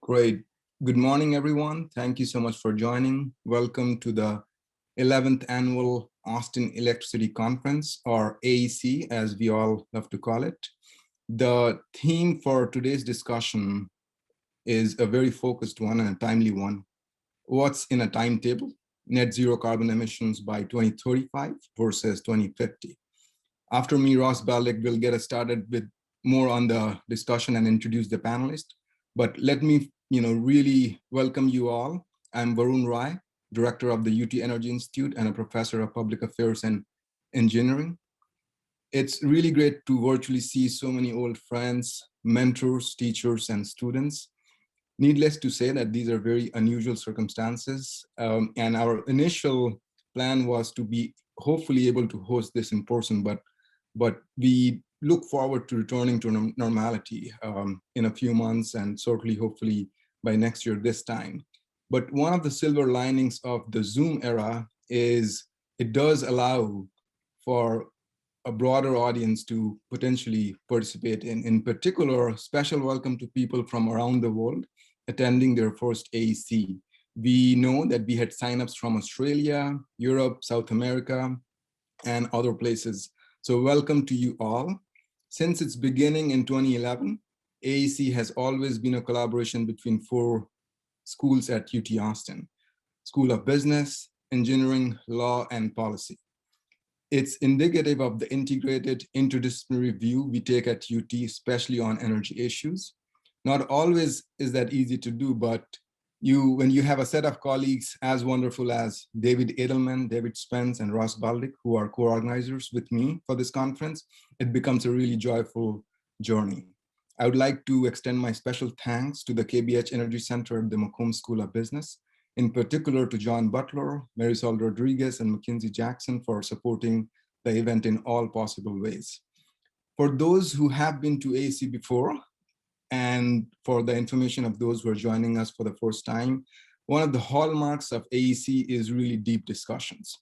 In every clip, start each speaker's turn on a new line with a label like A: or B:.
A: Great. Good morning, everyone. Thank you so much for joining. Welcome to the 11th Annual Austin Electricity Conference, or AEC, as we all love to call it. The theme for today's discussion is a very focused one and a timely one. What's in a timetable? Net zero carbon emissions by 2035 versus 2050. After me, Ross Baldick will get us started with more on the discussion and introduce the panelists. But let me really welcome you all. I'm Varun Rai, Director of the UT Energy Institute and a Professor of Public Affairs and Engineering. It's really great to virtually see so many old friends, mentors, teachers, and students. Needless to say that these are very unusual circumstances, and our initial plan was to be hopefully able to host this in person, but we look forward to returning to normality in a few months, and certainly hopefully by next year this time. But one of the silver linings of the Zoom era is it does allow for a broader audience to potentially participate in particular. Special welcome to people from around the world attending their first AEC. We know that we had signups from Australia, Europe, South America, and other places. So welcome to you all. Since its beginning in 2011, AEC has always been a collaboration between 4 schools at UT Austin: School of Business, Engineering, Law, and Policy. It's indicative of the integrated interdisciplinary view we take at UT, especially on energy issues. Not always is that easy to do, but when you have a set of colleagues as wonderful as David Edelman, David Spence, and Ross Baldick, who are co-organizers with me for this conference, it becomes a really joyful journey. I would like to extend my special thanks to the KBH Energy Center at the Macomb School of Business, in particular to John Butler, Marisol Rodriguez, and Mackenzie Jackson for supporting the event in all possible ways. For those who have been to AEC before, and for the information of those who are joining us for the first time, one of the hallmarks of AEC is really deep discussions.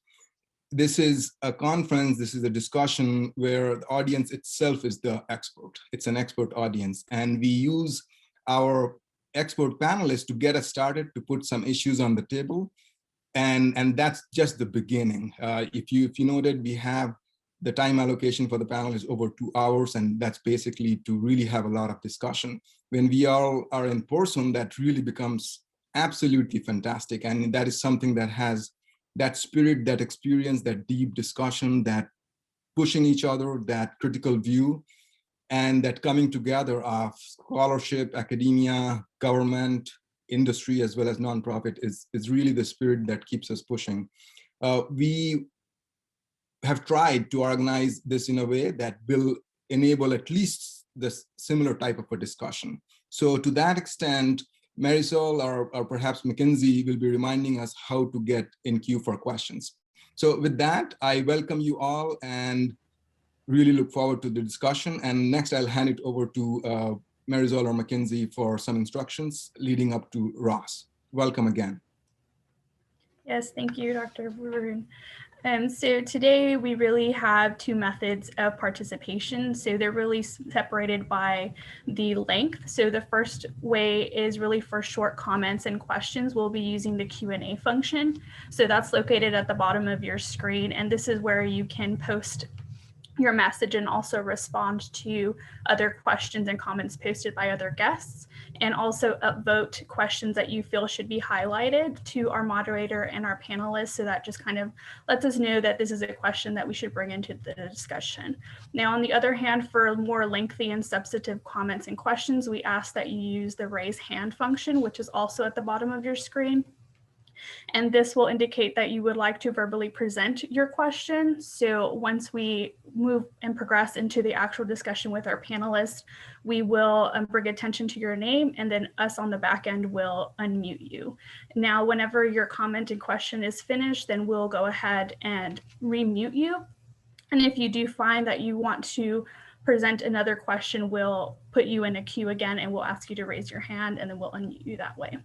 A: This is a conference, this is a discussion where the audience itself is the expert. It's an expert audience, and we use our expert panelists to get us started, to put some issues on the table, and that's just the beginning. If you noted, we have the time allocation for the panel is over 2 hours, and that's basically to really have a lot of discussion. When we all are in person, that really becomes absolutely fantastic, and that is something that has that spirit, that experience, that deep discussion, that pushing each other, that critical view, and that coming together of scholarship, academia, government, industry, as well as nonprofit is really the spirit that keeps us pushing. We have tried to organize this in a way that will enable at least this similar type of a discussion. So to that extent, Marisol or perhaps Mackenzie will be reminding us how to get in queue for questions. So with that, I welcome you all and really look forward to the discussion. And next I'll hand it over to Marisol or Mackenzie for some instructions leading up to Ross. Welcome again.
B: Yes, thank you, Dr. Varun. So today we really have 2 methods of participation. So they're really separated by the length. So the first way is really for short comments and questions. We'll be using the Q&A function. So that's located at the bottom of your screen. And this is where you can post your message and also respond to other questions and comments posted by other guests, and also upvote questions that you feel should be highlighted to our moderator and our panelists. So that just kind of lets us know that this is a question that we should bring into the discussion. Now, on the other hand, for more lengthy and substantive comments and questions, we ask that you use the raise hand function, which is also at the bottom of your screen. And this will indicate that you would like to verbally present your question. So once we move and progress into the actual discussion with our panelists, we will bring attention to your name, and then us on the back end will unmute you. Now, whenever your comment and question is finished, then we'll go ahead and remute you. And if you do find that you want to present another question, we'll put you in a queue again, and we'll ask you to raise your hand, and then we'll unmute you that way.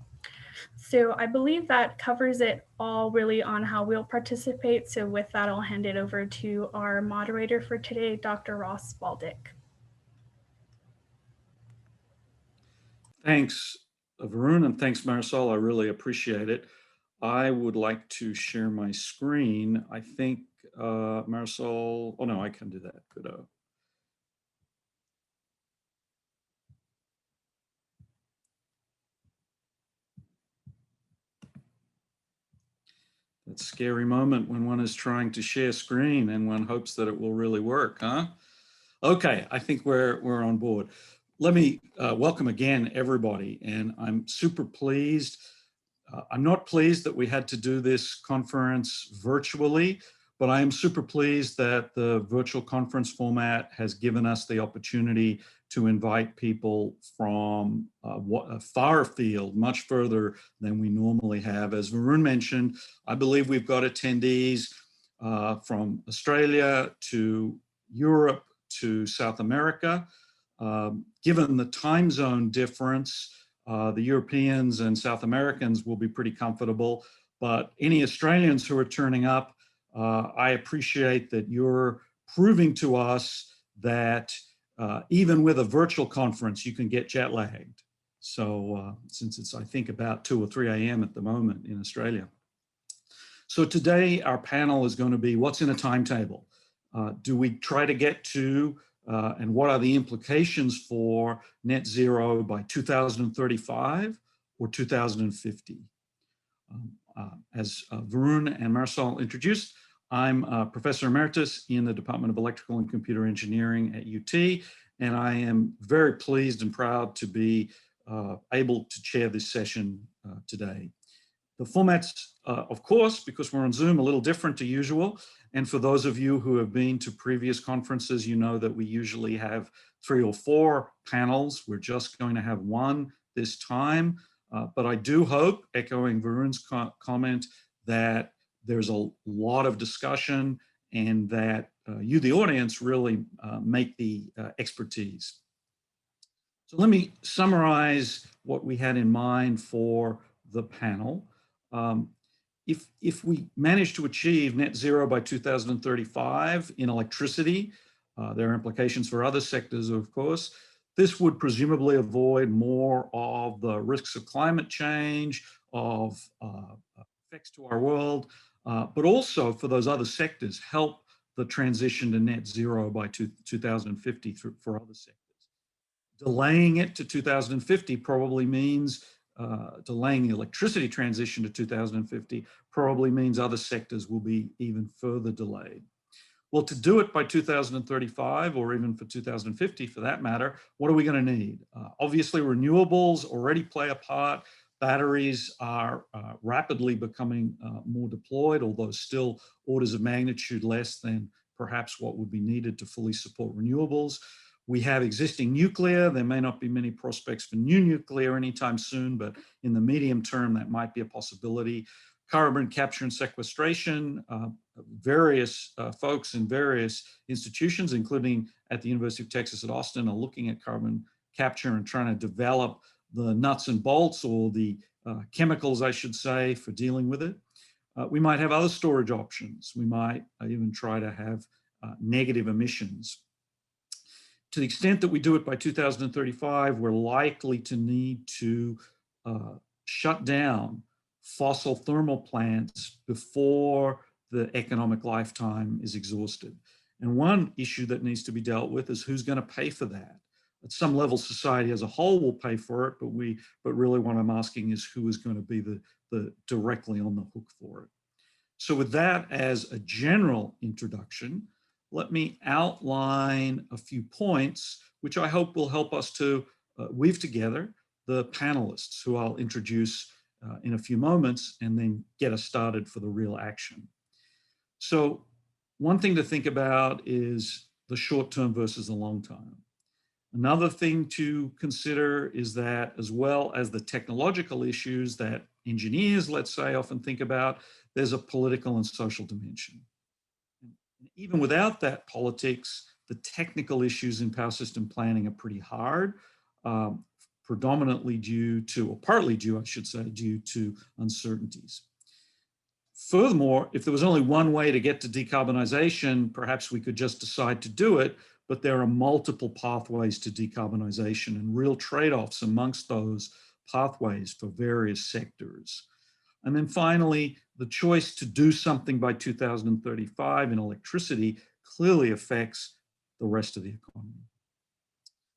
B: So I believe that covers it all really on how we'll participate. So with that, I'll hand it over to our moderator for today, Dr. Ross Baldick.
C: Thanks, Varun, and thanks, Marisol. I really appreciate it. I would like to share my screen. I think Marisol, oh no, I can do that. Good. That scary moment when one is trying to share screen and one hopes that it will really work, huh? Okay, I think we're on board. Let me welcome again, everybody, and I'm super pleased. I'm not pleased that we had to do this conference virtually, but I am super pleased that the virtual conference format has given us the opportunity to invite people from a far field, much further than we normally have. As Varun mentioned, I believe we've got attendees from Australia to Europe to South America. Given the time zone difference, the Europeans and South Americans will be pretty comfortable, but any Australians who are turning up, I appreciate that you're proving to us that even with a virtual conference, you can get jet lagged. So since it's, I think, about 2 or 3 a.m. at the moment in Australia. So today our panel is going to be what's in a timetable? Do we try to get to and what are the implications for net zero by 2035 or 2050? As Varun and Marisol introduced, I'm a Professor Emeritus in the Department of Electrical and Computer Engineering at UT, and I am very pleased and proud to be able to chair this session today. The format's, of course, because we're on Zoom, a little different to usual. And for those of you who have been to previous conferences, you know that we usually have 3 or 4 panels. We're just going to have one this time. But I do hope, echoing Varun's comment, that there's a lot of discussion and that you, the audience, really make the expertise. So let me summarize what we had in mind for the panel. If we manage to achieve net zero by 2035 in electricity, there are implications for other sectors, of course. This would presumably avoid more of the risks of climate change, of effects to our world, but also for those other sectors, help the transition to net zero by 2050 for other sectors. Delaying it to 2050 probably means delaying the electricity transition to 2050 probably means other sectors will be even further delayed. Well, to do it by 2035 or even for 2050 for that matter, what are we going to need? Obviously, renewables already play a part. Batteries are rapidly becoming more deployed, although still orders of magnitude less than perhaps what would be needed to fully support renewables. We have existing nuclear. There may not be many prospects for new nuclear anytime soon, but in the medium term, that might be a possibility. Carbon capture and sequestration, various folks in various institutions, including at the University of Texas at Austin, are looking at carbon capture and trying to develop the nuts and bolts, or the chemicals, I should say, for dealing with it. We might have other storage options. We might even try to have negative emissions. To the extent that we do it by 2035, we're likely to need to shut down fossil thermal plants before the economic lifetime is exhausted. And one issue that needs to be dealt with is who's going to pay for that. At some level, society as a whole will pay for it, but really what I'm asking is who is going to be the directly on the hook for it. So with that as a general introduction, let me outline a few points, which I hope will help us to weave together the panelists, who I'll introduce in a few moments, and then get us started for the real action. So one thing to think about is the short term versus the long term. Another thing to consider is that, as well as the technological issues that engineers, let's say, often think about, there's a political and social dimension. Even without that politics, the technical issues in power system planning are pretty hard, predominantly due to, or partly due, I should say, due to uncertainties. Furthermore, if there was only one way to get to decarbonization, perhaps we could just decide to do it, but there are multiple pathways to decarbonization and real trade-offs amongst those pathways for various sectors. And then finally, the choice to do something by 2035 in electricity clearly affects the rest of the economy.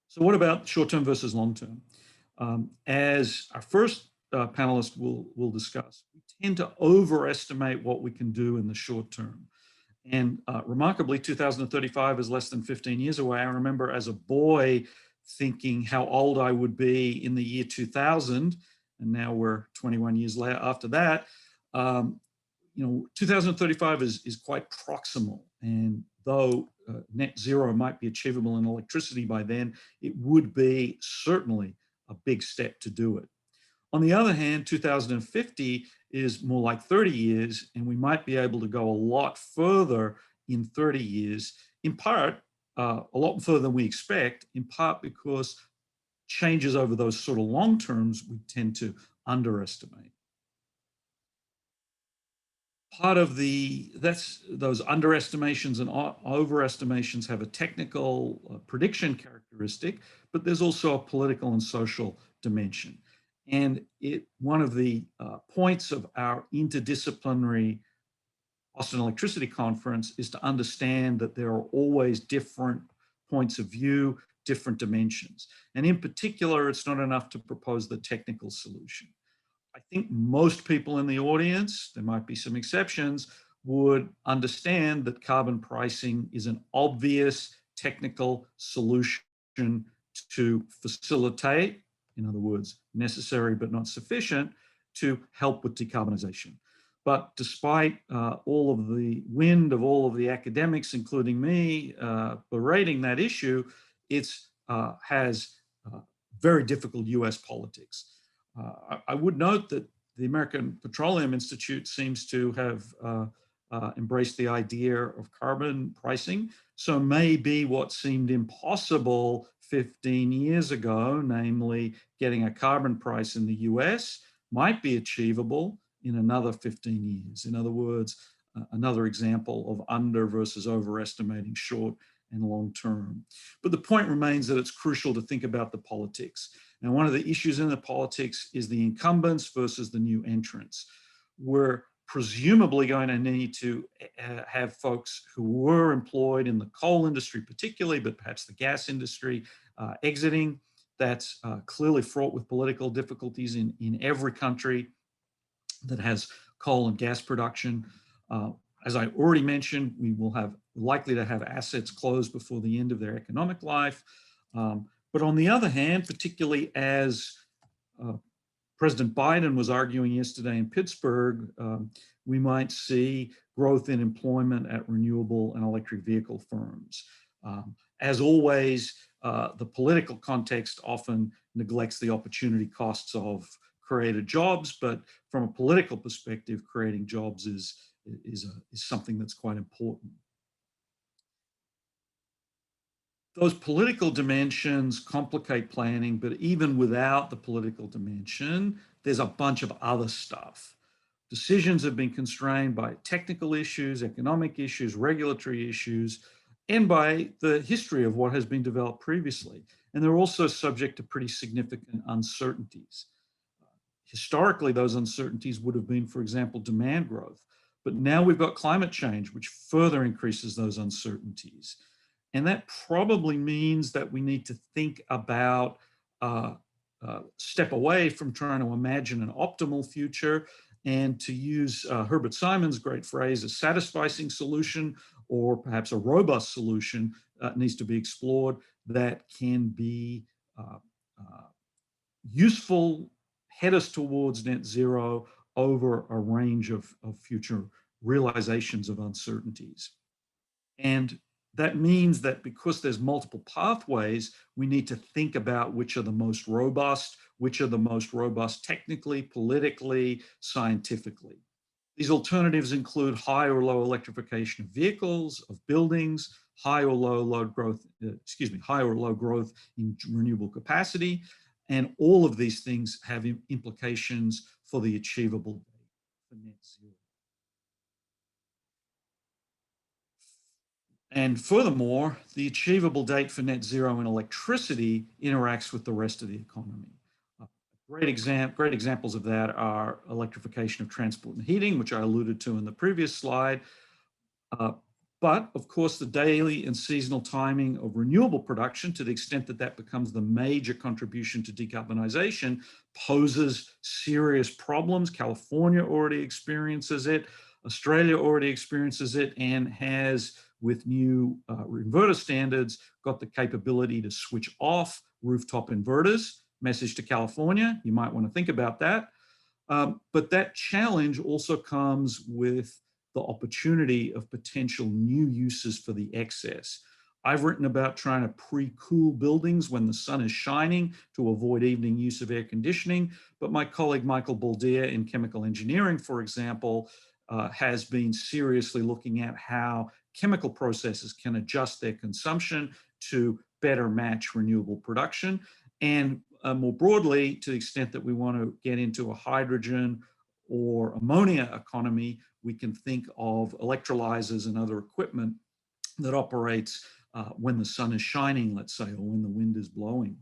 C: So what about short-term versus long-term? As our first panelist will discuss, we tend to overestimate what we can do in the short term. And remarkably, 2035 is less than 15 years away. I remember as a boy thinking how old I would be in the year 2000, and now we're 21 years later after that. 2035 is quite proximal, and though net zero might be achievable in electricity by then, it would be certainly a big step to do it. On the other hand, 2050 is more like 30 years, and we might be able to go a lot further in 30 years, in part, a lot further than we expect, in part because changes over those sort of long terms we tend to underestimate. Part of those underestimations and overestimations have a technical prediction characteristic, but there's also a political and social dimension. And one of the points of our interdisciplinary Austin Electricity Conference is to understand that there are always different points of view, different dimensions. And in particular, it's not enough to propose the technical solution. I think most people in the audience, there might be some exceptions, would understand that carbon pricing is an obvious technical solution to facilitate, in other words, necessary but not sufficient, to help with decarbonization. But despite all of the wind of all of the academics, including me, berating that issue, it has very difficult US politics. I would note that the American Petroleum Institute seems to have embraced the idea of carbon pricing. So maybe what seemed impossible 15 years ago, namely getting a carbon price in the US, might be achievable in another 15 years. In other words, another example of under versus overestimating short and long term. But the point remains that it's crucial to think about the politics. And one of the issues in the politics is the incumbents versus the new entrants. We're presumably going to need to have folks who were employed in the coal industry particularly, but perhaps the gas industry exiting. That's clearly fraught with political difficulties in every country that has coal and gas production. As I already mentioned, we will likely to have assets closed before the end of their economic life. But on the other hand, particularly as President Biden was arguing yesterday in Pittsburgh, we might see growth in employment at renewable and electric vehicle firms. As always, the political context often neglects the opportunity costs of created jobs, but from a political perspective, creating jobs is something that's quite important. Those political dimensions complicate planning, but even without the political dimension, there's a bunch of other stuff. Decisions have been constrained by technical issues, economic issues, regulatory issues, and by the history of what has been developed previously. And they're also subject to pretty significant uncertainties. Historically, those uncertainties would have been, for example, demand growth. But now we've got climate change, which further increases those uncertainties. And that probably means that we need to think about, step away from trying to imagine an optimal future and to use Herbert Simon's great phrase, a satisficing solution or perhaps a robust solution needs to be explored that can be useful, head us towards net zero over a range of future realizations of uncertainties. And that means that because there's multiple pathways, we need to think about which are the most robust, technically, politically, scientifically. These alternatives include high or low electrification of vehicles, of buildings, high or low growth in renewable capacity. And all of these things have implications for the achievable date for net zero. And furthermore, the achievable date for net zero in electricity interacts with the rest of the economy. Great examples of that are electrification of transport and heating, which I alluded to in the previous slide. But of course, the daily and seasonal timing of renewable production, to the extent that that becomes the major contribution to decarbonization, poses serious problems. California already experiences it. Australia already experiences it and has, with new inverter standards, got the capability to switch off rooftop inverters. Message to California, you might want to think about that. But that challenge also comes with the opportunity of potential new uses for the excess. I've written about trying to pre-cool buildings when the sun is shining to avoid evening use of air conditioning. But my colleague Michael Baldick in chemical engineering, for example, has been seriously looking at how chemical processes can adjust their consumption to better match renewable production. And more broadly, to the extent that we want to get into a hydrogen or ammonia economy, we can think of electrolyzers and other equipment that operates when the sun is shining, let's say, or when the wind is blowing.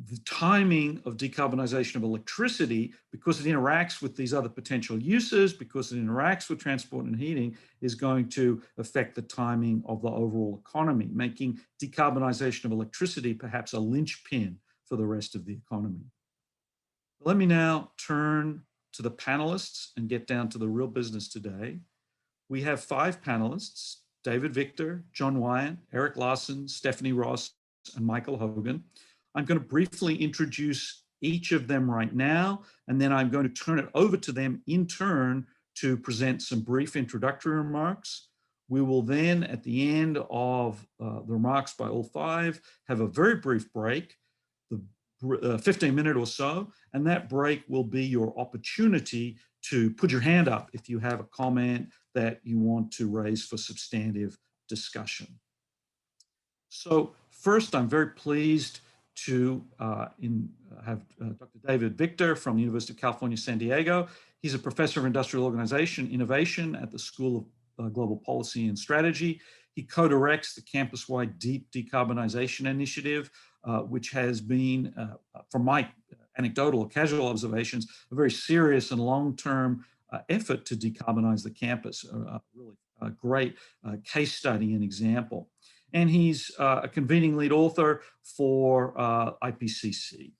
C: The timing of decarbonization of electricity, because it interacts with these other potential uses, because it interacts with transport and heating, is going to affect the timing of the overall economy, making decarbonization of electricity perhaps a linchpin for the rest of the economy. Let me now turn to the panelists and get down to the real business today. We have 5 panelists: David Victor, John Wyant, Eric Larson, Stephanie Ross, and Michael Hogan. I'm going to briefly introduce each of them right now, and then I'm going to turn it over to them in turn to present some brief introductory remarks. We will then, at the end of the remarks by all 5, have a very brief break, 15-minute or so, and that break will be your opportunity to put your hand up if you have a comment that you want to raise for substantive discussion. So first, I'm very pleased to have Dr. David Victor from the University of California, San Diego. He's a professor of industrial organization innovation at the School of Global Policy and Strategy. He co-directs the campus-wide Deep Decarbonization Initiative, which has been, from my anecdotal or casual observations, a very serious and long-term effort to decarbonize the campus, really a great case study and example. And he's a convening lead author for IPCC.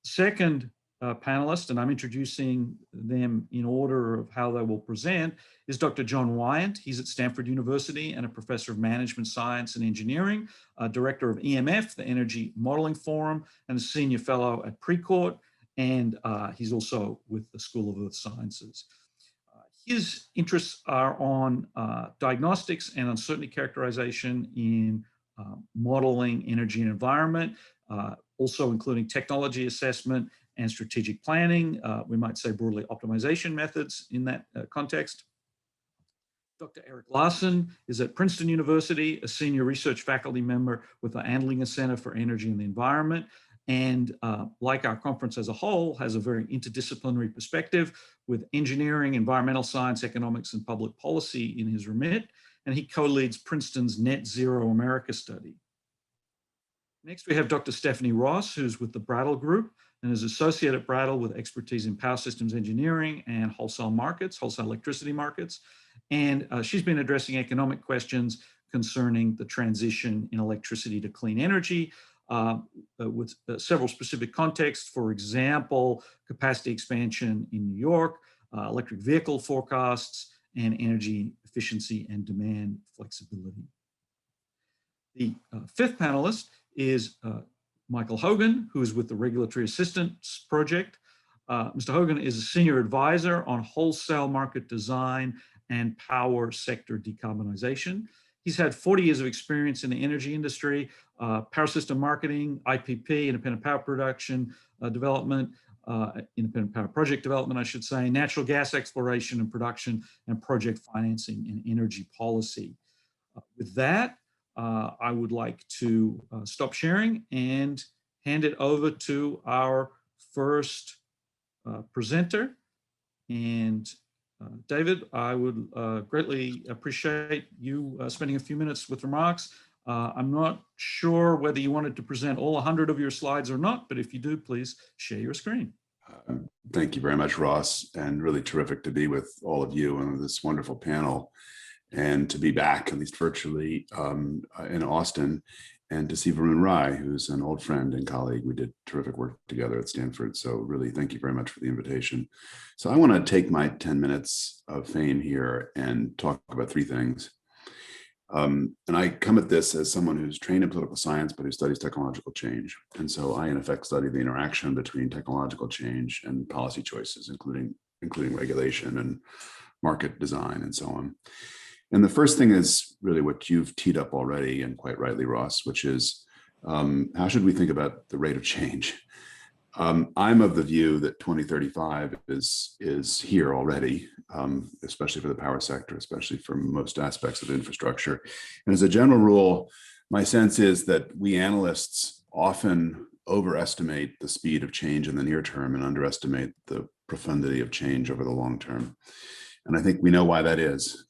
C: Second panelist, and I'm introducing them in order of how they will present, is Dr. John Wyant. He's at Stanford University and a professor of management science and engineering, director of EMF, the Energy Modeling Forum, and a senior fellow at Precourt, and he's also with the School of Earth Sciences. His interests are on diagnostics and uncertainty characterization in modeling energy and environment, also including technology assessment and strategic planning. We might say broadly optimization methods in that context. Dr. Eric Larson is at Princeton University, a senior research faculty member with the Andlinger Center for Energy and the Environment, and like our conference as a whole, has a very interdisciplinary perspective with engineering, environmental science, economics, and public policy in his remit, and he co-leads Princeton's Net Zero America study. Next, we have Dr. Stephanie Ross, who's with the Brattle Group and is associate at Brattle with expertise in power systems engineering and wholesale markets, wholesale electricity markets. And she's been addressing economic questions concerning the transition in electricity to clean energy with several specific contexts. For example, capacity expansion in New York, electric vehicle forecasts, and energy efficiency and demand flexibility. The 5th panelist is Michael Hogan, who is with the Regulatory Assistance Project. Mr. Hogan is a senior advisor on wholesale market design and power sector decarbonization. He's had 40 years of experience in the energy industry, power system marketing, IPP, independent power production development, independent power project development, I should say, natural gas exploration and production, and project financing and energy policy. With that, I would like to stop sharing and hand it over to our first presenter. And David, I would greatly appreciate you spending a few minutes with remarks I'm not sure whether you wanted to present all 100 of your slides or not, but if you do, please share your screen.
D: Thank you very much, Ross, and really terrific to be with all of you on this wonderful panel and to be back, at least virtually, in Austin, and to see Varun Rai, who's an old friend and colleague. We did terrific work together at Stanford, so really thank you very much for the invitation. So I want to take my 10 minutes of fame here and talk about three things. And I come at this as someone who's trained in political science, but who studies technological change. And so I, in effect, study the interaction between technological change and policy choices, including regulation and market design and so on. And the first thing is really what you've teed up already, and quite rightly, Ross, which is how should we think about the rate of change? I'm of the view that 2035 is here already, especially for the power sector, especially for most aspects of infrastructure. And as a general rule, my sense is that we analysts often overestimate the speed of change in the near term and underestimate the profundity of change over the long term. And I think we know why that is.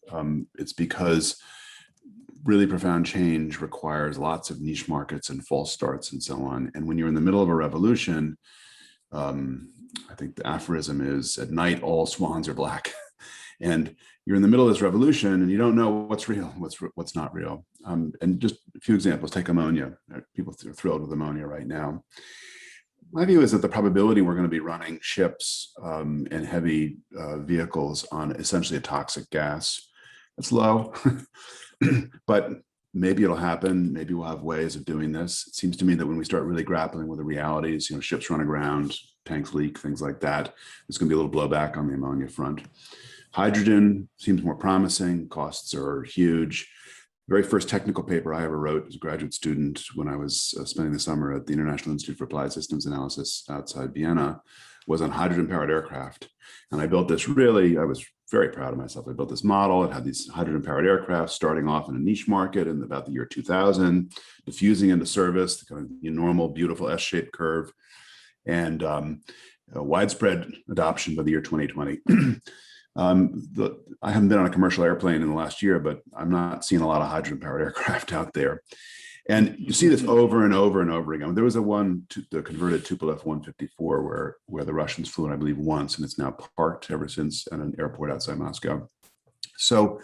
D: It's because really profound change requires lots of niche markets and false starts and so on. And when you're in the middle of a revolution, I think the aphorism is, at night, all swans are black. And you're in the middle of this revolution and you don't know what's real, what's not real. And just a few examples, take ammonia. People are thrilled with ammonia right now. My view is that the probability we're going to be running ships and heavy vehicles on essentially a toxic gas, that's low, but maybe it'll happen. Maybe we'll have ways of doing this. It seems to me that when we start really grappling with the realities, ships run aground, tanks leak, things like that, there's going to be a little blowback on the ammonia front. Hydrogen seems more promising. Costs are huge. The very first technical paper I ever wrote as a graduate student when I was spending the summer at the International Institute for Applied Systems Analysis outside Vienna was on hydrogen-powered aircraft. And I built this I was very proud of myself. I built this model. It had these hydrogen-powered aircraft starting off in a niche market in about the year 2000, diffusing into service, the kind of normal, beautiful S-shaped curve, and widespread adoption by the year 2020. I haven't been on a commercial airplane in the last year, but I'm not seeing a lot of hydrogen-powered aircraft out there. And you see this over and over and over again. There was the converted Tupolev 154 where the Russians flew in, I believe, once, and it's now parked ever since at an airport outside Moscow. So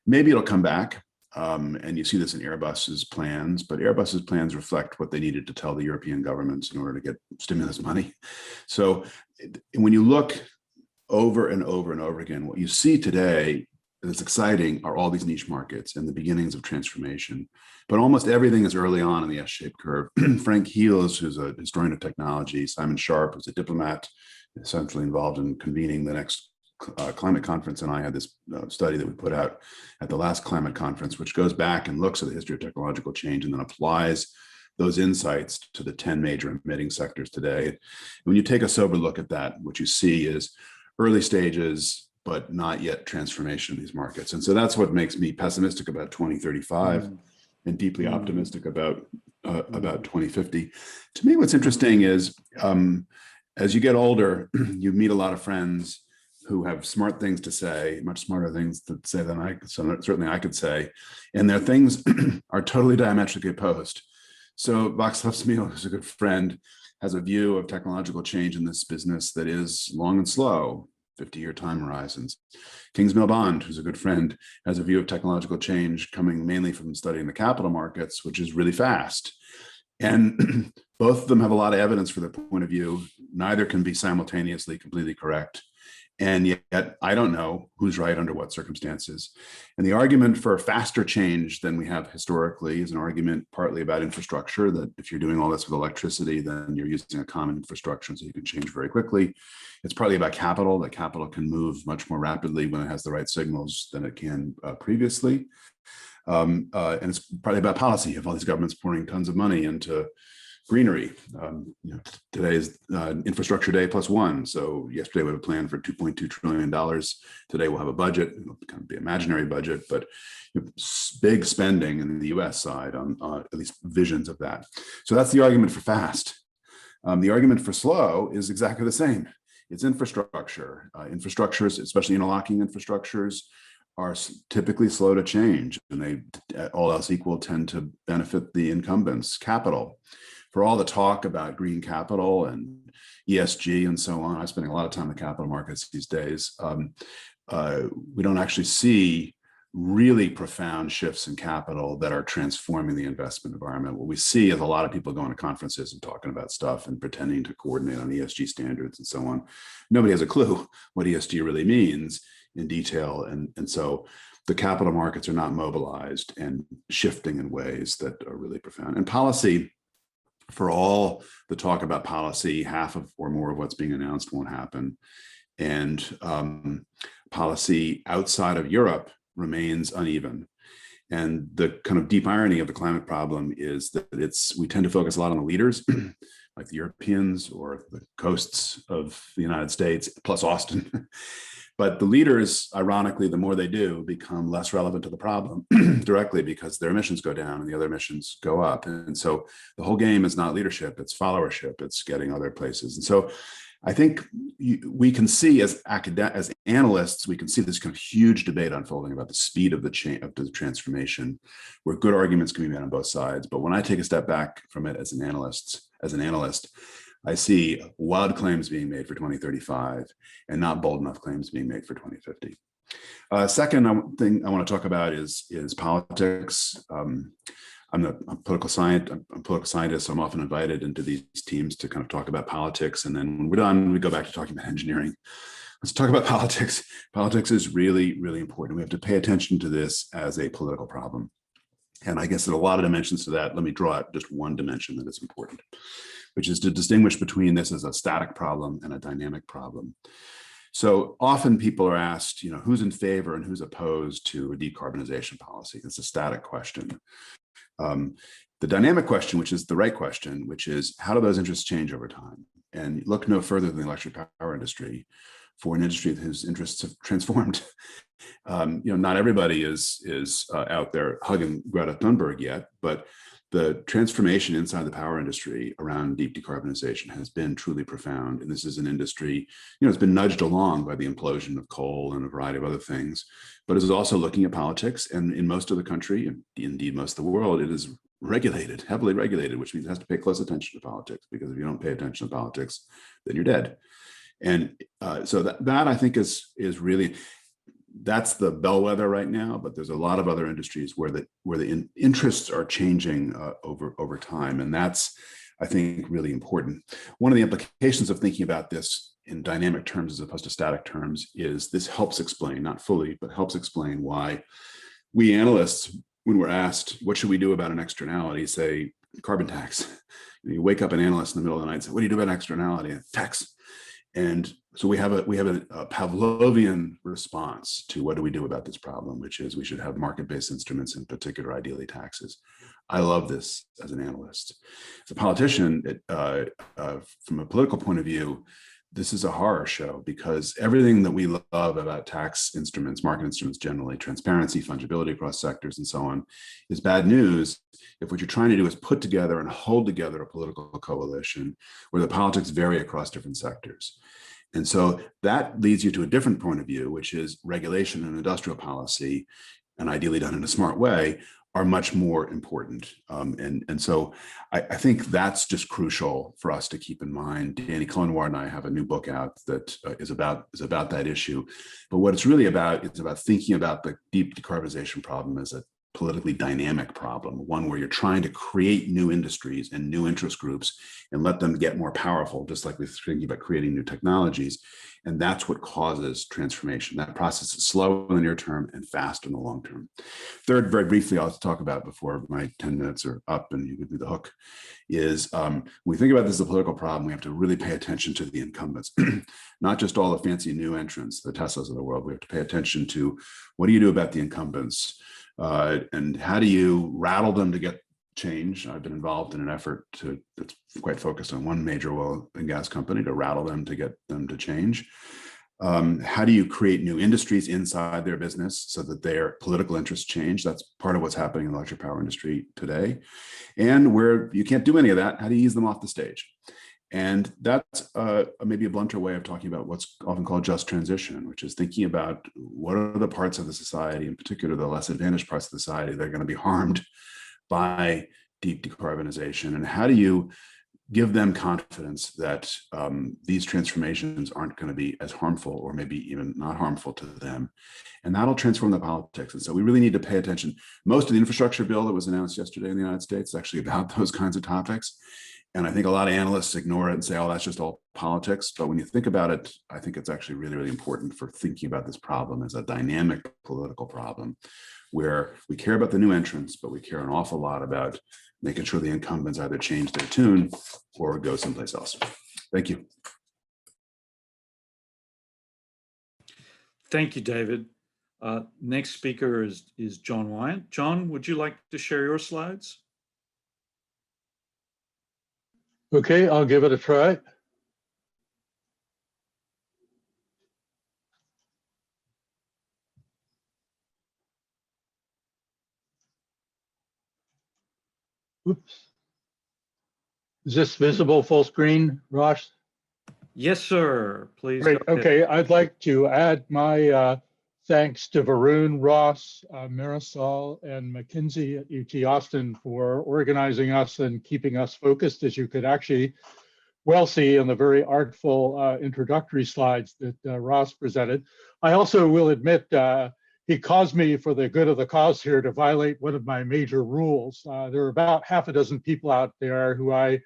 D: maybe it'll come back. And you see this in Airbus's plans, but Airbus's plans reflect what they needed to tell the European governments in order to get stimulus money. So when you look over and over and over again, what you see today that's exciting are all these niche markets and the beginnings of transformation. But almost everything is early on in the S-shaped curve. Frank Heels, who's a historian of technology, Simon Sharp, who's a diplomat, essentially involved in convening the next climate conference, and I had this study that we put out at the last climate conference, which goes back and looks at the history of technological change and then applies those insights to the 10 major emitting sectors today. And when you take a sober look at that, what you see is early stages, but not yet transformation of these markets. And so that's what makes me pessimistic about 2035 and deeply optimistic about 2050. To me, what's interesting is as you get older, you meet a lot of friends who have smart things to say, much smarter things to say than certainly I could say. And their things are totally diametrically opposed. So Václav Smil, who's a good friend, has a view of technological change in this business that is long and slow, 50-year time horizons. Kingsmill Bond, who's a good friend, has a view of technological change coming mainly from studying the capital markets, which is really fast. And both of them have a lot of evidence for their point of view. Neither can be simultaneously completely correct. And yet I don't know who's right under what circumstances. And the argument for faster change than we have historically is an argument partly about infrastructure, that if you're doing all this with electricity, then you're using a common infrastructure so you can change very quickly. It's partly about capital, that capital can move much more rapidly when it has the right signals than it can previously. And it's partly about policy, of all these governments pouring tons of money into greenery. Today is infrastructure day +1. So yesterday we had a plan for $2.2 trillion. Today we'll have a budget. It'll kind of be an imaginary budget, but big spending in the US side on at least visions of that. So that's the argument for fast. The argument for slow is exactly the same. It's infrastructure. Infrastructures, especially interlocking infrastructures, are typically slow to change, and they, all else equal, tend to benefit the incumbents. Capital, for all the talk about green capital and ESG and so on, I'm spending a lot of time in the capital markets these days. We don't actually see really profound shifts in capital that are transforming the investment environment. What we see is a lot of people going to conferences and talking about stuff and pretending to coordinate on ESG standards and so on. Nobody has a clue what ESG really means in detail. And so the capital markets are not mobilized and shifting in ways that are really profound. And policy, for all the talk about policy, half of or more of what's being announced won't happen. And policy outside of Europe remains uneven. And the kind of deep irony of the climate problem is that we tend to focus a lot on the leaders, like the Europeans or the coasts of the United States, plus Austin. But the leaders, ironically, the more they do, become less relevant to the problem directly, because their emissions go down and the other emissions go up. And so the whole game is not leadership, it's followership, it's getting other places. And so I think we can see as analysts, we can see this kind of huge debate unfolding about the speed of the transformation, where good arguments can be made on both sides. But when I take a step back from it as an analyst, I see wild claims being made for 2035 and not bold enough claims being made for 2050. Second thing I want to talk about is politics. I'm a political scientist, so I'm often invited into these teams to kind of talk about politics. And then when we're done, we go back to talking about engineering. Let's talk about politics. Politics is really, really important. We have to pay attention to this as a political problem. And I guess there are a lot of dimensions to that. Let me draw out just one dimension that is important, which is to distinguish between this as a static problem and a dynamic problem. So often people are asked, who's in favor and who's opposed to a decarbonization policy? It's a static question. The dynamic question, which is the right question, which is how do those interests change over time? And look no further than the electric power industry for an industry whose interests have transformed. Not everybody is out there hugging Greta Thunberg yet, but the transformation inside the power industry around deep decarbonization has been truly profound. And this is an industry, it's been nudged along by the implosion of coal and a variety of other things, but it is also looking at politics. And in most of the country, and indeed most of the world, it is regulated, heavily regulated, which means it has to pay close attention to politics, because if you don't pay attention to politics, then you're dead. And so that I think is really, that's the bellwether right now, but there's a lot of other industries where the interests are changing over time. And that's, I think, really important. One of the implications of thinking about this in dynamic terms as opposed to static terms is this helps explain, not fully, but helps explain why we analysts, when we're asked, what should we do about an externality, say carbon tax. You wake up an analyst in the middle of the night and say, what do you do about an externality? Tax. And so we have a Pavlovian response to what do we do about this problem, which is we should have market-based instruments, in particular, ideally taxes. I love this as an analyst. As a politician, from a political point of view, this is a horror show, because everything that we love about tax instruments, market instruments generally, transparency, fungibility across sectors, and so on, is bad news if what you're trying to do is put together and hold together a political coalition where the politics vary across different sectors. And so that leads you to a different point of view, which is regulation and industrial policy, and ideally done in a smart way, are much more important. And so I think that's just crucial for us to keep in mind. Danny Clonward and I have a new book out that is about that issue. But what it's really about, it's about thinking about the deep decarbonization problem as a politically dynamic problem, one where you're trying to create new industries and new interest groups and let them get more powerful, just like we're thinking about creating new technologies. And that's what causes transformation. That process is slow in the near term and fast in the long term. Third, very briefly, I'll talk about before my 10 minutes are up and you give me the hook, is when we think about this as a political problem, we have to really pay attention to the incumbents, not just all the fancy new entrants, the Teslas of the world. We have to pay attention to what do you do about the incumbents? And how do you rattle them to get change? I've been involved in an effort that's quite focused on one major oil and gas company to rattle them to get them to change. How do you create new industries inside their business so that their political interests change? That's part of what's happening in the electric power industry today. And where you can't do any of that, how do you ease them off the stage? And that's maybe a blunter way of talking about what's often called just transition, which is thinking about what are the parts of the society, in particular the less advantaged parts of the society, that are going to be harmed by deep decarbonization, and how do you give them confidence that these transformations aren't going to be as harmful, or maybe even not harmful to them. And that'll transform the politics. And so we really need to pay attention. Most of the infrastructure bill that was announced yesterday in the United States is actually about those kinds of topics. And I think a lot of analysts ignore it and say, oh, that's just all politics. But when you think about it, I think it's actually really, really important for thinking about this problem as a dynamic political problem, where we care about the new entrants, but we care an awful lot about making sure the incumbents either change their tune or go someplace else. Thank you.
C: Thank you, David. Next speaker is John Wyant. John, would you like to share your slides?
E: Okay, I'll give it a try. Oops. Is this visible full screen, Ross?
C: Yes, sir. Please.
E: Great. Okay, I'd like to add my thanks to Varun, Ross, Marisol, and McKinsey at UT Austin for organizing us and keeping us focused, as you could actually well see in the very artful introductory slides that Ross presented. I also will admit he caused me, for the good of the cause here, to violate one of my major rules. There are about half a dozen people out there who I've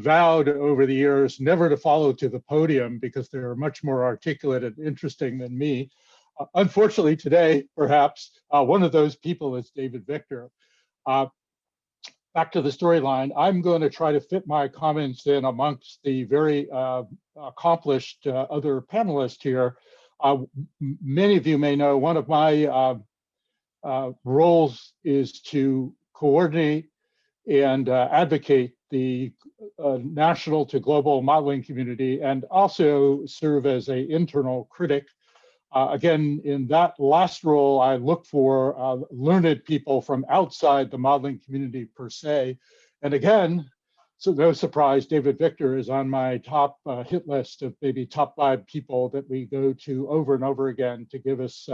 E: vowed over the years never to follow to the podium because they're much more articulate and interesting than me. Unfortunately today, perhaps, one of those people is David Victor. Back to the storyline, I'm going to try to fit my comments in amongst the very accomplished other panelists here. Many of you may know one of my roles is to coordinate and advocate the national to global modeling community, and also serve as an internal critic. Again, in that last role, I look for learned people from outside the modeling community per se. And again, so no surprise, David Victor is on my top hit list of maybe top 5 people that we go to over and over again to give us,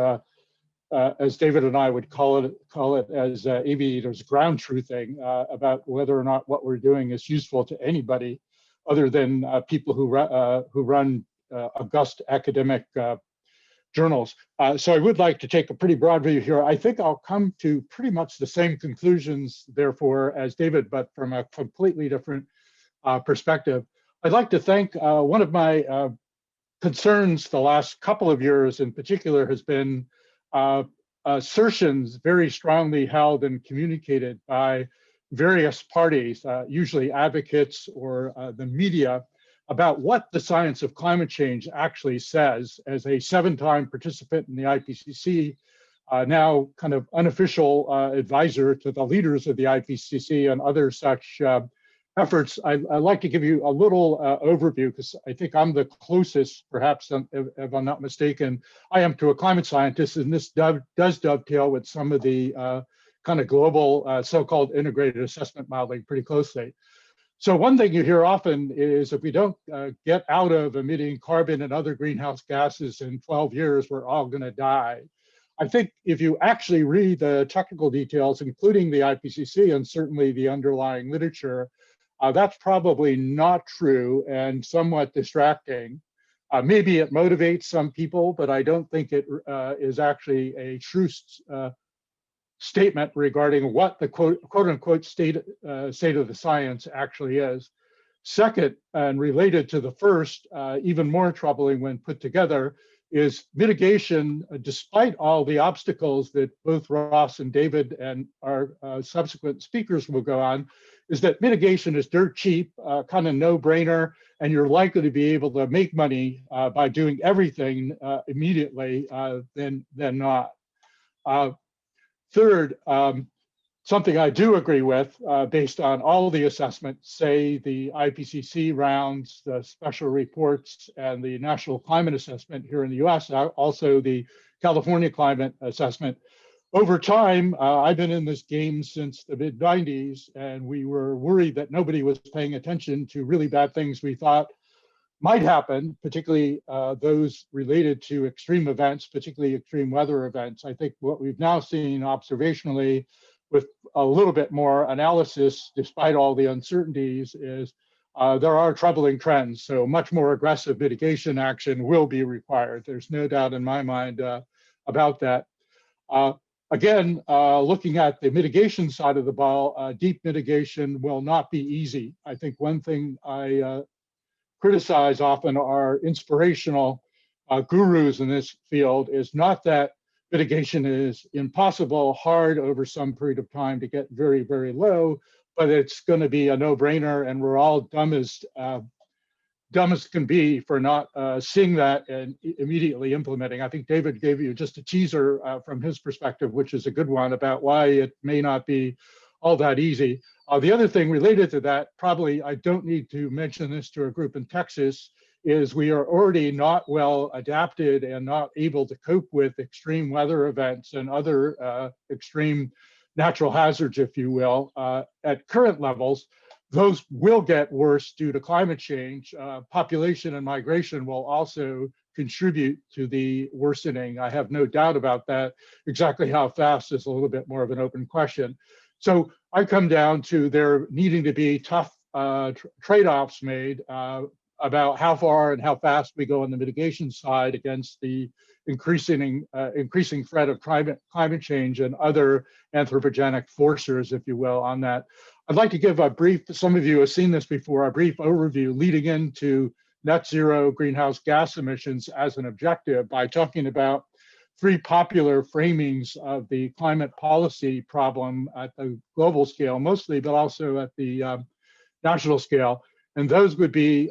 E: as David and I would call it as aviators, ground truthing about whether or not what we're doing is useful to anybody other than people who run august academic journals. So I would like to take a pretty broad view here. I think I'll come to pretty much the same conclusions, therefore, as David, but from a completely different perspective. I'd like to thank one of my concerns the last couple of years in particular has been assertions very strongly held and communicated by various parties, usually advocates or the media, about what the science of climate change actually says. As a 7-time participant in the IPCC, now kind of unofficial advisor to the leaders of the IPCC and other such efforts, I'd like to give you a little overview, because I think I'm the closest, perhaps, if I'm not mistaken, I am to a climate scientist, and this does dovetail with some of the kind of global so-called integrated assessment modeling pretty closely. So one thing you hear often is if we don't get out of emitting carbon and other greenhouse gases in 12 years, we're all going to die. I think if you actually read the technical details, including the IPCC and certainly the underlying literature, that's probably not true and somewhat distracting. Maybe it motivates some people, but I don't think it is actually a true statement regarding what the quote unquote state of the science actually is. Second, and related to the first, even more troubling when put together, is mitigation, despite all the obstacles that both Ross and David and our subsequent speakers will go on, is that mitigation is dirt cheap, kind of no-brainer, and you're likely to be able to make money by doing everything immediately than not. Third, something I do agree with, based on all the assessments, say the IPCC rounds, the special reports, and the National Climate Assessment here in the US, also the California Climate Assessment. over time, I've been in this game since the mid-90s, and we were worried that nobody was paying attention to really bad things we thought might happen, particularly those related to extreme events, particularly extreme weather events. I think what we've now seen observationally with a little bit more analysis, despite all the uncertainties, is there are troubling trends. So much more aggressive mitigation action will be required. There's no doubt in my mind about that. Again, looking at the mitigation side of the ball, deep mitigation will not be easy. I think one thing I criticize often are inspirational gurus in this field is not that mitigation is impossible, hard over some period of time to get very, very low, but it's going to be a no-brainer, and we're all dumb as can be for not seeing that and immediately implementing. I think David gave you just a teaser from his perspective, which is a good one, about why it may not be all that easy. The other thing related to that, probably I don't need to mention this to a group in Texas, is we are already not well adapted and not able to cope with extreme weather events and other extreme natural hazards, if you will, at current levels. Those will get worse due to climate change. Population and migration will also contribute to the worsening. I have no doubt about that. Exactly how fast is a little bit more of an open question. So I come down to there needing to be tough trade-offs made about how far and how fast we go on the mitigation side against the increasing threat of climate change and other anthropogenic forcers, if you will, on that. I'd like to give a brief, some of you have seen this before, a brief overview leading into net zero greenhouse gas emissions as an objective by talking about three popular framings of the climate policy problem at the global scale mostly, but also at the national scale. And those would be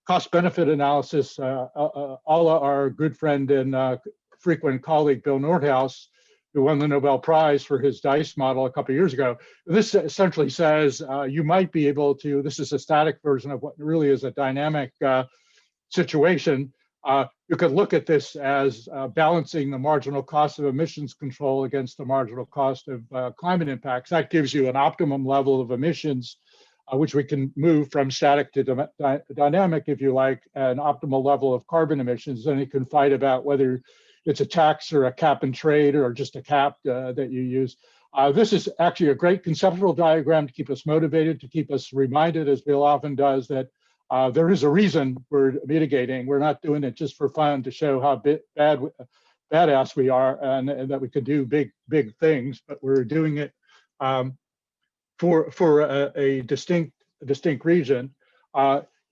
E: cost-benefit analysis, a la our good friend and frequent colleague, Bill Nordhaus, who won the Nobel Prize for his DICE model a couple of years ago. This essentially says you might be able to, this is a static version of what really is a dynamic situation. You could look at this as balancing the marginal cost of emissions control against the marginal cost of climate impacts. That gives you an optimum level of emissions, which we can move from static to dynamic, if you like, an optimal level of carbon emissions. Then you can fight about whether it's a tax or a cap and trade or just a cap that you use. This is actually a great conceptual diagram to keep us motivated, to keep us reminded, as Bill often does, that there is a reason we're mitigating. We're not doing it just for fun to show how badass we are and that we can do big things, but we're doing it for a distinct region.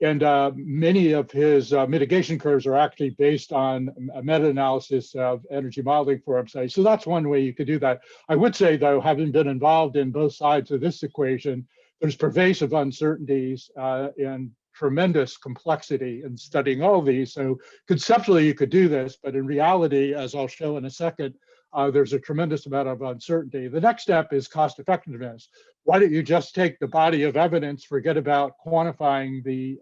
E: Many of his mitigation curves are actually based on a meta-analysis of energy modeling for studies. So that's one way you could do that. I would say, though, having been involved in both sides of this equation, there's pervasive uncertainties and tremendous complexity in studying all of these. So conceptually, you could do this, but in reality, as I'll show in a second, there's a tremendous amount of uncertainty. The next step is cost effectiveness. Why don't you just take the body of evidence, forget about quantifying the,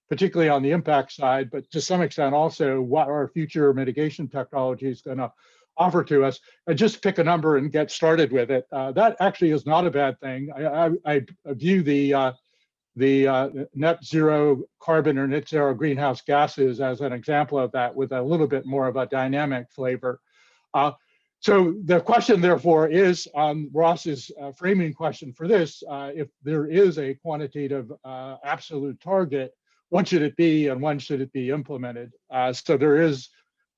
E: particularly on the impact side, but to some extent also what our future mitigation technology is going to offer to us, and just pick a number and get started with it. That actually is not a bad thing. I view the net zero carbon or net zero greenhouse gases as an example of that, with a little bit more of a dynamic flavor. So the question, therefore, is on Ross's framing question for this: if there is a quantitative absolute target, when should it be and when should it be implemented? So there is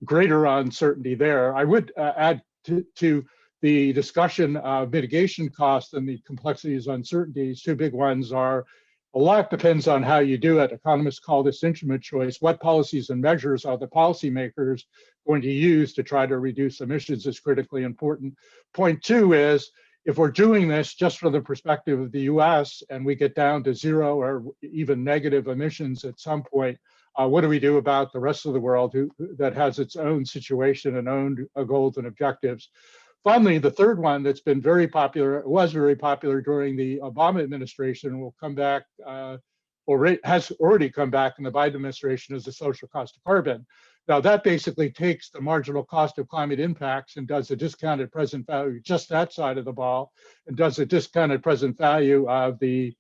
E: greater uncertainty there. I would add to the discussion of mitigation costs and the complexities, uncertainties. Two big ones are, a lot depends on how you do it. Economists call this instrument choice. What policies and measures are the policymakers going to use to try to reduce emissions is critically important. Point two is, if we're doing this just from the perspective of the US and we get down to zero or even negative emissions at some point, what do we do about the rest of the world that has its own situation and own goals and objectives? Finally, the third one that's been very popular, was very popular during the Obama administration, will come back, or has already come back in the Biden administration, is the social cost of carbon. Now that basically takes the marginal cost of climate impacts and does a discounted present value, just that side of the ball, and does a discounted present value of the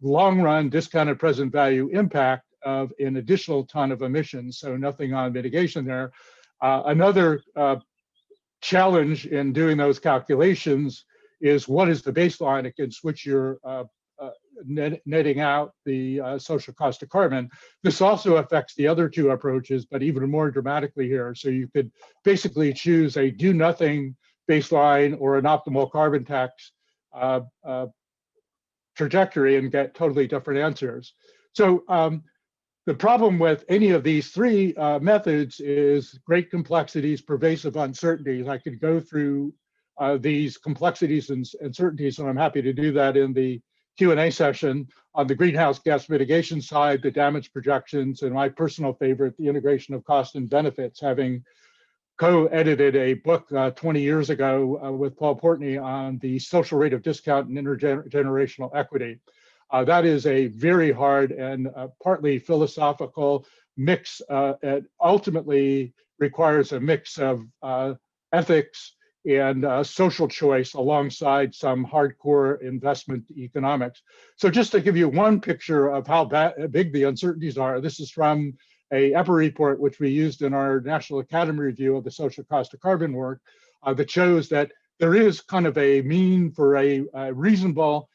E: long run discounted present value impact of an additional ton of emissions. So nothing on mitigation there. Another challenge in doing those calculations is what is the baseline against which you're netting out the social cost of carbon. This also affects the other two approaches, but even more dramatically here. So you could basically choose a do nothing baseline or an optimal carbon tax trajectory and get totally different answers. So the problem with any of these three methods is great complexities, pervasive uncertainties. I could go through these complexities and uncertainties, and I'm happy to do that in the Q&A session. On the greenhouse gas mitigation side, the damage projections, and my personal favorite, the integration of cost and benefits, having co-edited a book 20 years ago with Paul Portney on the social rate of discount and intergenerational equity. That is a very hard and partly philosophical mix. It ultimately requires a mix of ethics and social choice alongside some hardcore investment economics. So just to give you one picture of how big the uncertainties are, this is from a EPA report, which we used in our National Academy review of the social cost of carbon work, that shows that there is kind of a mean for a reasonable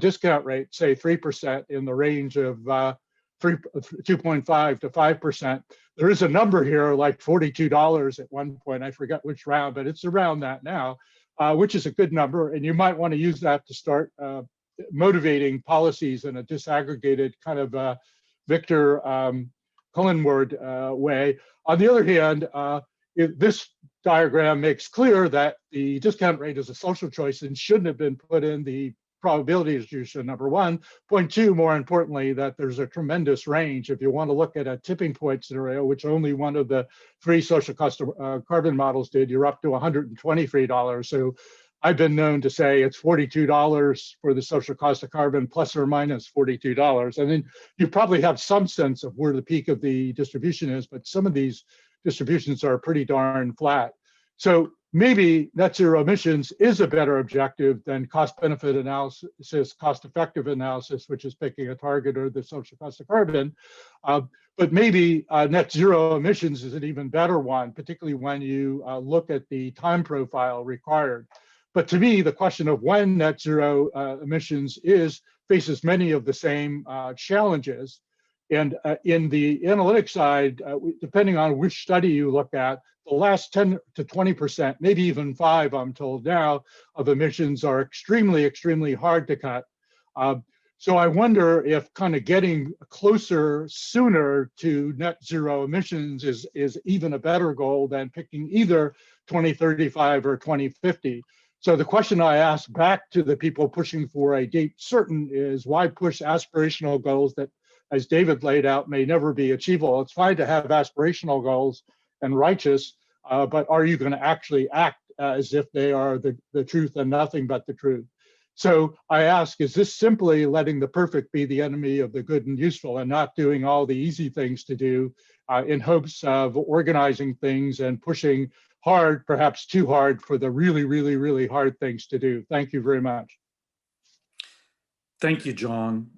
E: discount rate, say 3% in the range of 2.5 to 5%. There is a number here like $42 at one point. I forget which round, but it's around that now, which is a good number. And you might want to use that to start motivating policies in a disaggregated kind of Victor Cullenward way. On the other hand, this diagram makes clear that the discount rate is a social choice and shouldn't have been put in the probability distribution, number one. Point two, more importantly, that there's a tremendous range. If you want to look at a tipping point scenario, which only one of the three social cost of carbon models did, you're up to $123. So I've been known to say it's $42 for the social cost of carbon plus or minus $42. And then you probably have some sense of where the peak of the distribution is, but some of these distributions are pretty darn flat. So maybe net zero emissions is a better objective than cost benefit analysis, cost effective analysis, which is picking a target or the social cost of carbon. But maybe net zero emissions is an even better one, particularly when you look at the time profile required. But to me, the question of when net zero emissions faces many of the same challenges. And in the analytic side, depending on which study you look at, the last 10 to 20%, maybe even 5, I'm told now, of emissions are extremely, extremely hard to cut. So I wonder if kind of getting closer sooner to net zero emissions is even a better goal than picking either 2035 or 2050. So the question I ask back to the people pushing for a date certain is why push aspirational goals that, as David laid out, may never be achievable? It's fine to have aspirational goals and righteous, but are you going to actually act as if they are the truth and nothing but the truth? So I ask, is this simply letting the perfect be the enemy of the good and useful and not doing all the easy things to do in hopes of organizing things and pushing hard, perhaps too hard, for the really, really, really hard things to do? Thank you very much.
C: Thank you, John.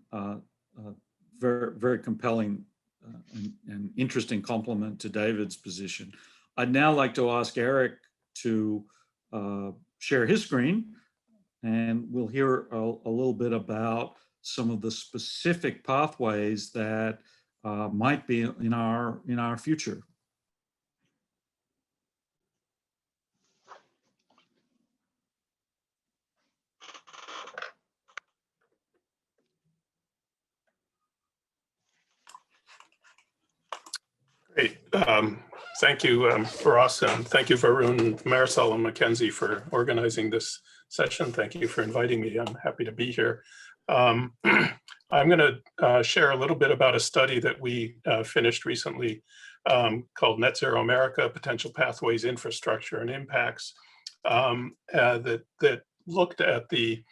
C: Very, very compelling and interesting compliment to David's position. I'd now like to ask Eric to share his screen, and we'll hear a little bit about some of the specific pathways that might be in our future.
F: Great. Thank you, Ross, and thank you, Varun, Marisol, and Mackenzie for organizing this session. Thank you for inviting me. I'm happy to be here. I'm going to share a little bit about a study that we finished recently called Net Zero America, Potential Pathways, Infrastructure, and Impacts, that looked at the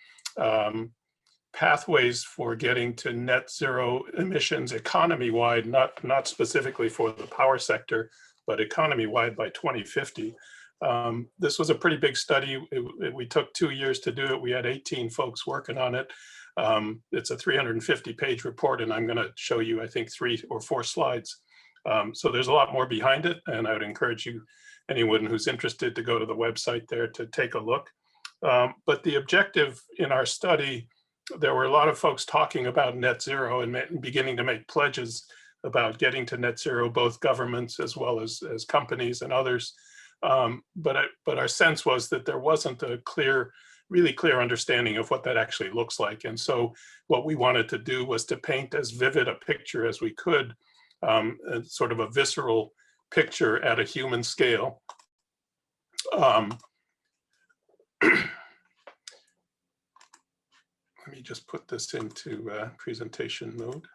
F: pathways for getting to net zero emissions economy-wide, not specifically for the power sector, but economy-wide by 2050. This was a pretty big study. We took 2 years to do it. We had 18 folks working on it. It's a 350-page report, and I'm going to show you, I think, 3 or 4 slides. So there's a lot more behind it, and I would encourage you, anyone who's interested, to go to the website there to take a look. But the objective in our study, there were a lot of folks talking about net zero and beginning to make pledges about getting to net zero, both governments as well as companies and others. But our sense was that there wasn't a really clear understanding of what that actually looks like. And so what we wanted to do was to paint as vivid a picture as we could, sort of a visceral picture at a human scale. Let me just put this into presentation mode.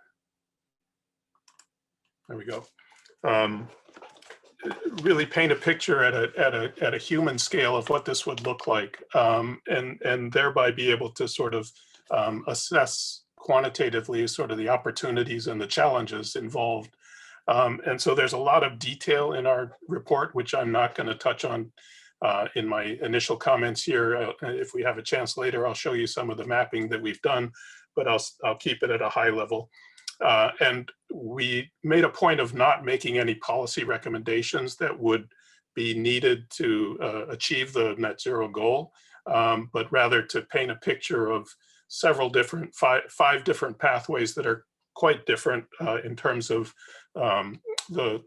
F: There we go. Really paint a picture at a human scale of what this would look like, and thereby be able to sort of assess quantitatively sort of the opportunities and the challenges involved. And so there's a lot of detail in our report, which I'm not going to touch on in my initial comments here. If we have a chance later, I'll show you some of the mapping that we've done, but I'll keep it at a high level. And we made a point of not making any policy recommendations that would be needed to achieve the net zero goal, but rather to paint a picture of several different, five different pathways that are quite different in terms of the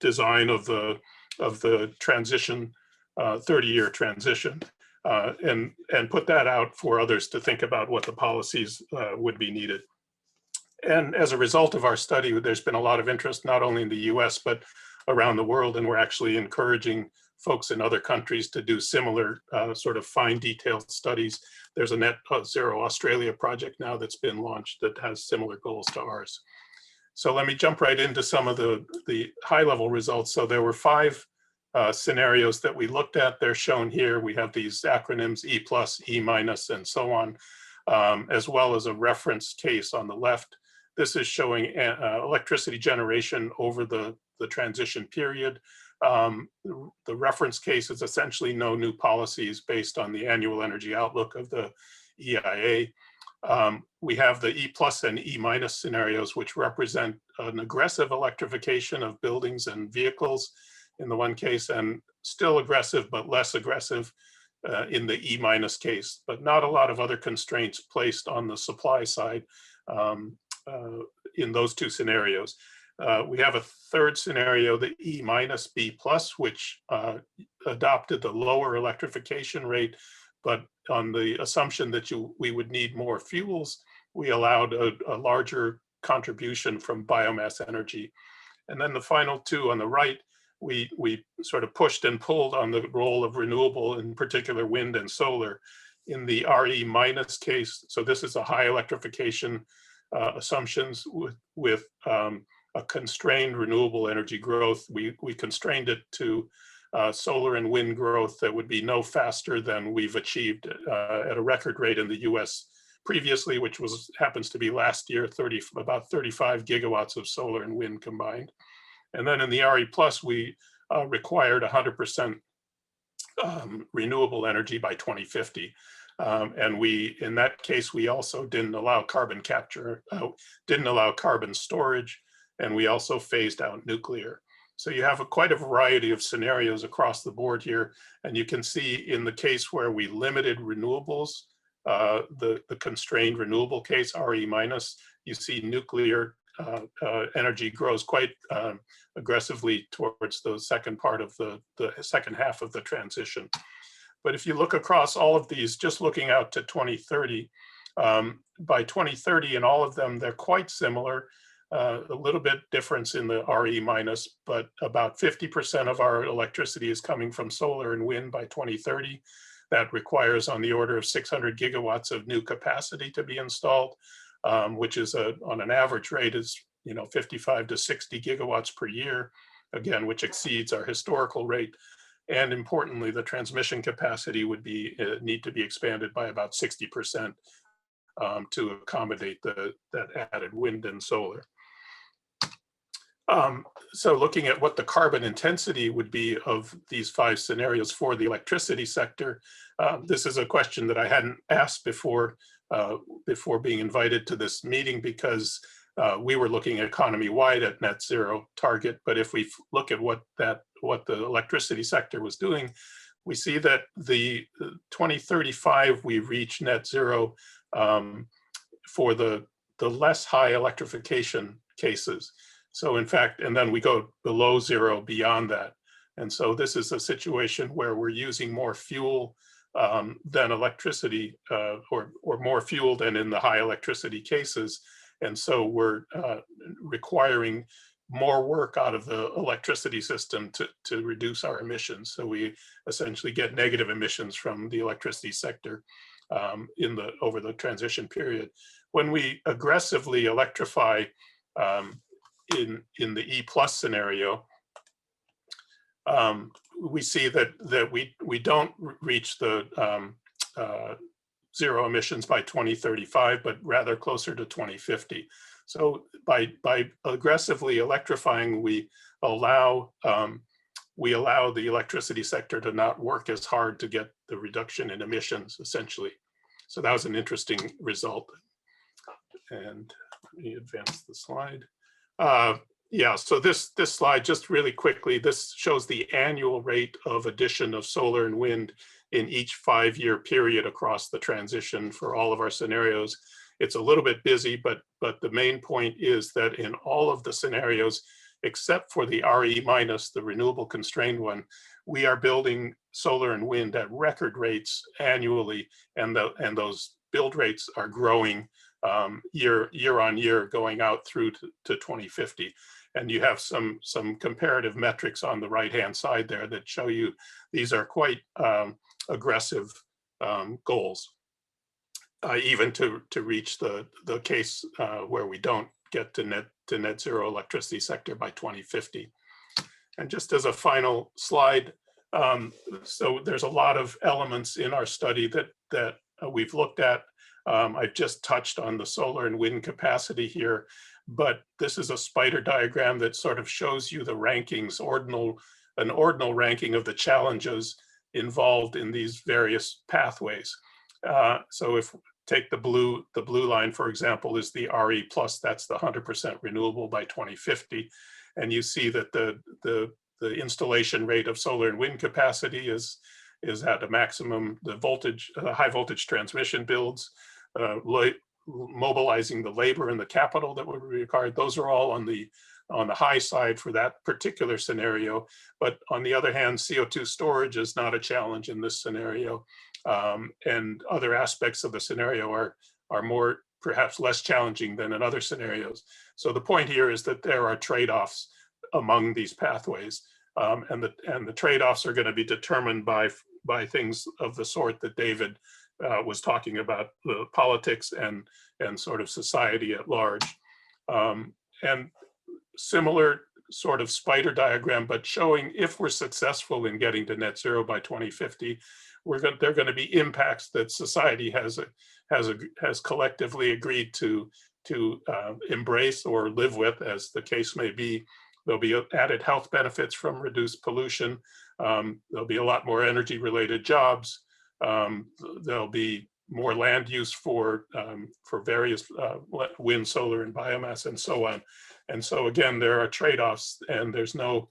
F: design of the transition, 30-year transition, and put that out for others to think about what the policies would be needed. And as a result of our study, there's been a lot of interest, not only in the US, but around the world. And we're actually encouraging folks in other countries to do similar sort of fine detailed studies. There's a Net Zero Australia project now that's been launched that has similar goals to ours. So let me jump right into some of the high level results. So there were 5 scenarios that we looked at. They're shown here. We have these acronyms E+, E-, and so on, as well as a reference case on the left. This is showing electricity generation over the transition period. The reference case is essentially no new policies based on the annual energy outlook of the EIA. We have the E+ and E- scenarios, which represent an aggressive electrification of buildings and vehicles in the one case, and still aggressive, but less aggressive in the E- case, but not a lot of other constraints placed on the supply side in those 2 scenarios. We have a third scenario, the E-B+, which adopted the lower electrification rate, but on the assumption that we would need more fuels, we allowed a larger contribution from biomass energy. And then the final 2 on the right, we sort of pushed and pulled on the role of renewable, in particular wind and solar. In the RE- case, so this is a high electrification assumptions with a constrained renewable energy growth. We constrained it to solar and wind growth that would be no faster than we've achieved at a record rate in the US previously, which happens to be last year, about 35 gigawatts of solar and wind combined. And then in the RE+, we required 100% renewable energy by 2050. And in that case, we also didn't allow carbon capture, didn't allow carbon storage, and we also phased out nuclear. So you have quite a variety of scenarios across the board here. And you can see in the case where we limited renewables, the constrained renewable case, RE-, you see nuclear energy grows quite aggressively towards the second part of the second half of the transition. But if you look across all of these, just looking out to 2030, by 2030 in all of them, they're quite similar. A little bit difference in the RE-, but about 50% of our electricity is coming from solar and wind by 2030. That requires on the order of 600 gigawatts of new capacity to be installed, which is on an average rate is 55 to 60 gigawatts per year, again, which exceeds our historical rate. And importantly, the transmission capacity would need to be expanded by about 60% to accommodate that added wind and solar. So looking at what the carbon intensity would be of these 5 scenarios for the electricity sector, this is a question that I hadn't asked before being invited to this meeting, because we were looking economy-wide at net zero target. But if we look at what the electricity sector was doing, we see that the 2035 we reach net zero for the less high electrification cases. So in fact, and then we go below zero beyond that. And so this is a situation where we're using more fuel than electricity, or more fuel than in the high electricity cases. And so we're requiring more work out of the electricity system to reduce our emissions. So we essentially get negative emissions from the electricity sector over the transition period. When we aggressively electrify in the E+ scenario, we see that we don't reach the zero emissions by 2035, but rather closer to 2050. So by aggressively electrifying, we allow the electricity sector to not work as hard to get the reduction in emissions, essentially. So that was an interesting result. And let me advance the slide. Yeah, so this slide, just really quickly, this shows the annual rate of addition of solar and wind in each 5-year period across the transition for all of our scenarios. It's a little bit busy, but the main point is that in all of the scenarios, except for the RE-, the renewable constrained one, we are building solar and wind at record rates annually, and those build rates are growing year on year, going out through to 2050. And you have some comparative metrics on the right-hand side there that show you these are quite aggressive goals, even to reach the case where we don't get to net zero electricity sector by 2050. And just as a final slide, so there's a lot of elements in our study that we've looked at. I've just touched on the solar and wind capacity here, but this is a spider diagram that sort of shows you the rankings, an ordinal ranking of the challenges involved in these various pathways. So if take the blue line, for example, is the RE+, that's the 100% renewable by 2050. And you see that the installation rate of solar and wind capacity is at a maximum. The voltage, high voltage transmission builds, mobilizing the labor and the capital that would be required, those are all on the high side for that particular scenario. But on the other hand, CO2 storage is not a challenge in this scenario. And other aspects of the scenario are more, perhaps less challenging than in other scenarios. So the point here is that there are trade-offs among these pathways. And the trade-offs are going to be determined by things of the sort that David was talking about, the politics and sort of society at large. And similar sort of spider diagram, but showing if we're successful in getting to net zero by 2050, there are going to be impacts that society has collectively agreed to embrace or live with, as the case may be. There'll be added health benefits from reduced pollution. There'll be a lot more energy related jobs. There'll be more land use for various wind, solar, and biomass, and so on. And so again, there are trade-offs, and there's no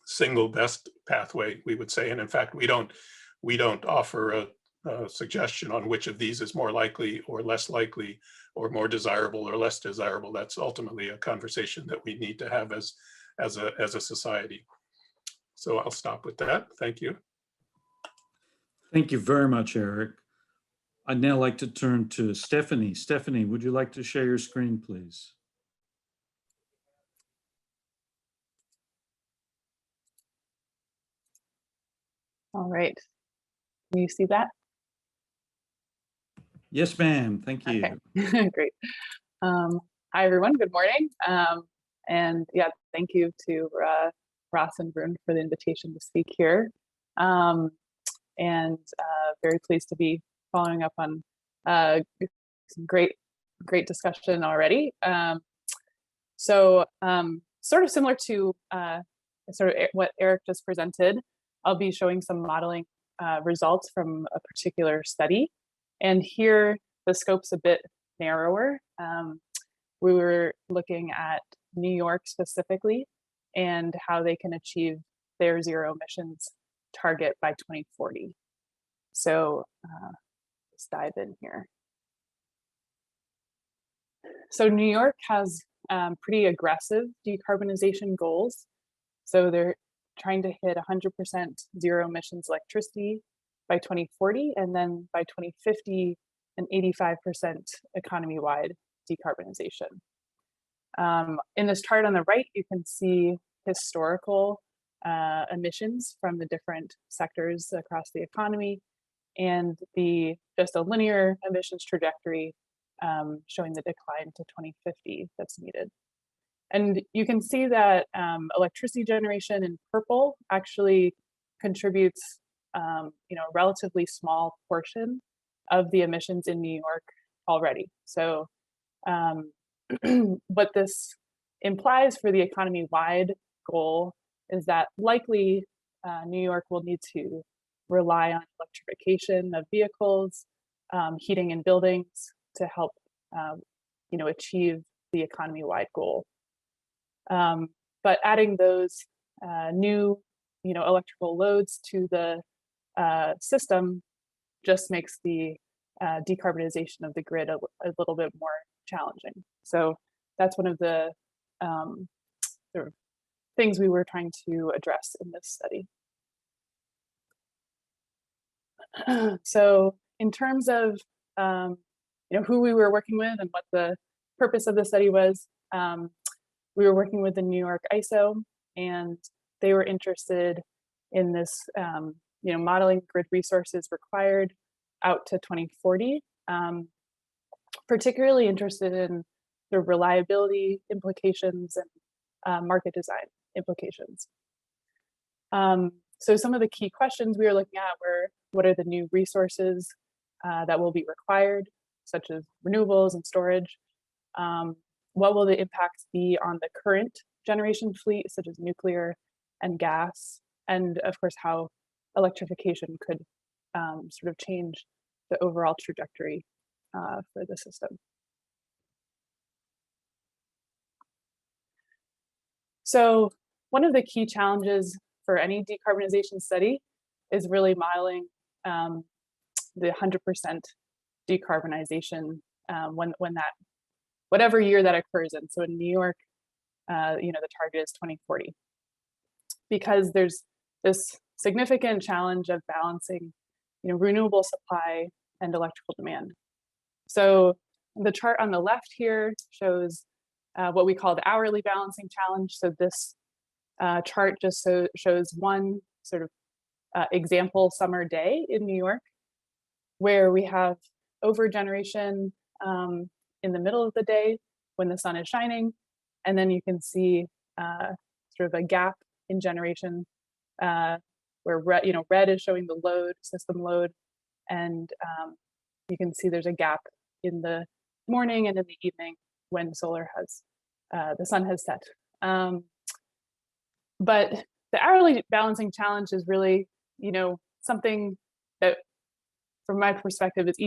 F: single best pathway, we would say. And in fact, we don't offer a suggestion on which of these is more likely or less likely, or more desirable or less desirable. That's ultimately a conversation that we need to have as a society. So I'll stop with that. Thank you.
C: Thank you very much, Eric. I'd now like to turn to Stephanie. Stephanie, would you like to share your screen, please?
G: All right. Can you see that?
C: Yes, ma'am. Thank you.
G: Okay. Great. Hi, everyone. Good morning. And yeah, thank you to Ross and Varun for the invitation to speak here. And very pleased to be following up on some great discussion already. Sort of similar to what Eric just presented, I'll be showing some modeling results from a particular study. And here the scope's a bit narrower. We were looking at New York specifically and how they can achieve their zero emissions target by 2040. So let's dive in here. So New York has pretty aggressive decarbonization goals. So they're trying to hit 100% zero emissions electricity by 2040, and then by 2050, an 85% economy-wide decarbonization. In this chart on the right, you can see historical emissions from the different sectors across the economy, and just a linear emissions trajectory showing the decline to 2050 that's needed. And you can see that electricity generation in purple actually contributes a relatively small portion of the emissions in New York already. So what this implies for the economy-wide goal is that likely New York will need to rely on electrification of vehicles, heating in buildings to help achieve the economy-wide goal. But adding those new electrical loads to the system just makes the decarbonization of the grid a little bit more challenging. So that's one of the sort of things we were trying to address in this study. So in terms of who we were working with and what the purpose of the study was, we were working with the New York ISO, and they were interested in this modeling grid resources required out to 2040, particularly interested in the reliability implications and market design implications. So some of the key questions we were looking at were, what are the new resources that will be required, such as renewables and storage? What will the impacts be on the current generation fleet, such as nuclear and gas? And of course, how electrification could sort of change the overall trajectory for the system. So one of the key challenges for any decarbonization study is really modeling the 100% decarbonization when that, whatever year that occurs in. So in New York, the target is 2040, because there's this significant challenge of balancing, renewable supply and electrical demand. So the chart on the left here shows what we call the hourly balancing challenge. So this chart just shows one sort of example summer day in New York, where we have over generation in the middle of the day when the sun is shining, and then you can see sort of a gap in generation where red is showing the load, system load, and you can see there's a gap in the morning and in the evening when the sun has set. But the hourly balancing challenge is really, something that, from my perspective, is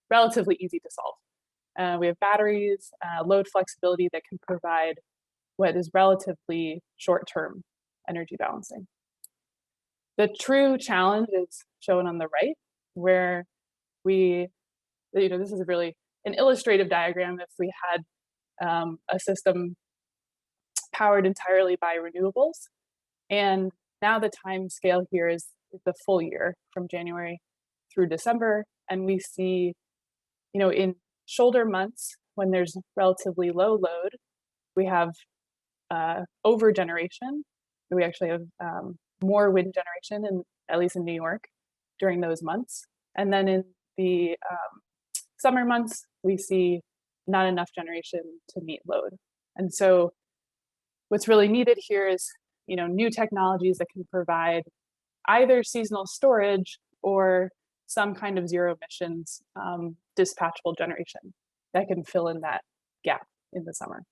G: relatively easy to solve. We have batteries, load flexibility that can provide what is relatively short-term energy balancing. The true challenge is shown on the right, where this is really an illustrative diagram. If we had a system powered entirely by renewables, and now the time scale here is the full year from January through December, and we see, in shoulder months when there's relatively low load, we have over generation. We actually have more wind generation, at least in New York, during those months. And then in the summer months, we see not enough generation to meet load. And so what's really needed here is, new technologies that can provide either seasonal storage or some kind of zero emissions dispatchable generation that can fill in that gap in the summer.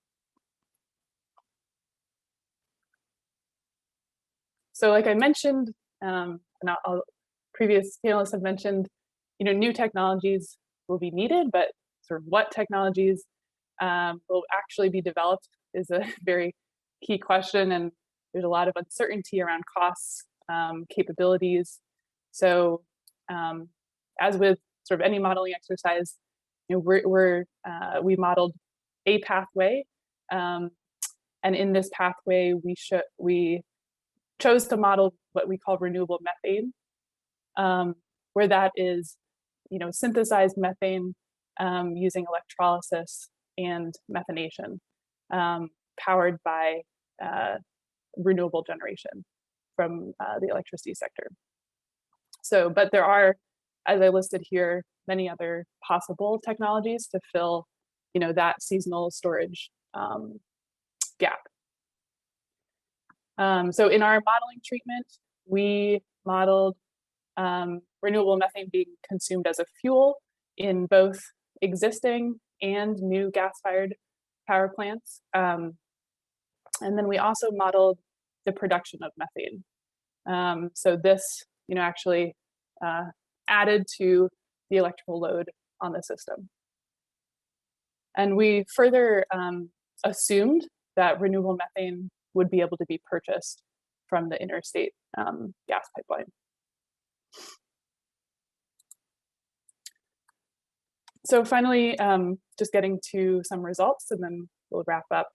G: So like I mentioned, and previous panelists have mentioned, new technologies will be needed, but sort of what technologies will actually be developed is a very key question, and there's a lot of uncertainty around costs, capabilities. So as with sort of any modeling exercise, we modeled a pathway, and in this pathway we chose to model what we call renewable methane, where that is, synthesized methane using electrolysis and methanation, powered by renewable generation from the electricity sector. So, but there are, as I listed here, many other possible technologies to fill, that seasonal storage gap. So in our modeling treatment, we modeled renewable methane being consumed as a fuel in both existing and new gas-fired power plants. And then we also modeled the production of methane. So this, actually added to the electrical load on the system. And we further assumed that renewable methane would be able to be purchased from the interstate gas pipeline. So finally, just getting to some results, and then we'll wrap up.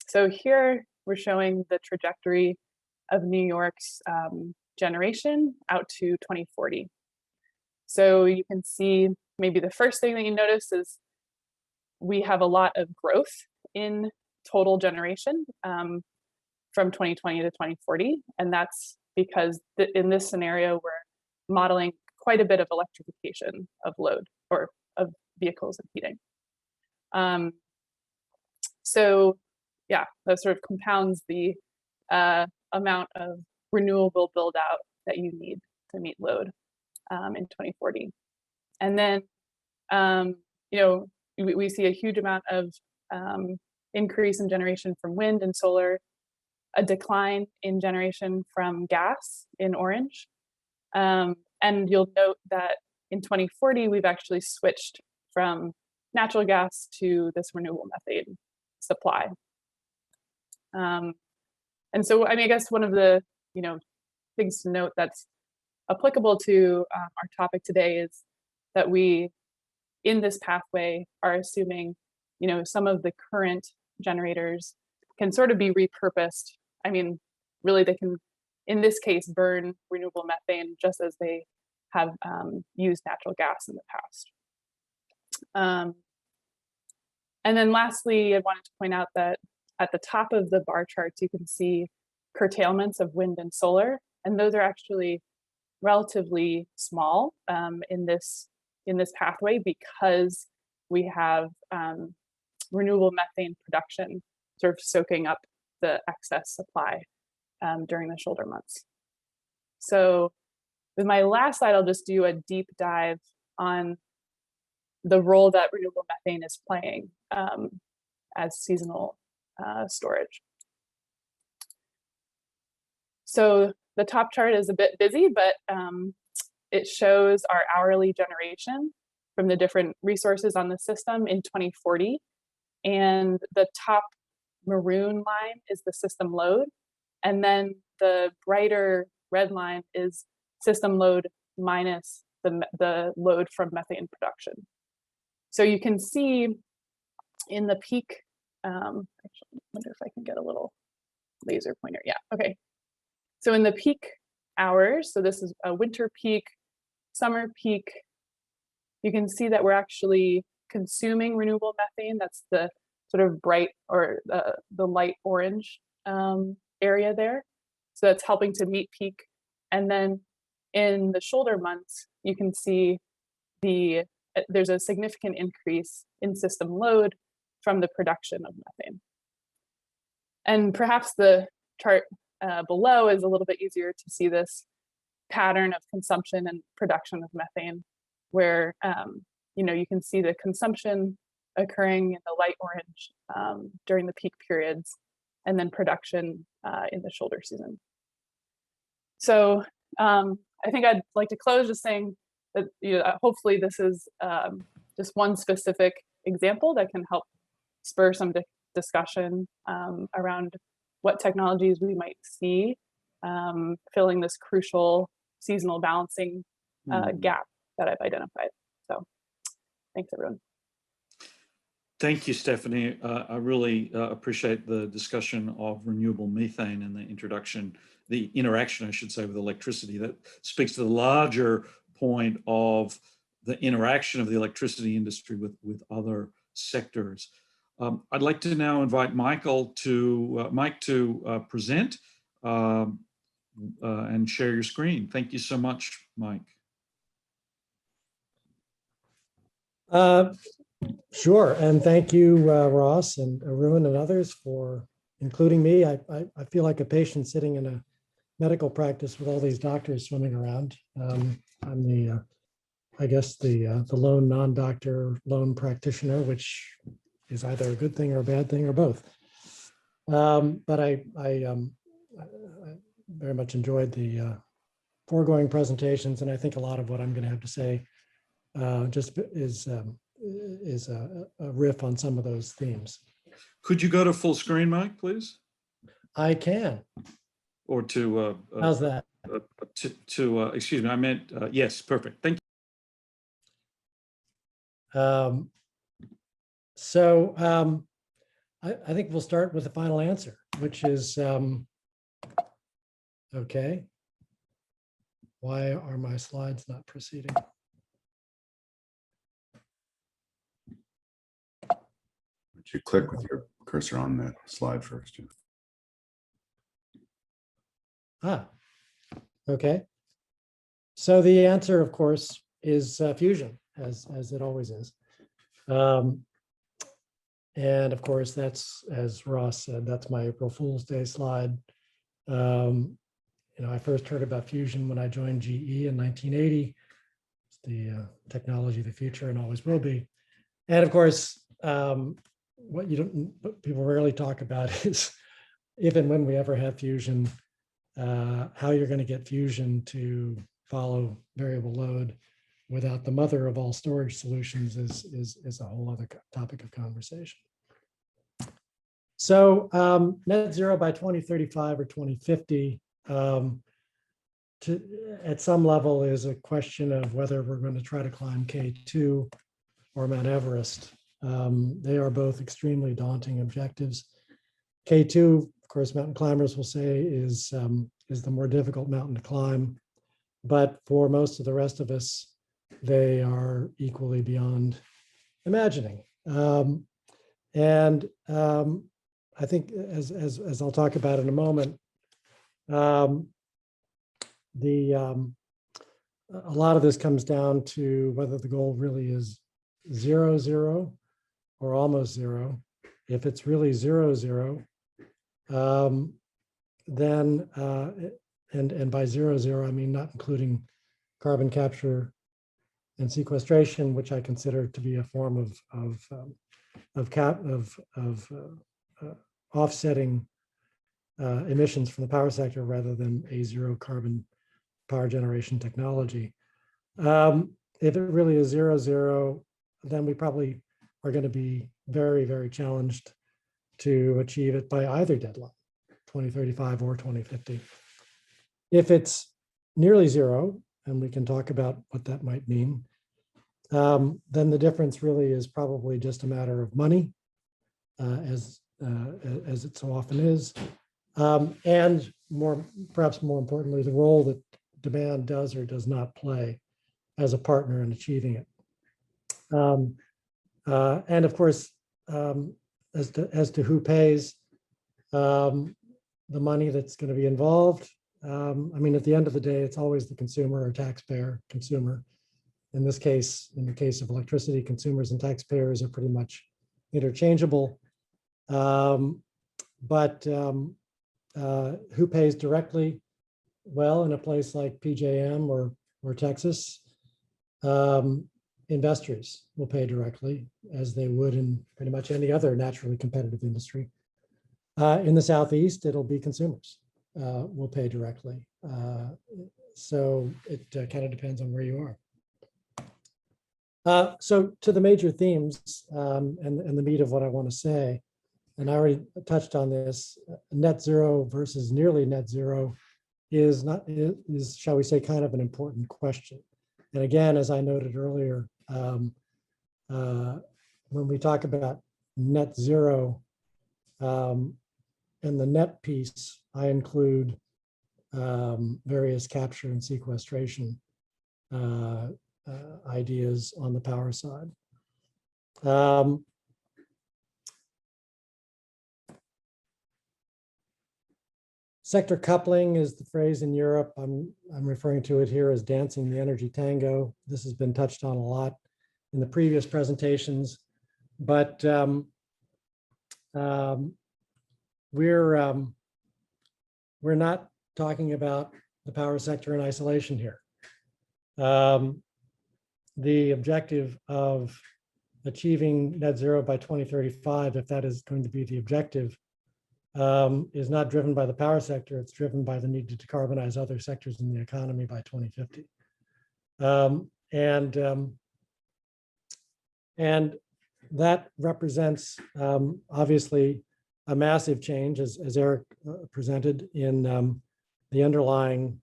G: So here we're showing the trajectory of New York's generation out to 2040. So you can see maybe the first thing that you notice is we have a lot of growth in total generation from 2020 to 2040. And that's because in this scenario, we're modeling quite a bit of electrification of load or of vehicles and heating. So yeah, that sort of compounds the amount of renewable build out that you need to meet load in 2040. And then, we see a huge amount of increase in generation from wind and solar, a decline in generation from gas in orange. And you'll note that in 2040, we've actually switched from natural gas to this renewable methane supply. And so, I guess one of the, things to note that's applicable to our topic today is that we, in this pathway, are assuming, some of the current generators can sort of be repurposed. Really, they can, in this case, burn renewable methane just as they have used natural gas in the past. And then lastly, I wanted to point out that at the top of the bar charts, you can see curtailments of wind and solar, and those are actually relatively small in this pathway because we have renewable methane production sort of soaking up the excess supply during the shoulder months. So with my last slide, I'll just do a deep dive on the role that renewable methane is playing as seasonal storage. So the top chart is a bit busy, but it shows our hourly generation from the different resources on the system in 2040. And the top maroon line is the system load. And then the brighter red line is system load minus the load from methane production. So you can see in the peak, actually, I wonder if I can get a little laser pointer. Yeah, okay. So in the peak hours, so this is a winter peak, summer peak, you can see that we're actually consuming renewable methane. That's the sort of bright or the light orange area there. So that's helping to meet peak. And then in the shoulder months, you can see there's a significant increase in system load from the production of methane. And perhaps the chart below is a little bit easier to see this pattern of consumption and production of methane, where you can see the consumption occurring in the light orange during the peak periods, and then production in the shoulder season. So I think I'd like to close just saying that hopefully this is just one specific example that can help spur some discussion around what technologies we might see filling this crucial seasonal balancing gap that I've identified. So thanks, everyone.
C: Thank you, Stephanie. I really appreciate the discussion of renewable methane and the interaction, I should say, with electricity. That speaks to the larger point of the interaction of the electricity industry with other sectors. I'd like to now invite Mike to present and share your screen. Thank you so much, Mike.
H: Sure, and thank you, Ross and Arun and others for including me. I feel like a patient sitting in a medical practice with all these doctors swimming around. I'm the, I guess the lone non-doctor, lone practitioner, which is either a good thing or a bad thing or both. But I very much enjoyed the foregoing presentations, and I think a lot of what I'm going to have to say just is a riff on some of those themes.
C: Could you go to full screen, Mike, please?
H: I can.
C: Or to
H: how's that?
C: Excuse me, I meant yes, perfect. Thank you.
H: I think we'll start with the final answer, which is okay. Why are my slides not proceeding?
D: You click with your cursor on the slide first.
H: Ah, okay. So the answer, of course, is fusion, as it always is. And of course, that's, as Ross said, that's my April Fool's Day slide. I first heard about fusion when I joined GE in 1980. It's the technology of the future and always will be. And of course, what people rarely talk about is if and when we ever have fusion, how you're going to get fusion to follow variable load without the mother of all storage solutions is a whole other topic of conversation. So net zero by 2035 or 2050 at some level is a question of whether we're going to try to climb K2 or Mount Everest. They are both extremely daunting objectives. K2, of course, mountain climbers will say is the more difficult mountain to climb, but for most of the rest of us, they are equally beyond imagining. I think, as I'll talk about in a moment, a lot of this comes down to whether the goal really is 0, 0 or almost 0. If it's really 0, 0, then and by 0, 0 I mean not including carbon capture and sequestration, which I consider to be a form of offsetting emissions from the power sector rather than a zero carbon power generation technology. If it really is 0, 0, then we probably are going to be very, very challenged to achieve it by either deadline, 2035 or 2050. If it's nearly 0, and we can talk about what that might mean, then the difference really is probably just a matter of money, as it so often is, and perhaps more importantly, the role that demand does or does not play as a partner in achieving it. And of course, as to who pays the money that's going to be involved, I mean, at the end of the day, it's always the consumer or taxpayer, consumer. In this case, in the case of electricity, consumers and taxpayers are pretty much interchangeable. But who pays directly? well, in a place like PJM or Texas, investors will pay directly, as they would in pretty much any other naturally competitive industry. In the Southeast, it'll be consumers will pay directly. So it kind of depends on where you are. So to the major themes and the meat of what I want to say, and I already touched on this, net zero versus nearly net zero is shall we say, kind of an important question. And again, as I noted earlier, when we talk about net zero, and the net piece, I include various capture and sequestration ideas on the power side. Sector coupling is the phrase in Europe. I'm referring to it here as dancing the energy tango. This has been touched on a lot in the previous presentations, but we're not talking about the power sector in isolation here. The objective of achieving net zero by 2035, if that is going to be the objective, is not driven by the power sector. It's driven by the need to decarbonize other sectors in the economy by 2050. And that represents obviously a massive change, as Eric presented, in the underlying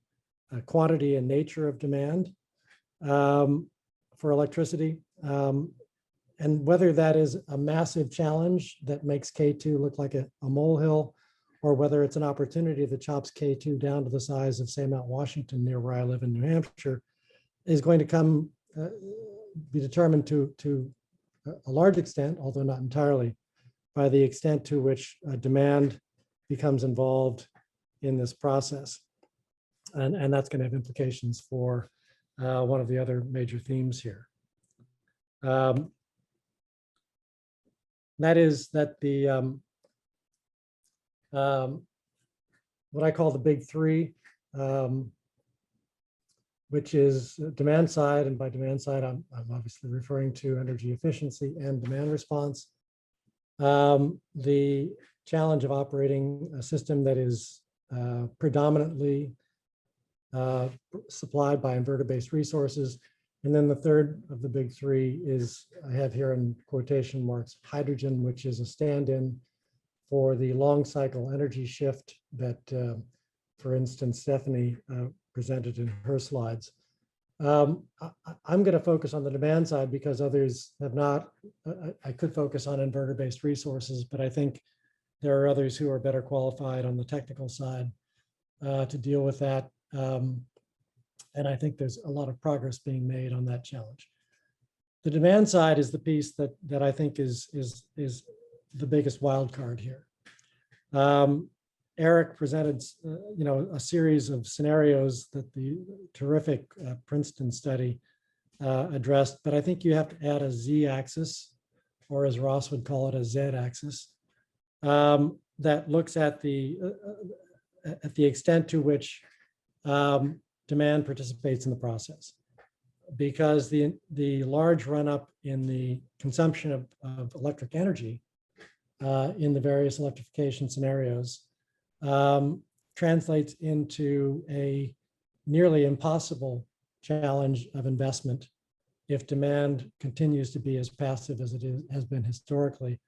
H: quantity and nature of demand for electricity. And whether that is a massive challenge that makes K2 look like a molehill, or whether it's an opportunity that chops K2 down to the size of, say, Mount Washington, near where I live in New Hampshire, is going to be determined to a large extent, although not entirely, by the extent to which demand becomes involved in this process. And that's going to have implications for one of the other major themes here. That is that the what I call the big three, which is demand side, and by demand side, I'm obviously referring to energy efficiency and demand response. The challenge of operating a system that is predominantly supplied by inverter-based resources. And then the third of the big three is, I have here in quotation marks, hydrogen, which is a stand-in for the long cycle energy shift that, for instance, Stephanie presented in her slides. I'm going to focus on the demand side because others have not. I could focus on inverter-based resources, but I think there are others who are better qualified on the technical side to deal with that. And I think there's a lot of progress being made on that challenge. The demand side is the piece that I think is the biggest wild card here. Eric presented, a series of scenarios that the terrific Princeton study addressed, but I think you have to add a Z-axis, or as Ross would call it, a Z-axis, that looks at the extent to which demand participates in the process, because the large run-up in the consumption of electric energy in the various electrification scenarios translates into a nearly impossible challenge of investment if demand continues to be as passive as it has been historically,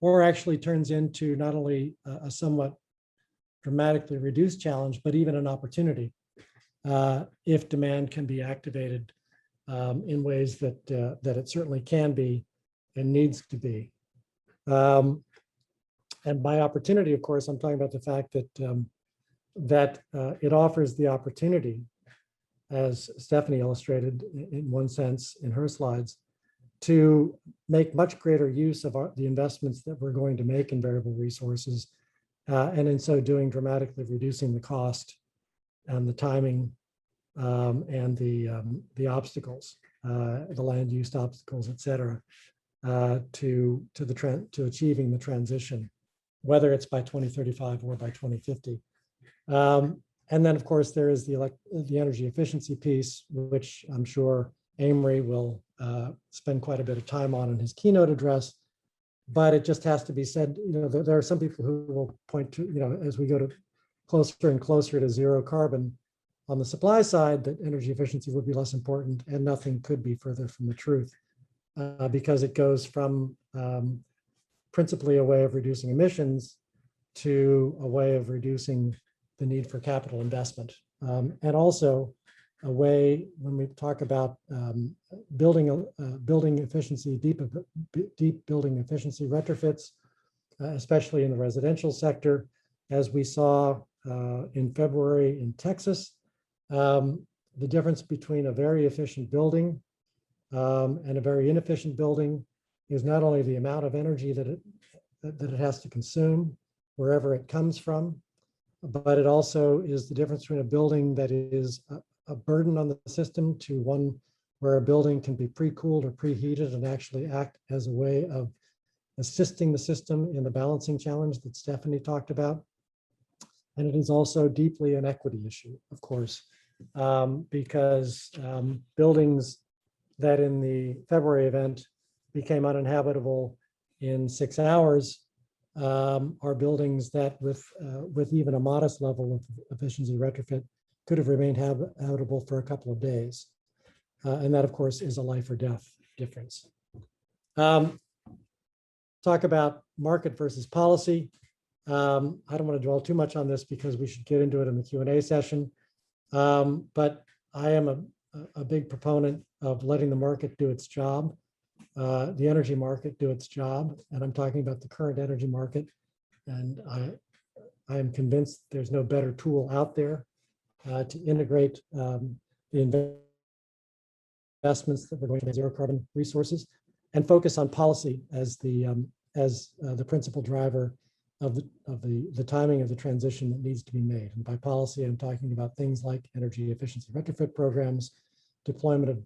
H: or actually turns into not only a somewhat dramatically reduced challenge, but even an opportunity if demand can be activated in ways that it certainly can be and needs to be. And by opportunity, of course, I'm talking about the fact that it offers the opportunity, as Stephanie illustrated in one sense in her slides, to make much greater use of the investments that we're going to make in variable resources, and in so doing dramatically reducing the cost and the timing and the obstacles, the land use obstacles, et cetera, to achieving the transition, whether it's by 2035 or by 2050. And then, of course, there is the energy efficiency piece, which I'm sure Amory will spend quite a bit of time on in his keynote address. But it just has to be said, there are some people who will point to, as we go to closer and closer to zero carbon on the supply side, that energy efficiency would be less important, and nothing could be further from the truth, because it goes from principally a way of reducing emissions to a way of reducing the need for capital investment. And also a way, when we talk about building efficiency, deep building efficiency retrofits, especially in the residential sector, as we saw in February in Texas, the difference between a very efficient building and a very inefficient building is not only the amount of energy that it has to consume wherever it comes from, but it also is the difference between a building that is a burden on the system to one where a building can be pre-cooled or preheated and actually act as a way of assisting the system in the balancing challenge that Stephanie talked about. And it is also deeply an equity issue, of course, because buildings that in the February event became uninhabitable in 6 hours are buildings that with even a modest level of efficiency retrofit could have remained habitable for a couple of days. And that, of course, is a life or death difference. Talk about market versus policy. I don't want to dwell too much on this because we should get into it in the Q&A session. But I am a big proponent of letting the market do its job, the energy market do its job. And I'm talking about the current energy market. And I am convinced there's no better tool out there to integrate the investments that we're going to zero carbon resources and focus on policy as the principal driver of the timing of the transition that needs to be made. And by policy, I'm talking about things like energy efficiency retrofit programs, deployment of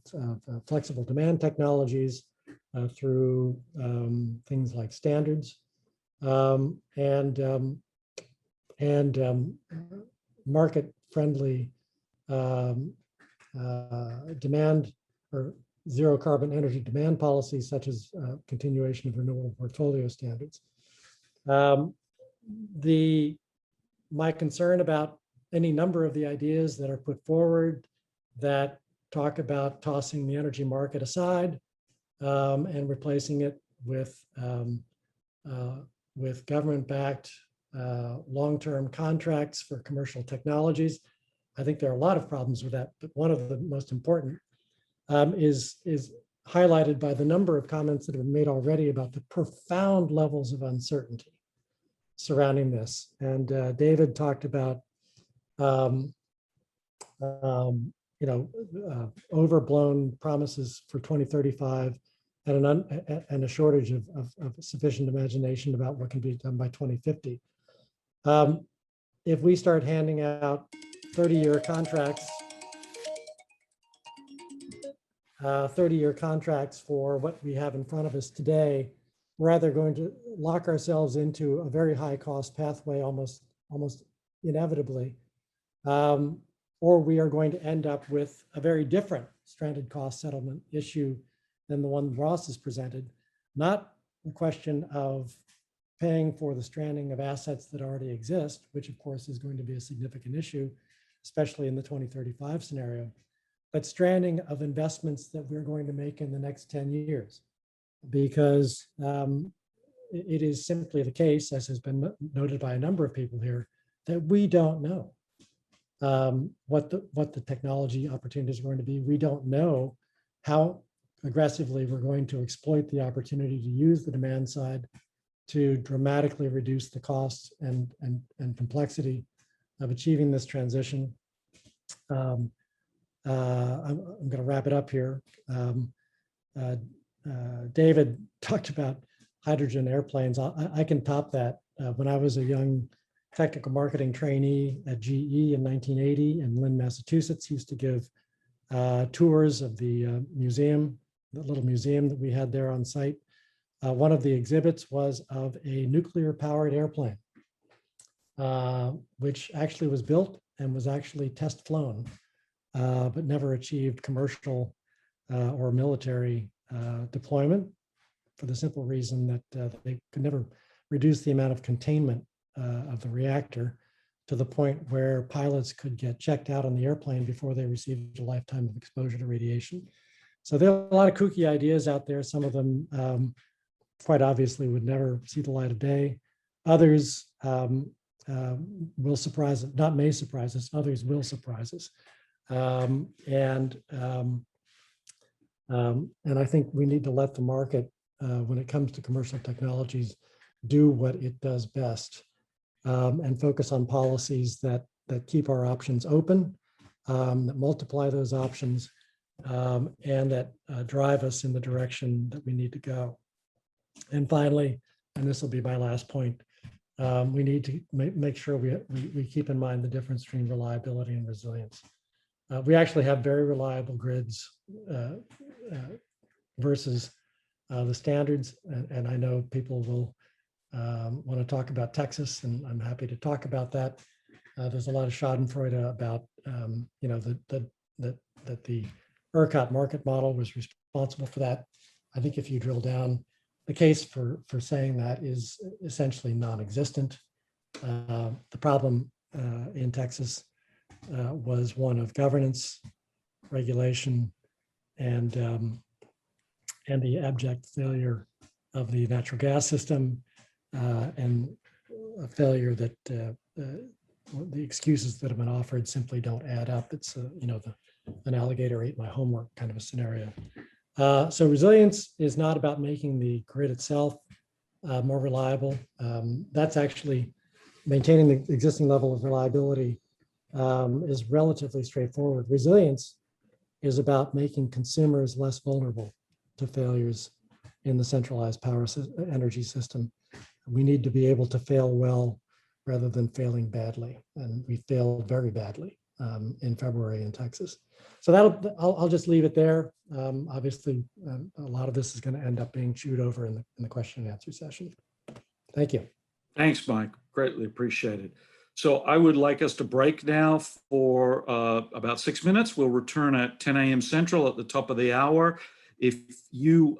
H: flexible demand technologies through things like standards, and market-friendly demand or zero carbon energy demand policies, such as continuation of renewable portfolio standards. My concern about any number of the ideas that are put forward that talk about tossing the energy market aside and replacing it with government-backed long-term contracts for commercial technologies. I think there are a lot of problems with that, but one of the most important is highlighted by the number of comments that have been made already about the profound levels of uncertainty surrounding this. And David talked about overblown promises for 2035 and a shortage of sufficient imagination about what can be done by 2050. If we start handing out 30-year contracts, 30-year contracts for what we have in front of us today, we're either going to lock ourselves into a very high cost pathway almost inevitably, or we are going to end up with a very different stranded cost settlement issue than the one Ross has presented. Not a question of paying for the stranding of assets that already exist, which of course is going to be a significant issue, especially in the 2035 scenario, but stranding of investments that we're going to make in the next 10 years. Because it is simply the case, as has been noted by a number of people here, that we don't know what the technology opportunities are going to be. We don't know how aggressively we're going to exploit the opportunity to use the demand side to dramatically reduce the costs and complexity of achieving this transition. I'm going to wrap it up here. David talked about hydrogen airplanes. I can top that. When I was a young technical marketing trainee at GE in 1980 in Lynn, Massachusetts, used to give tours of the museum, the little museum that we had there on site. One of the exhibits was of a nuclear powered airplane, which actually was built and was actually test flown, but never achieved commercial or military deployment for the simple reason that they could never reduce the amount of containment of the reactor to the point where pilots could get checked out on the airplane before they received a lifetime of exposure to radiation. So there are a lot of kooky ideas out there. Some of them quite obviously would never see the light of day. Others will surprise us, not may surprise us, others will surprise us. And I think we need to let the market, when it comes to commercial technologies, do what it does best, and focus on policies that keep our options open, that multiply those options, and that drive us in the direction that we need to go. And finally, and this will be my last point, we need to make sure we keep in mind the difference between reliability and resilience. We actually have very reliable grids versus the standards, and I know people will want to talk about Texas, and I'm happy to talk about that. There's a lot of schadenfreude about that the ERCOT market model was responsible for that. I think if you drill down, the case for saying that is essentially non-existent. The problem in Texas was one of governance, regulation, and the abject failure of the natural gas system, and a failure that the excuses that have been offered simply don't add up. It's an alligator ate my homework kind of a scenario. So resilience is not about making the grid itself more reliable. That's actually maintaining the existing level of reliability is relatively straightforward. Resilience is about making consumers less vulnerable to failures in the centralized power energy system. We need to be able to fail well rather than failing badly. And we failed very badly in February in Texas. So I'll just leave it there. Obviously, a lot of this is going to end up being chewed over in the question and answer session. Thank you.
C: Thanks, Mike. Greatly appreciated. So I would like us to break now for about 6 minutes. We'll return at 10 a.m. Central at the top of the hour. If you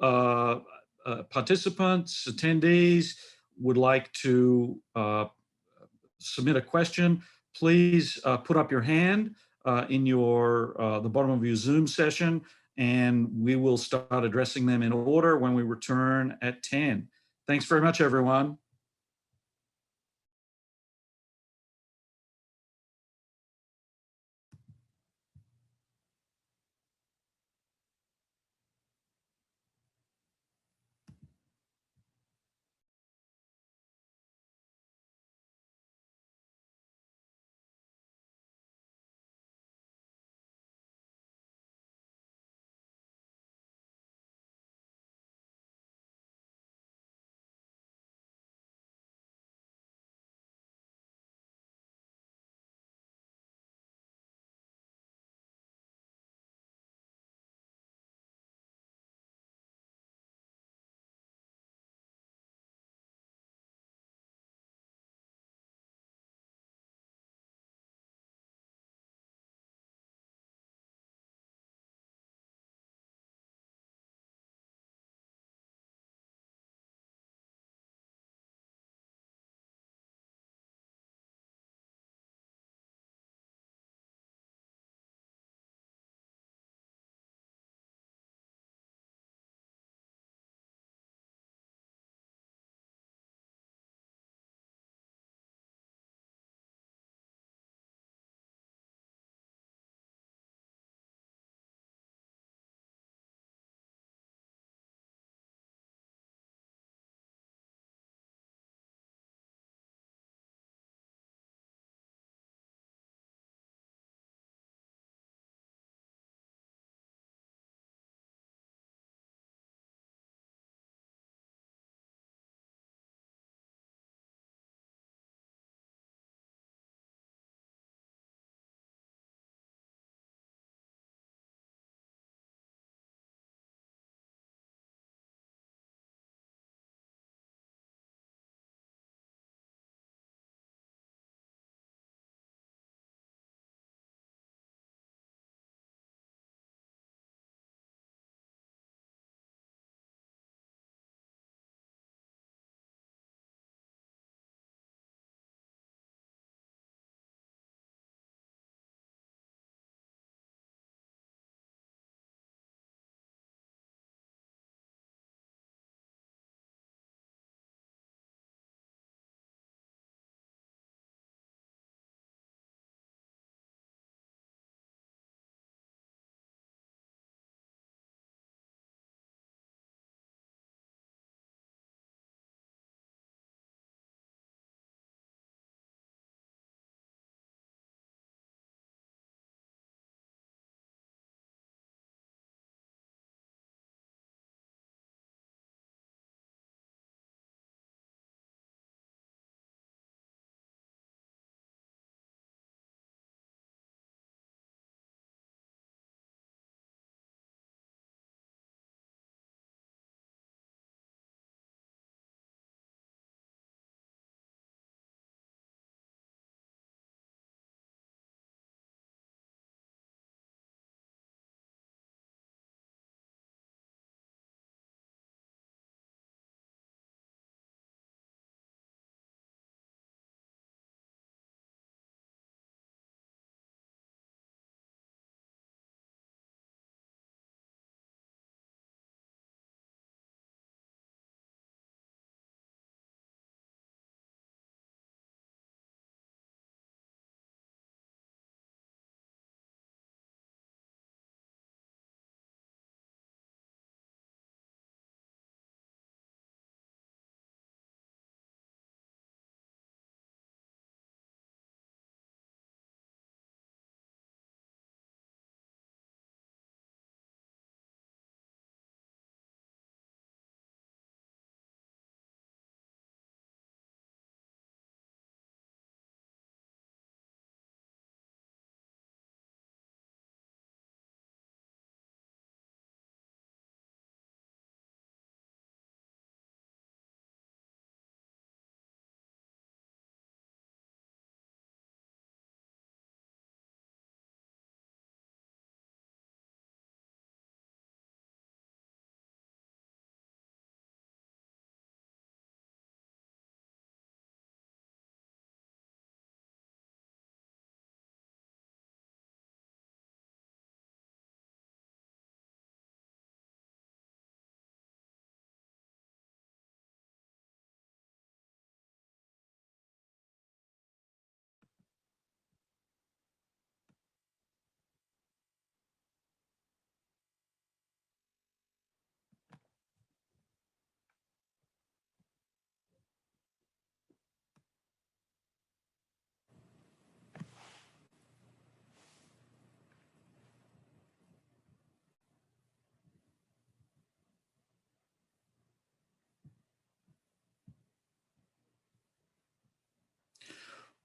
C: participants, attendees would like to submit a question, please put up your hand in the bottom of your Zoom session, and we will start addressing them in order when we return at 10. Thanks very much, everyone.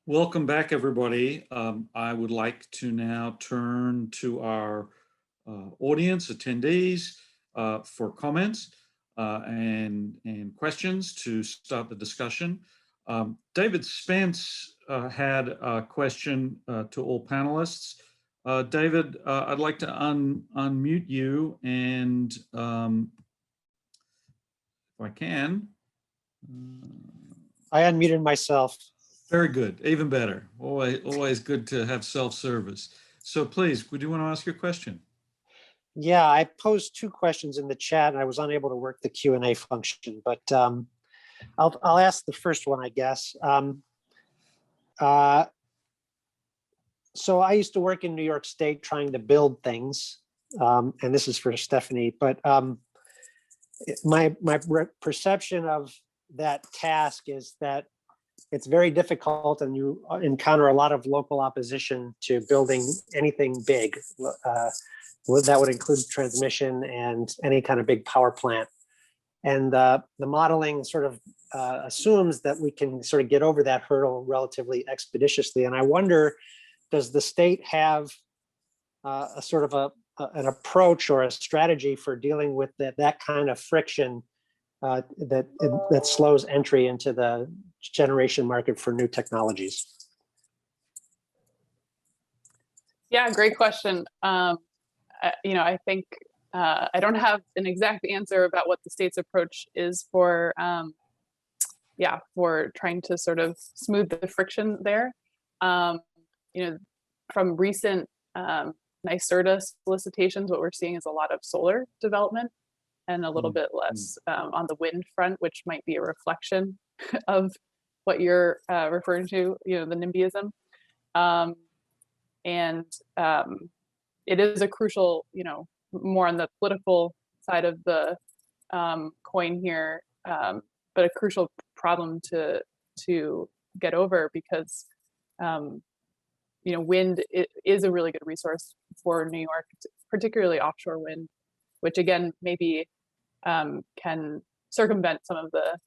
C: Welcome back, everybody. I would like to now turn to our audience, attendees, for comments and questions to start the discussion. David Spence had a question to all panelists. David, I'd like to unmute you, and if I can.
I: I unmuted myself.
C: Very good, even better. Always good to have self-service. So please, would you want to ask your question?
I: Yeah, I posed 2 questions in the chat and I was unable to work the Q&A function, but I'll ask the first one, I guess. So I used to work in New York State trying to build things, and this is for Stephanie, but my perception of that task is that it's very difficult and you encounter a lot of local opposition to building anything big. That would include transmission and any kind of big power plant. And the modeling sort of assumes that we can sort of get over that hurdle relatively expeditiously. And I wonder, does the state have a sort of an approach or a strategy for dealing with that kind of friction that slows entry into the generation market for new technologies?
G: Yeah, great question. I think I don't have an exact answer about what the state's approach is for, for trying to sort of smooth the friction there. From recent NYSERDA solicitations, what we're seeing is a lot of solar development and a little bit less on the wind front, which might be a reflection of what you're referring to, the NIMBYism. It is a crucial, more on the political side of the coin here, but a crucial problem to get over because, wind is a really good resource for New York, particularly offshore wind, which again, maybe can circumvent some of the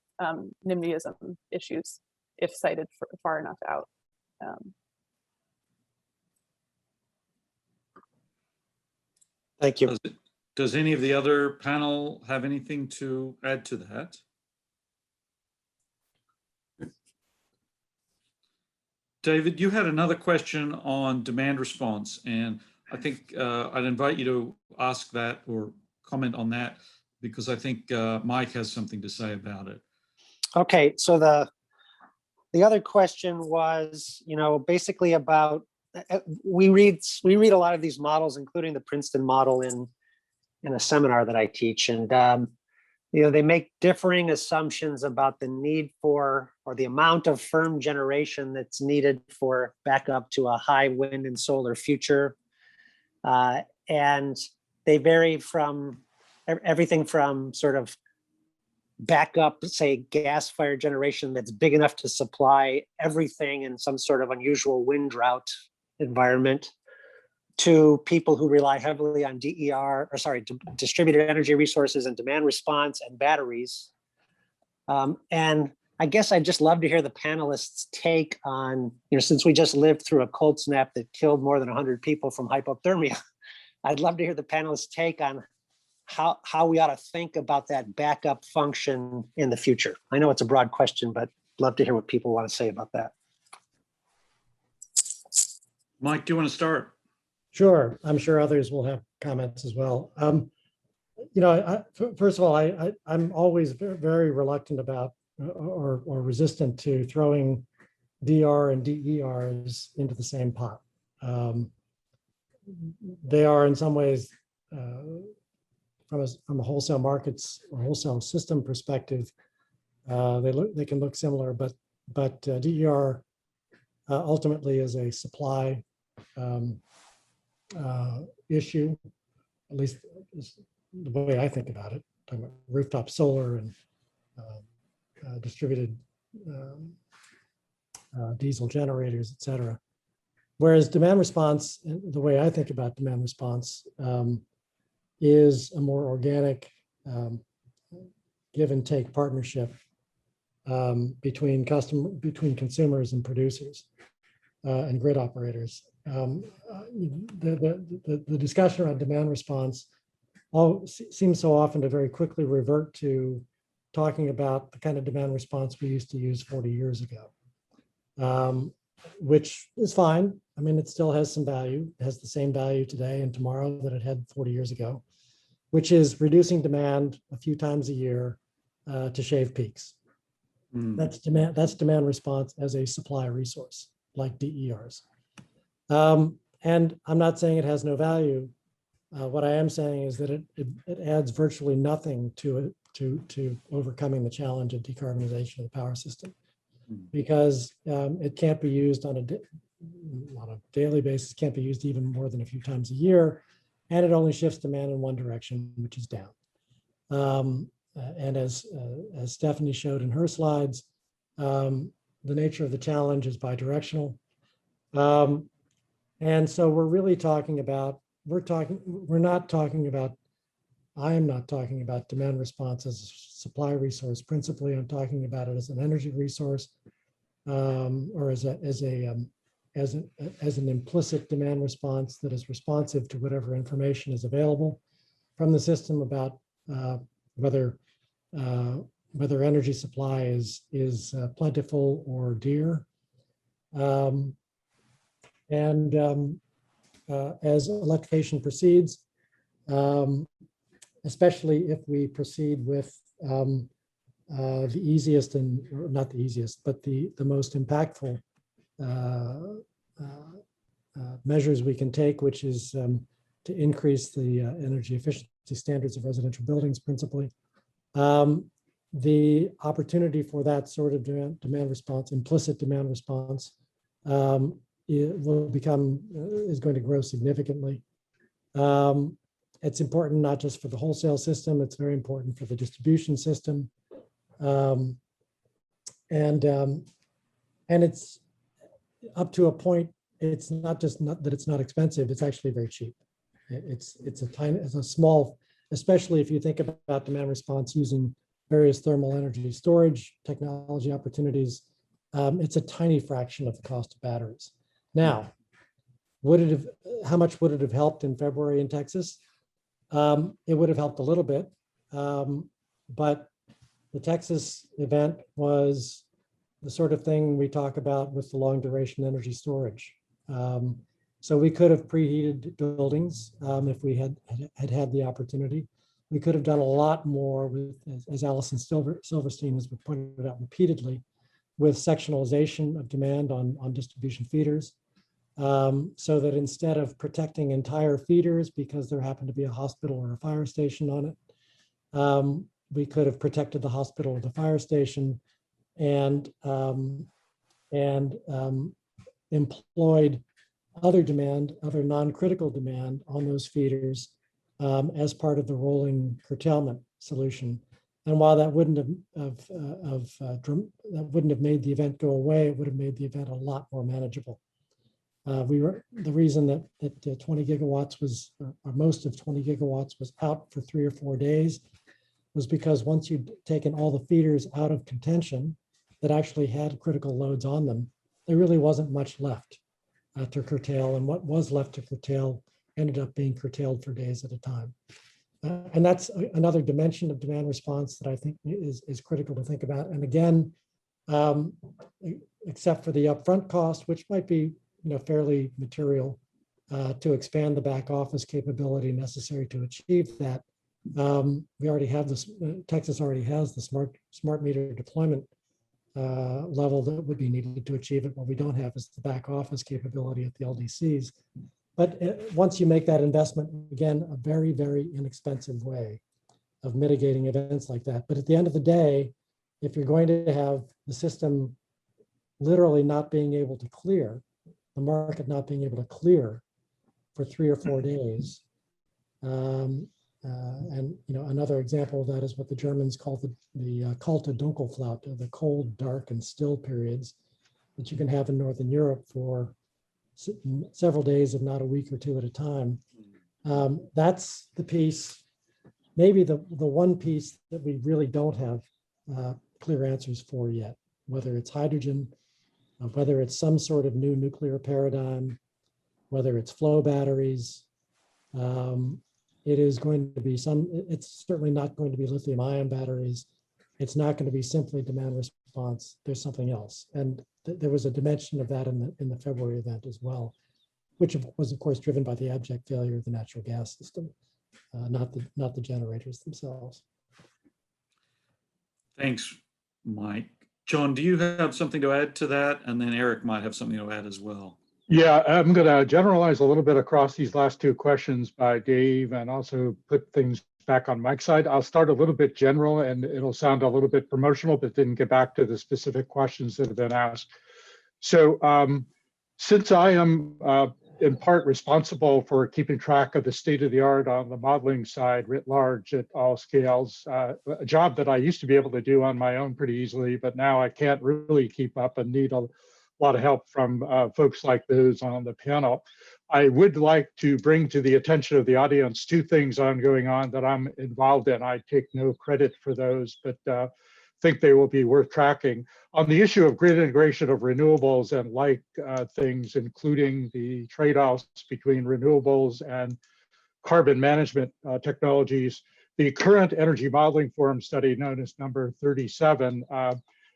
G: NIMBYism issues if sited far enough out.
I: Thank you.
C: Does any of the other panel have anything to add to that? David, you had another question on demand response, and I think I'd invite you to ask that or comment on that because I think Mike has something to say about it.
I: Okay, so the other question was, basically about we read a lot of these models, including the Princeton model in a seminar that I teach, and they make differing assumptions about the need for or the amount of firm generation that's needed for backup to a high wind and solar future, and they vary from everything from sort of backup, say, gas-fired generation that's big enough to supply everything in some sort of unusual wind drought environment, to people who rely heavily on distributed energy resources and demand response and batteries. And I guess I'd just love to hear the panelists' take on, since we just lived through a cold snap that killed more than 100 people from hypothermia, I'd love to hear the panelists' take on how we ought to think about that backup function in the future. I know it's a broad question, but love to hear what people want to say about that.
C: Mike, do you want to start?
H: Sure, I'm sure others will have comments as well. First of all, I'm always very reluctant about or resistant to throwing DR and DERs into the same pot. They are in some ways, from a wholesale markets or wholesale system perspective, they can look similar, but DER ultimately is a supply issue, at least the way I think about it. Talking about rooftop solar and distributed diesel generators, et cetera. Whereas demand response, the way I think about demand response, is a more organic give and take partnership between consumers and producers and grid operators. The discussion around demand response seems so often to very quickly revert to talking about the kind of demand response we used to use 40 years ago, which is fine. I mean, it still has some value. It has the same value today and tomorrow that it had 40 years ago, which is reducing demand a few times a year to shave peaks. That's demand response as a supply resource, like DERs. And I'm not saying it has no value. What I am saying is that it adds virtually nothing to overcoming the challenge of decarbonization of the power system, because it can't be used on a daily basis, can't be used even more than a few times a year, and it only shifts demand in one direction, which is down. And as Stephanie showed in her slides, the nature of the challenge is bidirectional. And so we're really talking about, I am not talking about demand response as a supply resource. Principally, I'm talking about it as an energy resource, or as an implicit demand response that is responsive to whatever information is available from the system about whether energy supply is plentiful or dear. As electrification proceeds, especially if we proceed with the easiest or not the easiest, but the most impactful measures we can take, which is to increase the energy efficiency standards of residential buildings principally. The opportunity for that sort of demand response, implicit demand response, is going to grow significantly. It's important not just for the wholesale system, it's very important for the distribution system. And it's up to a point, it's not just that it's not expensive, it's actually very cheap. It's a small, especially if you think about demand response using various thermal energy storage technology opportunities, it's a tiny fraction of the cost of batteries. Now, how much would it have helped in February in Texas? It would have helped a little bit, but the Texas event was the sort of thing we talk about with the long duration energy storage. So we could have preheated buildings if we had the opportunity. We could have done a lot more with, as Allison Silverstein has pointed out repeatedly, with sectionalization of demand on distribution feeders, so that instead of protecting entire feeders because there happened to be a hospital or a fire station on it, we could have protected the hospital or the fire station and employed other non-critical demand on those feeders as part of the rolling curtailment solution. And while that wouldn't have made the event go away, it would have made the event a lot more manageable. The reason that 20 gigawatts was, or most of 20 gigawatts was out for 3 or 4 days was because once you'd taken all the feeders out of contention that actually had critical loads on them, there really wasn't much left to curtail, and what was left to curtail ended up being curtailed for days at a time. And that's another dimension of demand response that I think is critical to think about. And again, except for the upfront cost, which might be fairly material to expand the back office capability necessary to achieve that, we already have this. Texas already has the smart meter deployment level that would be needed to achieve it. What we don't have is the back office capability at the LDCs. But once you make that investment, again, a very, very inexpensive way of mitigating events like that. But at the end of the day, if you're going to have the system literally not being able to clear, the market not being able to clear for 3 or 4 days, and another example of that is what the Germans call the kalte Dunkelflaute, the cold, dark, and still periods that you can have in Northern Europe for several days, if not a week or two at a time. That's the piece, maybe the one piece that we really don't have clear answers for yet, whether it's hydrogen, whether it's some sort of new nuclear paradigm, whether it's flow batteries. It is going to be it's certainly not going to be lithium ion batteries. It's not going to be simply demand response. There's something else. And there was a dimension of that in the February event as well, which was of course driven by the abject failure of the natural gas system, not the generators themselves.
C: Thanks, Mike. John, do you have something to add to that? And then Eric might have something to add as well.
E: Yeah, I'm going to generalize a little bit across these last two questions by Dave and also put things back on Mike's side. I'll start a little bit general and it'll sound a little bit promotional, but then get back to the specific questions that have been asked. So since I am in part responsible for keeping track of the state of the art on the modeling side writ large at all scales, a job that I used to be able to do on my own pretty easily, but now I can't really keep up and need a lot of help from folks like those on the panel. I would like to bring to the attention of the audience two things going on that I'm involved in. I take no credit for those, but think they will be worth tracking. On the issue of grid integration of renewables and like things, including the trade-offs between renewables and carbon management technologies, the current energy modeling forum study known as number 37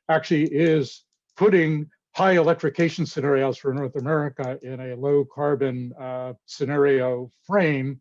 E: actually is putting high electrification scenarios for North America in a low carbon scenario frame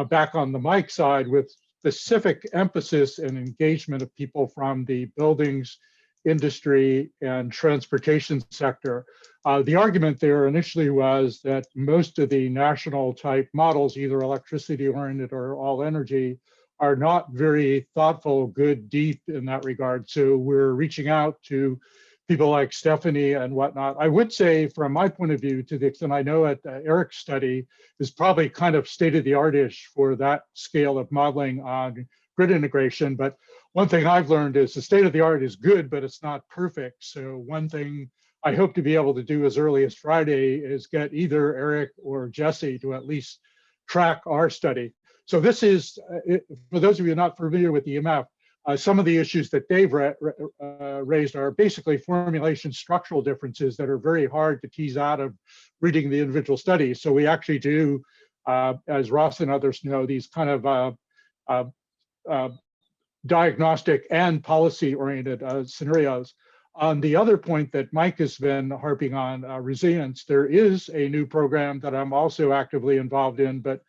E: back on the Mike side with specific emphasis and engagement of people from the buildings, industry, and transportation sector. The argument there initially was that most of the national type models, either electricity oriented or all energy, are not very thoughtful, good, deep in that regard. So we're reaching out to people like Stephanie and whatnot. I would say from my point of view, to the extent I know it, Eric's study is probably kind of state-of-the-art-ish for that scale of modeling on grid integration. But one thing I've learned is the state-of-the-art is good, but it's not perfect. So one thing I hope to be able to do as early as Friday is get either Eric or Jesse to at least track our study. So this is, for those of you not familiar with EMF, some of the issues that Dave raised are basically formulation structural differences that are very hard to tease out of reading the individual studies. So we actually do, as Ross and others know, these kind of diagnostic and policy-oriented scenarios. On the other point that Mike has been harping on, resilience, there is a new program that I'm also actively involved in, but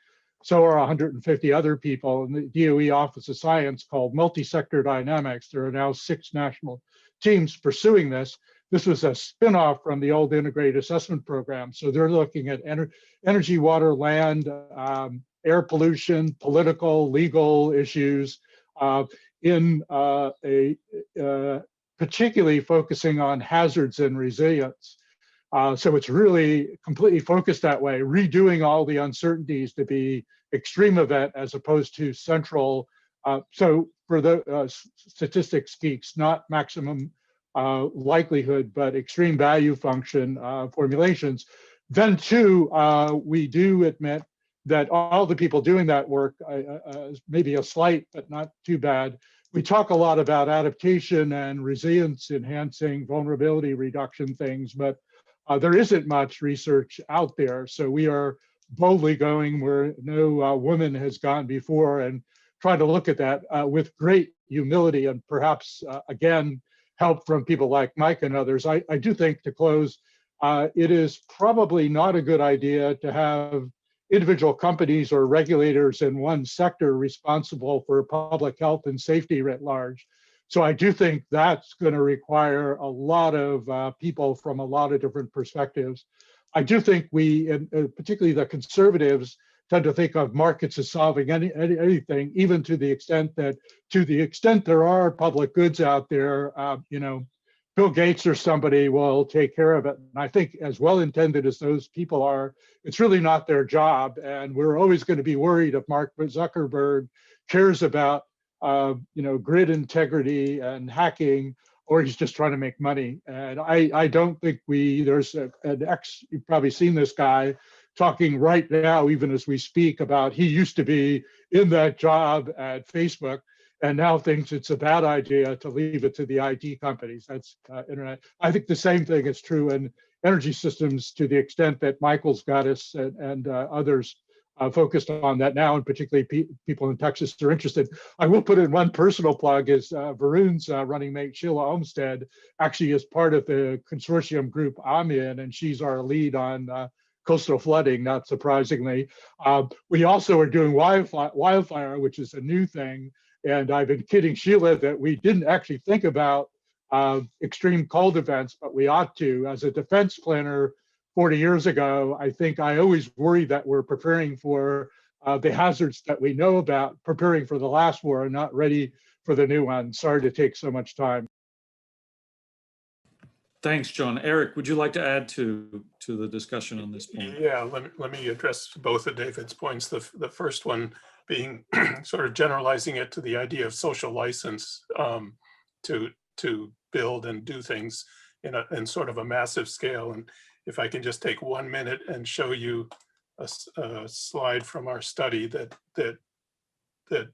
E: so are 150 other people in the DOE Office of Science called Multi-Sector Dynamics. There are now 6 national teams pursuing this. This was a spin-off from the old integrated assessment program. So they're looking at energy, water, land, air pollution, political, legal issues particularly focusing on hazards and resilience. So it's really completely focused that way, redoing all the uncertainties to be extreme event as opposed to central. So for the statistics geeks, not maximum likelihood, but extreme value function formulations. Then too, we do admit that all the people doing that work, maybe a slight, but not too bad. We talk a lot about adaptation and resilience enhancing vulnerability reduction things, but there isn't much research out there. So we are boldly going where no woman has gone before and trying to look at that with great humility and perhaps, again, help from people like Mike and others. I do think, to close, it is probably not a good idea to have individual companies or regulators in one sector responsible for public health and safety writ large. So I do think that's going to require a lot of people from a lot of different perspectives. I do think we, particularly the conservatives, tend to think of markets as solving anything, even to the extent there are public goods out there, Bill Gates or somebody will take care of it. And I think as well-intended as those people are, it's really not their job. And we're always going to be worried if Mark Zuckerberg cares about grid integrity and hacking, or he's just trying to make money. And I don't think there's you've probably seen this guy talking right now, even as we speak, about he used to be in that job at Facebook. and now thinks it's a bad idea to leave it to the IT companies. That's internet. I think the same thing is true in energy systems to the extent that Michael's got us and others focused on that now, and particularly people in Texas are interested. I will put in one personal plug is Varun's running mate, Sheila Olmstead, actually is part of the consortium group I'm in, and she's our lead on coastal flooding, not surprisingly. We also are doing wildfire, which is a new thing. And I've been kidding Sheila that we didn't actually think about extreme cold events, but we ought to. As a defense planner 40 years ago, I think I always worry that we're preparing for the hazards that we know about, preparing for the last war and not ready for the new one. Sorry to take so much time.
C: Thanks, John. Eric, would you like to add to the discussion on this point?
F: Yeah, let me address both of David's points. The first one being sort of generalizing it to the idea of social license to build and do things in sort of a massive scale. And if I can just take 1 minute and show you a slide from our study that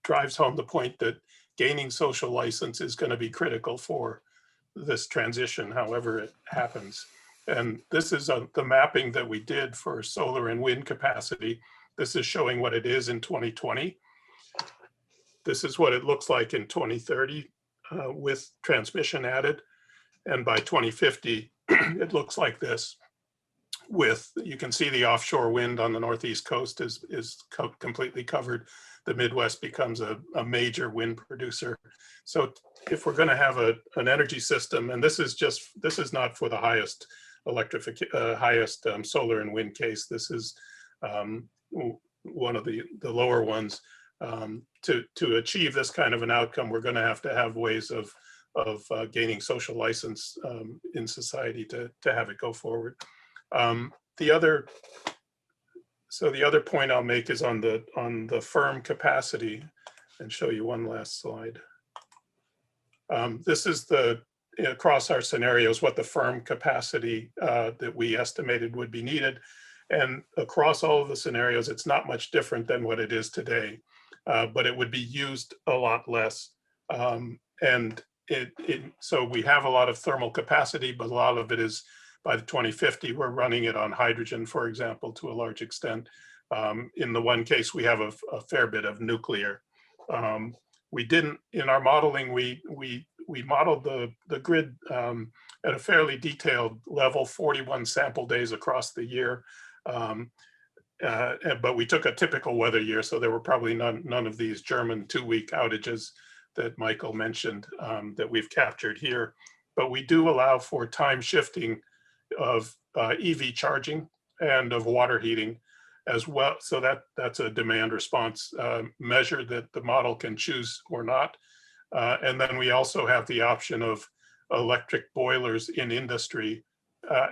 F: drives home the point that gaining social license is going to be critical for this transition, however it happens. And this is the mapping that we did for solar and wind capacity. This is showing what it is in 2020. This is what it looks like in 2030 with transmission added. And by 2050, it looks like this. You can see the offshore wind on the Northeast coast is completely covered. The Midwest becomes a major wind producer. So if we're going to have an energy system, and this is not for the highest solar and wind case. This is one of the lower ones. To achieve this kind of an outcome, we're going to have ways of gaining social license in society to have it go forward. The other point I'll make is on the firm capacity, and show you one last slide. This is across our scenarios, what the firm capacity that we estimated would be needed. And across all of the scenarios, it's not much different than what it is today, but it would be used a lot less. So we have a lot of thermal capacity, but a lot of it is, by the 2050, we're running it on hydrogen, for example, to a large extent. In the one case, we have a fair bit of nuclear. We didn't, in our modeling, we modeled the grid at a fairly detailed level, 41 sample days across the year. But we took a typical weather year, so there were probably none of these German 2-week outages that Michael mentioned that we've captured here. But we do allow for time shifting of EV charging and of water heating as well. So that's a demand response measure that the model can choose or not. And then we also have the option of electric boilers in industry,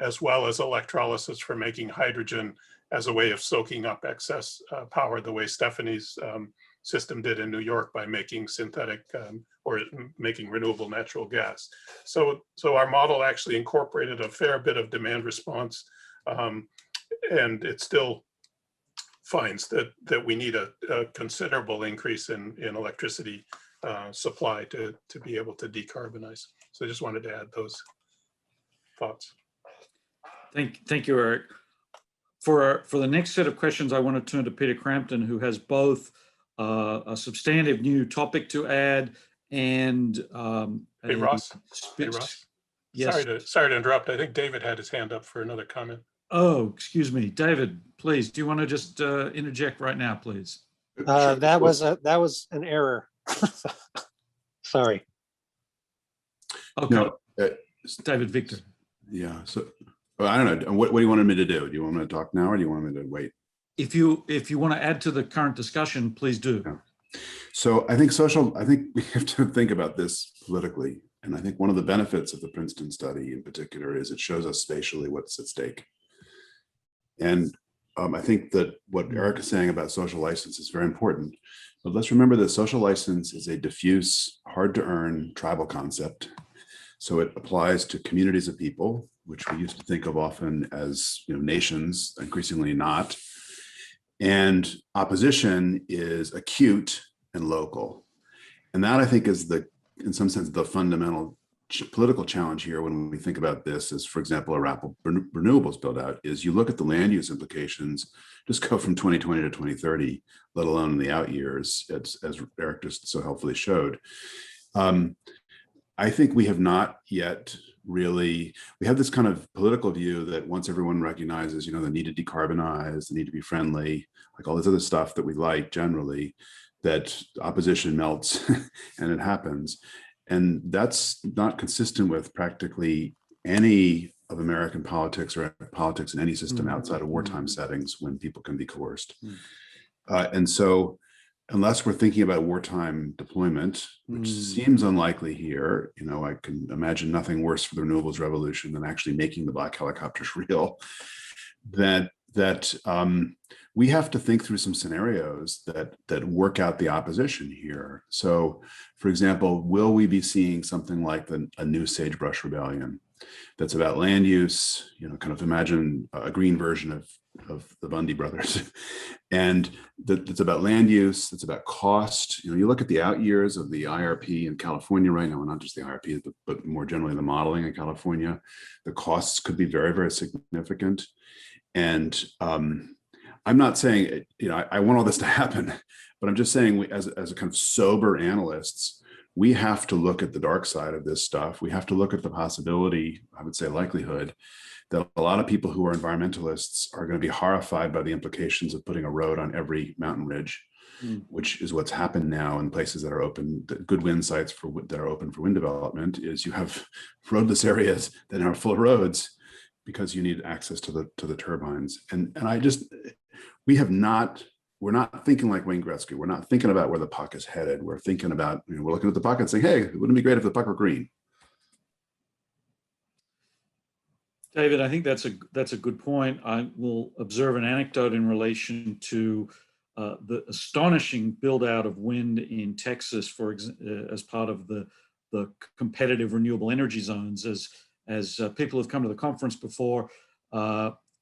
F: as well as electrolysis for making hydrogen as a way of soaking up excess power, the way Stephanie's system did in New York by making synthetic or making renewable natural gas. So our model actually incorporated a fair bit of demand response, and it still finds that we need a considerable increase in electricity supply to be able to decarbonize. So I just wanted to add those thoughts.
C: Thank you, Eric. For the next set of questions, I want to turn to Peter Crampton, who has both a substantive new topic to add and
F: Hey, Ross.
C: Yes.
F: Sorry to interrupt. I think David had his hand up for another comment.
C: Oh, excuse me, David. Please, do you want to just interject right now, please?
I: That was an error. Sorry.
C: Okay.
D: No,
C: David Victor.
D: Yeah. So I don't know. What do you want me to do? Do you want me to talk now, or do you want me to wait?
C: If you want to add to the current discussion, please do.
D: Yeah. So I think we have to think about this politically. And I think one of the benefits of the Princeton study in particular is it shows us spatially what's at stake. And I think that what Eric is saying about social license is very important. But let's remember that social license is a diffuse, hard to earn tribal concept. So it applies to communities of people, which we used to think of often as nations, increasingly not. And opposition is acute and local. And that, I think, is in some sense, the fundamental political challenge here when we think about this is, for example, a rapid renewables build out, is you look at the land use implications, just go from 2020 to 2030, let alone in the out years, as Eric just so helpfully showed. I think we have not yet really, we have this kind of political view that once everyone recognizes, the need to decarbonize, the need to be friendly, like all this other stuff that we like generally, that opposition melts and it happens. And that's not consistent with practically any of American politics or politics in any system outside of wartime settings when people can be coerced. And so unless we're thinking about wartime deployment, which seems unlikely here, I can imagine nothing worse for the renewables revolution than actually making the black helicopters real, that we have to think through some scenarios that work out the opposition here. So, for example, will we be seeing something like a new sagebrush rebellion that's about land use, kind of imagine a green version of the Bundy brothers, and that's about land use, it's about cost. You look at the out years of the IRP in California right now, not just the IRP, but more generally the modeling in California, the costs could be very, very significant. And I'm not saying, I want all this to happen, but I'm just saying as a kind of sober analysts, we have to look at the dark side of this stuff. We have to look at the possibility, I would say likelihood, that a lot of people who are environmentalists are going to be horrified by the implications of putting a road on every mountain ridge, which is what's happened now in places that are open, good wind sites that are open for wind development, is you have roadless areas that are full of roads because you need access to the turbines. And we're not thinking like Wayne Gretzky. We're not thinking about where the puck is headed. We're thinking about, we're looking at the puck and saying, hey, wouldn't it be great if the puck were green?
C: David, I think that's a good point. I will observe an anecdote in relation to the astonishing build out of wind in Texas, as part of the competitive renewable energy zones. As people have come to the conference before,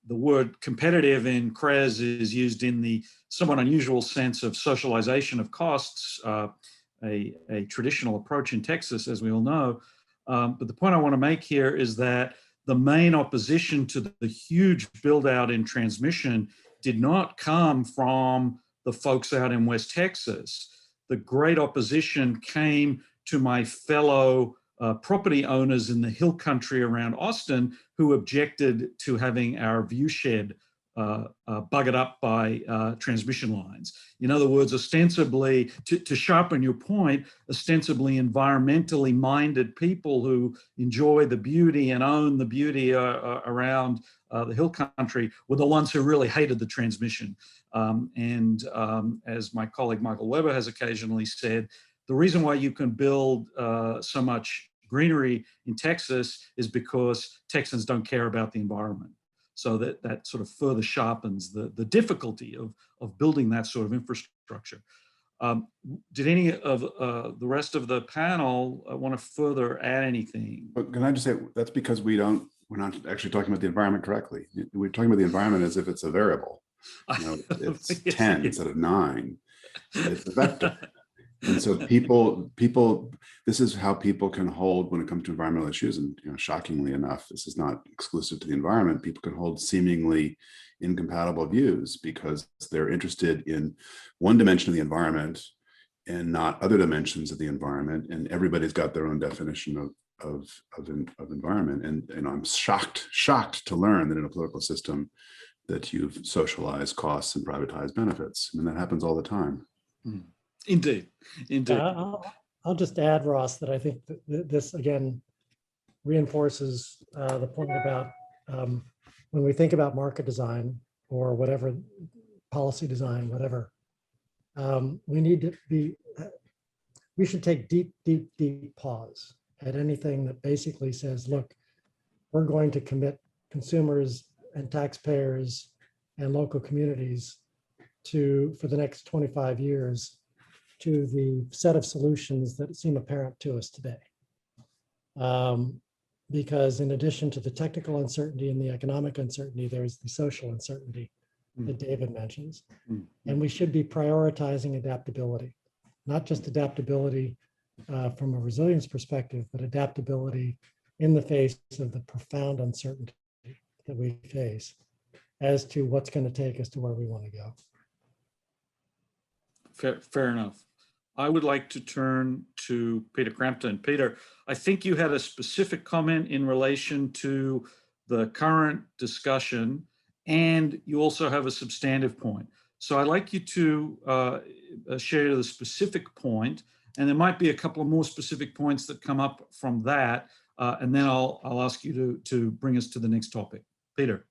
C: the word competitive in CREZ is used in the somewhat unusual sense of socialization of costs, a traditional approach in Texas, as we all know. But the point I want to make here is that the main opposition to the huge build out in transmission did not come from the folks out in West Texas. The great opposition came to my fellow property owners in the hill country around Austin who objected to having our view shed buggered up by transmission lines. In other words, ostensibly, to sharpen your point, ostensibly environmentally minded people who enjoy the beauty and own the beauty around the hill country were the ones who really hated the transmission. As my colleague Michael Weber has occasionally said, the reason why you can build so much greenery in Texas is because Texans don't care about the environment. So that sort of further sharpens the difficulty of building that sort of infrastructure. Did any of the rest of the panel want to further add anything?
D: But can I just say, that's because we're not actually talking about the environment correctly. We're talking about the environment as if it's a variable. It's 10 instead of 9. It's a vector. And so people, this is how people can hold when it comes to environmental issues. And shockingly enough, this is not exclusive to the environment. People can hold seemingly incompatible views because they're interested in one dimension of the environment and not other dimensions of the environment. And everybody's got their own definition of environment. And I'm shocked to learn that in a political system that you've socialized costs and privatized benefits. I mean, that happens all the time.
C: Indeed.
H: I'll just add, Ross, that I think that this again reinforces the point about when we think about market design or whatever, policy design, whatever, we should take deep pause at anything that basically says, look, we're going to commit consumers and taxpayers and local communities for the next 25 years to the set of solutions that seem apparent to us today. Because in addition to the technical uncertainty and the economic uncertainty, there's the social uncertainty that David mentions. And we should be prioritizing adaptability. not just adaptability from a resilience perspective, but adaptability in the face of the profound uncertainty that we face as to what's going to take us to where we want to go.
C: Fair enough. I would like to turn to Peter Crampton. Peter, I think you had a specific comment in relation to the current discussion, and you also have a substantive point. So I'd like you to share the specific point, and there might be a couple of more specific points that come up from that, and then I'll ask you to bring us to the next topic. Peter.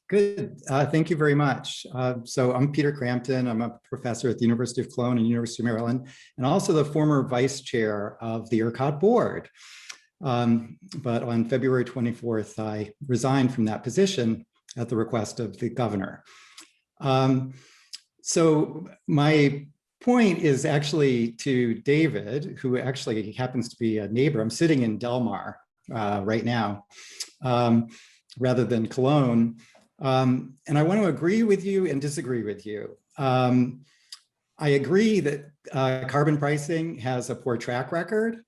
J: Good. Thank you very much. So I'm Peter Crampton. I'm a professor at the University of Cologne and University of Maryland, and also the former vice chair of the ERCOT board. But on February 24th, I resigned from that position at the request of the governor. So my point is actually to David, who actually happens to be a neighbor. I'm sitting in Delmar right now, rather than Cologne. And I want to agree with you and disagree with you. I agree that carbon pricing has a poor track record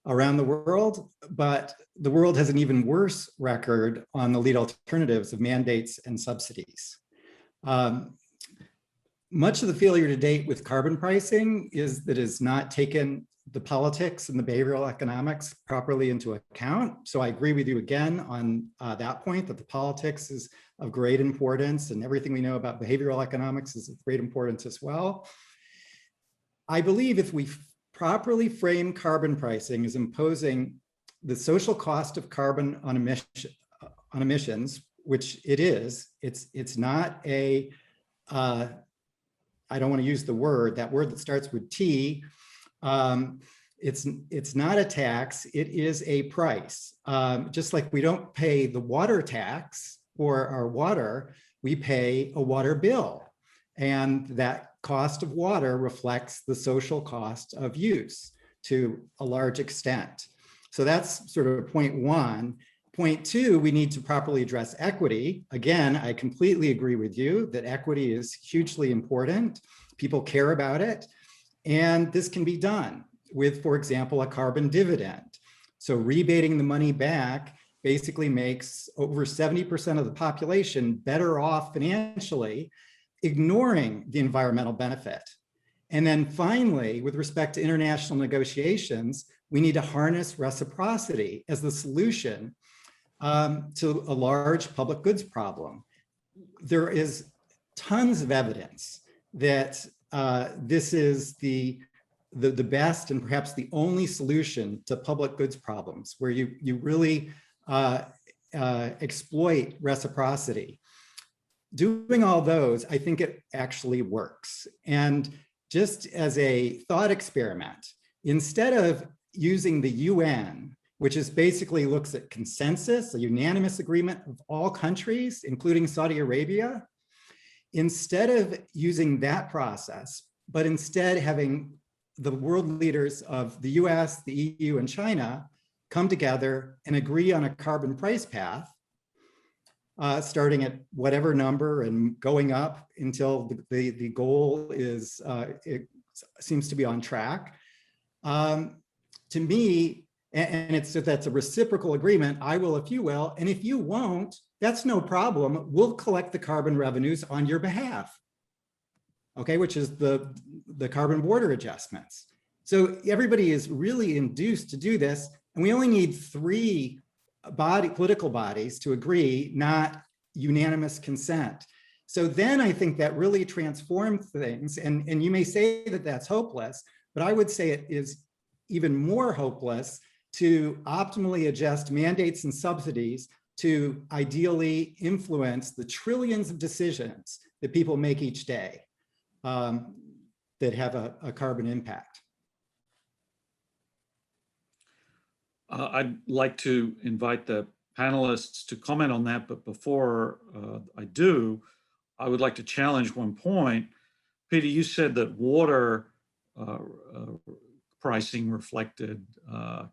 J: around the world, but the world has an even worse record on the lead alternatives of mandates and subsidies. Much of the failure to date with carbon pricing is that it's not taken the politics and the behavioral economics properly into account. So I agree with you again on that point, that the politics is of great importance, and everything we know about behavioral economics is of great importance as well. I believe if we properly frame carbon pricing as imposing the social cost of carbon on emissions, which it is, it's not a, I don't want to use the word, that word that starts with T, it's not a tax, it is a price. Just like we don't pay the water tax for our water, we pay a water bill. And that cost of water reflects the social cost of use to a large extent. So that's sort of point one. Point two, we need to properly address equity. Again, I completely agree with you that equity is hugely important. People care about it. And this can be done with, for example, a carbon dividend. So rebating the money back basically makes over 70% of the population better off financially, ignoring the environmental benefit. And then finally, with respect to international negotiations, we need to harness reciprocity as the solution to a large public goods problem. There is tons of evidence that this is the best and perhaps the only solution to public goods problems, where you really exploit reciprocity. Doing all those, I think it actually works. And just as a thought experiment, instead of using the UN, which is basically looks at consensus, a unanimous agreement of all countries, including Saudi Arabia, instead of using that process, but instead having the world leaders of the US, the EU, and China come together and agree on a carbon price path, starting at whatever number and going up until the goal is, it seems to be on track. To me, and that's a reciprocal agreement, I will if you will, and if you won't, that's no problem. We'll collect the carbon revenues on your behalf, okay, which is the carbon border adjustments. So everybody is really induced to do this, and we only need 3 political bodies to agree, not unanimous consent. So then I think that really transformed things, and you may say that that's hopeless, but I would say it is even more hopeless to optimally adjust mandates and subsidies to ideally influence the trillions of decisions that people make each day that have a carbon impact.
C: I'd like to invite the panelists to comment on that, but before I do, I would like to challenge one point. Peter, you said that water pricing reflected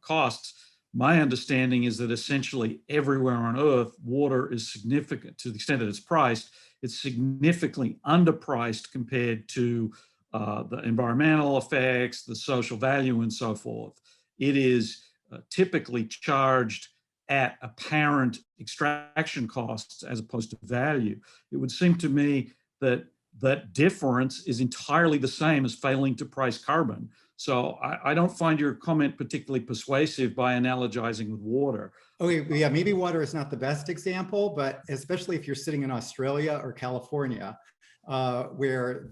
C: costs. My understanding is that essentially everywhere on Earth, water is significant, to the extent that it's priced, it's significantly underpriced compared to the environmental effects, the social value, and so forth. It is typically charged at apparent extraction costs as opposed to value. It would seem to me that that difference is entirely the same as failing to price carbon. So I don't find your comment particularly persuasive by analogizing with water.
J: Oh, yeah, maybe water is not the best example, but especially if you're sitting in Australia or California, where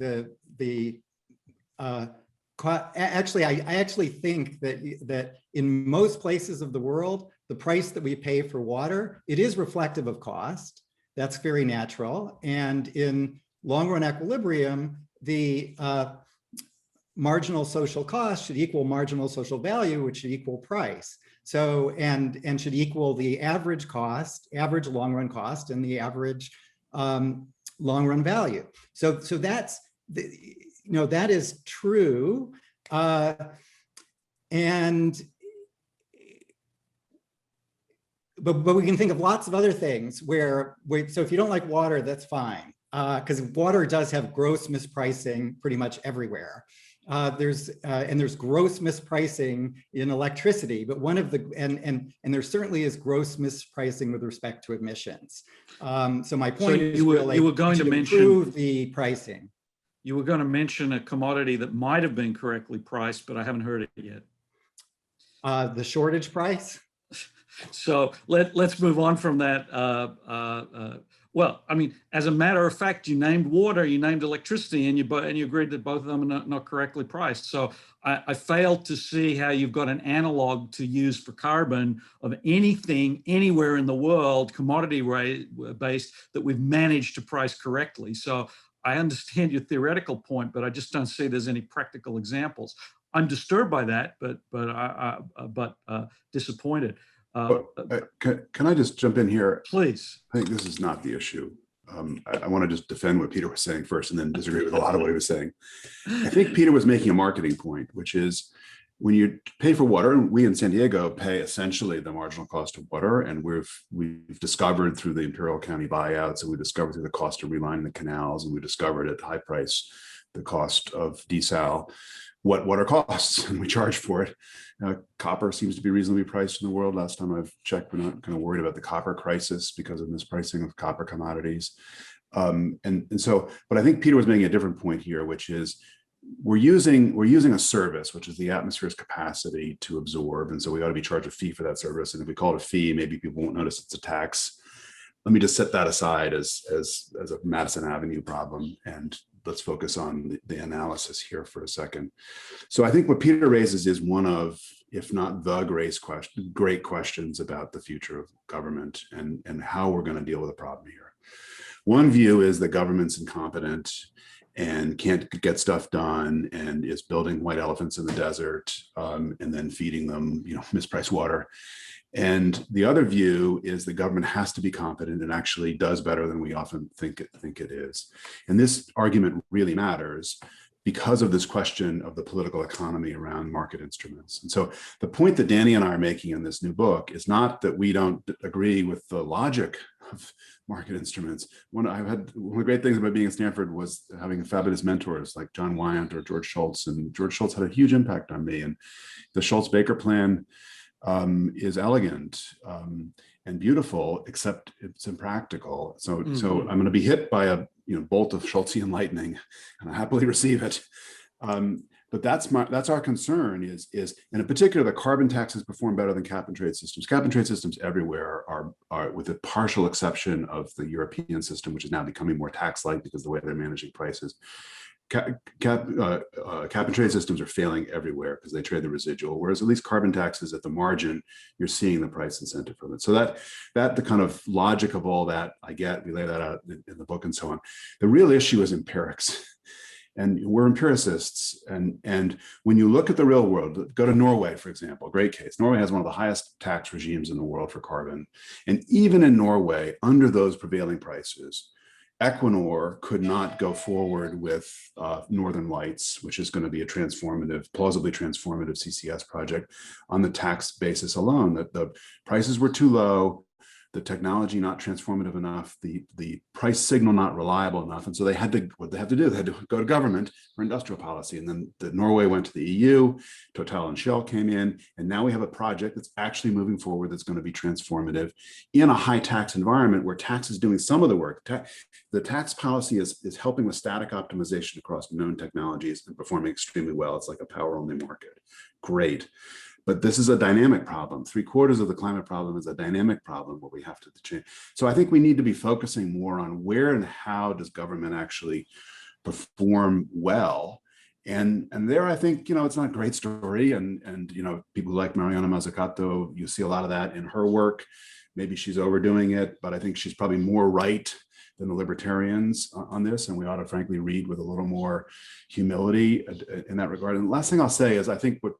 J: actually, I actually think that in most places of the world, the price that we pay for water, it is reflective of cost. That's very natural. And in long run equilibrium, the marginal social cost should equal marginal social value, which should equal price. So, and should equal the average cost, average long run cost, and the average long run value. So that's, that is true. But we can think of lots of other things where so if you don't like water, that's fine. Because water does have gross mispricing pretty much everywhere. There's gross mispricing in electricity, but one of the and there certainly is gross mispricing with respect to emissions. So my point is really
C: you were going to mention
J: improve the pricing.
C: You were going to mention a commodity that might have been correctly priced, but I haven't heard it yet.
J: The shortage price.
C: So let's move on from that. Well, I mean, as a matter of fact, you named water, you named electricity, and you agreed that both of them are not correctly priced. So I failed to see how you've got an analog to use for carbon of anything anywhere in the world, commodity based, that we've managed to price correctly. So I understand your theoretical point, but I just don't see there's any practical examples. I'm disturbed by that, but disappointed.
D: Can I just jump in here?
C: Please.
D: I think this is not the issue. I want to just defend what Peter was saying first and then disagree with a lot of what he was saying. I think Peter was making a marketing point, which is when you pay for water, we in San Diego pay essentially the marginal cost of water, and we've discovered through the Imperial County buyouts, and we discovered through the cost of relining the canals, and we discovered at high price the cost of desal what water costs, and we charge for it. Copper seems to be reasonably priced in the world. Last time I've checked, we're not kind of worried about the copper crisis because of mispricing of copper commodities. And so, but I think Peter was making a different point here, which is we're using a service, which is the atmosphere's capacity to absorb. And so we ought to be charged a fee for that service. And if we call it a fee, maybe people won't notice it's a tax. Let me just set that aside as a Madison Avenue problem, and let's focus on the analysis here for a second. So I think what Peter raises is one of, if not the great questions about the future of government and how we're going to deal with the problem here. One view is that government's incompetent and can't get stuff done and is building white elephants in the desert and then feeding them, mispriced water. And the other view is the government has to be competent and actually does better than we often think it is. And this argument really matters because of this question of the political economy around market instruments. And so the point that Danny and I are making in this new book is not that we don't agree with the logic of market instruments. One of the great things about being at Stanford was having fabulous mentors like John Wyant or George Shultz, and George Shultz had a huge impact on me. And the Shultz-Baker plan is elegant and beautiful, except it's impractical. So I'm going to be hit by a bolt of Schultzian lightning, and I happily receive it. But that's our concern is, and in particular, the carbon taxes perform better than cap and trade systems. Cap and trade systems everywhere are with the partial exception of the European system, which is now becoming more tax-like because of the way they're managing prices. Cap and trade systems are failing everywhere because they trade the residual, whereas at least carbon taxes at the margin, you're seeing the price incentive from it. So that the kind of logic of all that, I get, we lay that out in the book and so on. The real issue is empirics. And we're empiricists. And when you look at the real world, go to Norway, for example, great case. Norway has one of the highest tax regimes in the world for carbon. And even in Norway, under those prevailing prices, Equinor could not go forward with Northern Lights, which is going to be a plausibly transformative CCS project on the tax basis alone. That the prices were too low, the technology not transformative enough, the price signal not reliable enough. And so they had to, what they had to do, they had to go to government for industrial policy. And then Norway went to the EU, Total and Shell came in, and now we have a project that's actually moving forward that's going to be transformative in a high tax environment where tax is doing some of the work. The tax policy is helping with static optimization across known technologies and performing extremely well. It's like a power-only market. Great. But this is a dynamic problem. 3/4 of the climate problem is a dynamic problem where we have to change. So I think we need to be focusing more on where and how does government actually perform well. And there, I think, it's not a great story. And people like Mariana Mazzucato, you see a lot of that in her work. Maybe she's overdoing it, but I think she's probably more right than the libertarians on this. And we ought to frankly read with a little more humility in that regard. And the last thing I'll say is I think what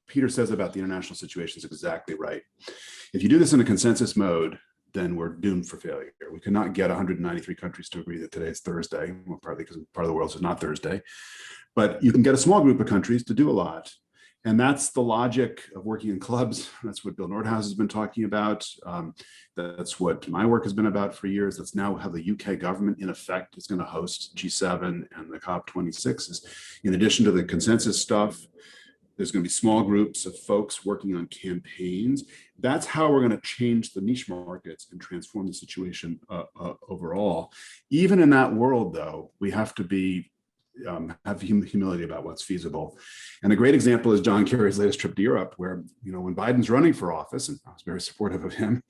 D: Peter says about the international situation is exactly right. If you do this in a consensus mode, then we're doomed for failure. We cannot get 193 countries to agree that today is Thursday, well, partly because part of the world is not Thursday, but you can get a small group of countries to do a lot. And that's the logic of working in clubs. That's what Bill Nordhaus has been talking about. That's what my work has been about for years. That's now how the UK government, in effect, is going to host G7 and the COP26. In addition to the consensus stuff, there's going to be small groups of folks working on campaigns. That's how we're going to change the niche markets and transform the situation overall. Even in that world, though, we have to be have humility about what's feasible. And a great example is John Kerry's latest trip to Europe, where when Biden's running for office, and I was very supportive of him,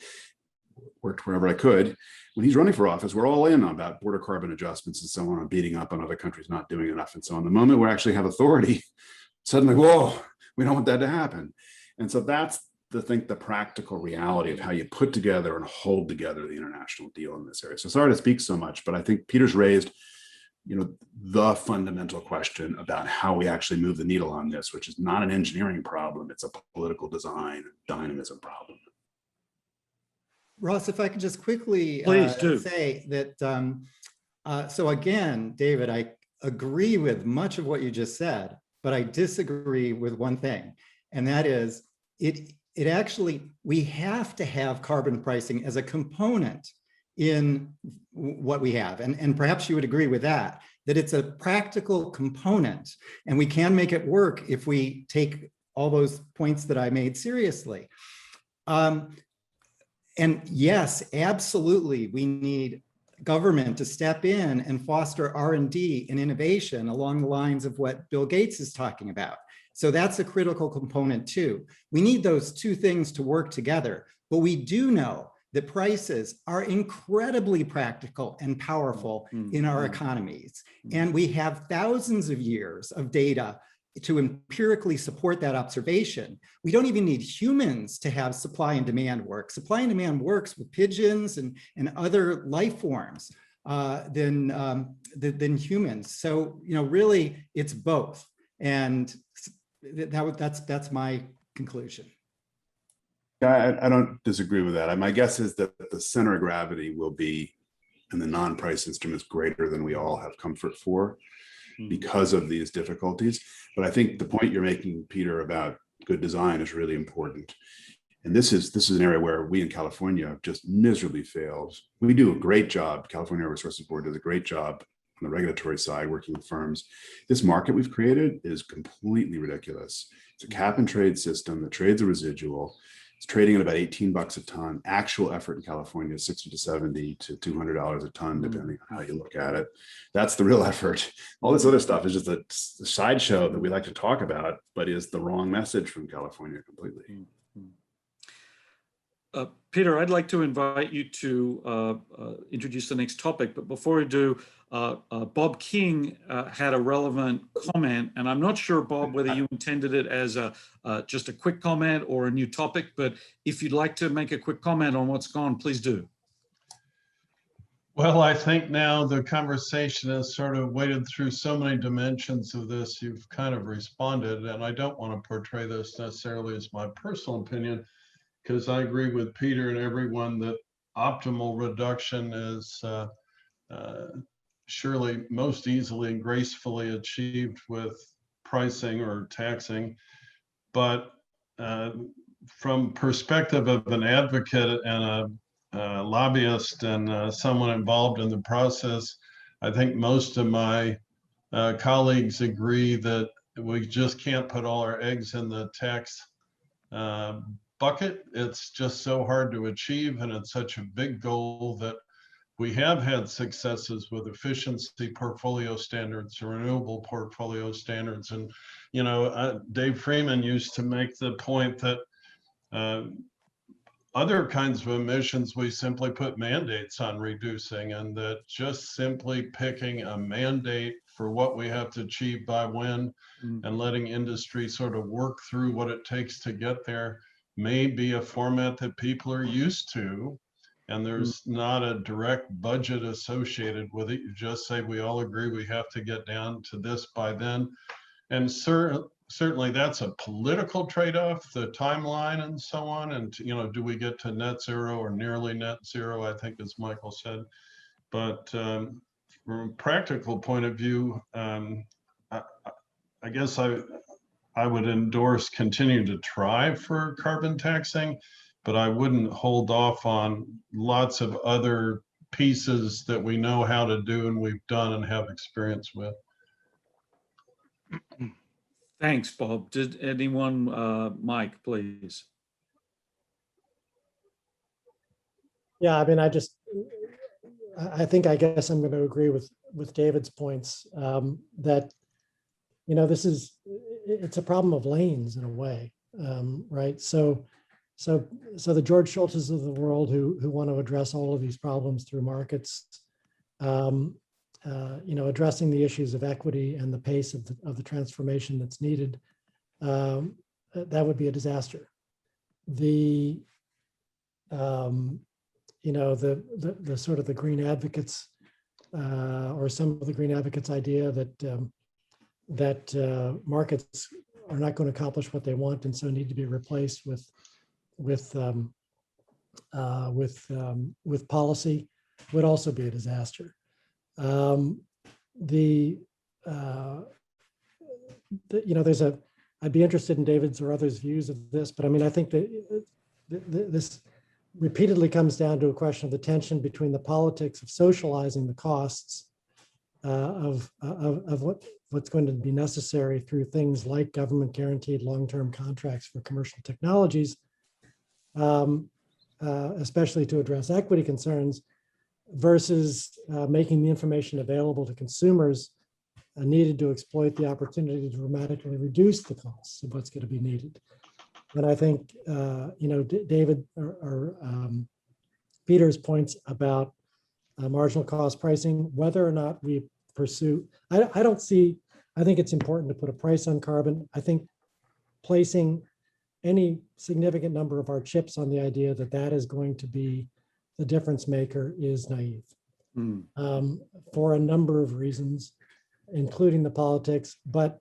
D: worked wherever I could. When he's running for office, we're all in on about border carbon adjustments and so on, beating up on other countries not doing enough and so on. The moment we actually have authority, suddenly, whoa, we don't want that to happen. And so that's the practical reality of how you put together and hold together the international deal in this area. So sorry to speak so much, but I think Peter's raised, the fundamental question about how we actually move the needle on this, which is not an engineering problem, it's a political design, dynamism problem.
J: Ross, if I could just quickly say that, so again, David, I agree with much of what you just said, but I disagree with one thing, and that is it actually, we have to have carbon pricing as a component in what we have. And perhaps you would agree with that it's a practical component, and we can make it work if we take all those points that I made seriously. And yes, absolutely, we need government to step in and foster R&D and innovation along the lines of what Bill Gates is talking about. So that's a critical component too. We need those two things to work together, but we do know that prices are incredibly practical and powerful in our economies. And we have thousands of years of data to empirically support that observation. We don't even need humans to have supply and demand work. Supply and demand works with pigeons and other life forms than humans. So, really it's both. And that's my conclusion.
D: I don't disagree with that. My guess is that the center of gravity will be in the non-price instruments greater than we all have comfort for because of these difficulties. But I think the point you're making, Peter, about good design is really important. And this is an area where we in California have just miserably failed. We do a great job. California Air Resources Board does a great job on the regulatory side, working with firms. This market we've created is completely ridiculous. It's a cap and trade system that trades a residual. It's trading at about $18 a ton. Actual effort in California is $60 to $70 to $200 a ton, depending on how you look at it. That's the real effort. All this other stuff is just a sideshow that we like to talk about, but is the wrong message from California completely.
C: Peter, I'd like to invite you to introduce the next topic, but before we do, Bob King had a relevant comment, and I'm not sure, Bob, whether you intended it as just a quick comment or a new topic, but if you'd like to make a quick comment on what's gone, please do.
K: Well, I think now the conversation has sort of waded through so many dimensions of this, you've kind of responded, and I don't want to portray this necessarily as my personal opinion, because I agree with Peter and everyone that optimal reduction is surely most easily and gracefully achieved with pricing or taxing. But from perspective of an advocate and lobbyist and someone involved in the process, I think most of my colleagues agree that we just can't put all our eggs in the tax bucket. It's just so hard to achieve, and it's such a big goal that we have had successes with efficiency portfolio standards, renewable portfolio standards. And, you know, Dave Freeman used to make the point that other kinds of emissions, we simply put mandates on reducing, and that just simply picking a mandate for what we have to achieve by when and letting industry sort of work through what it takes to get there may be a format that people are used to. And there's not a direct budget associated with it. You just say, we all agree we have to get down to this by then. And certainly that's a political trade-off, the timeline and so on. And, you know, do we get to net zero or nearly net zero, I think, as Michael said. But from a practical point of view, I guess I would endorse continuing to try for carbon taxing, but I wouldn't hold off on lots of other pieces that we know how to do and we've done and have experience with.
C: Thanks, Bob. Did anyone, Mike, please?
H: Yeah, I mean, I guess I'm going to agree with David's points that, you know, it's a problem of lanes in a way, right? So the George Schultzes of the world who want to address all of these problems through markets, you know, addressing the issues of equity and the pace of the transformation that's needed, that would be a disaster. The you know, the sort of the green advocates or some of the green advocates idea that markets are not going to accomplish what they want and so need to be replaced with policy would also be a disaster. You know, I'd be interested in David's or others' views of this, but I mean, I think that this repeatedly comes down to a question of the tension between the politics of socializing the costs of what's going to be necessary through things like government guaranteed long-term contracts for commercial technologies, especially to address equity concerns, versus making the information available to consumers needed to exploit the opportunity to dramatically reduce the costs of what's going to be needed. And I think, you know, David or Peter's points about marginal cost pricing, whether or not we pursue, I think it's important to put a price on carbon. I think placing any significant number of our chips on the idea that that is going to be the difference maker is naive for a number of reasons, including the politics, but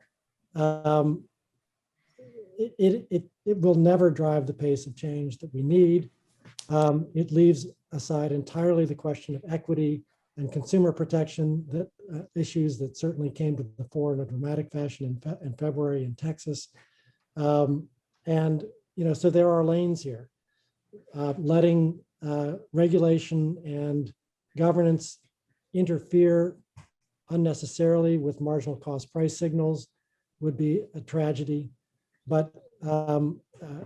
H: it will never drive the pace of change that we need. It leaves aside entirely the question of equity and consumer protection, that issues that certainly came to the fore in a dramatic fashion in February in Texas. And, you know, so there are lanes here. Letting regulation and governance interfere unnecessarily with marginal cost price signals would be a tragedy. But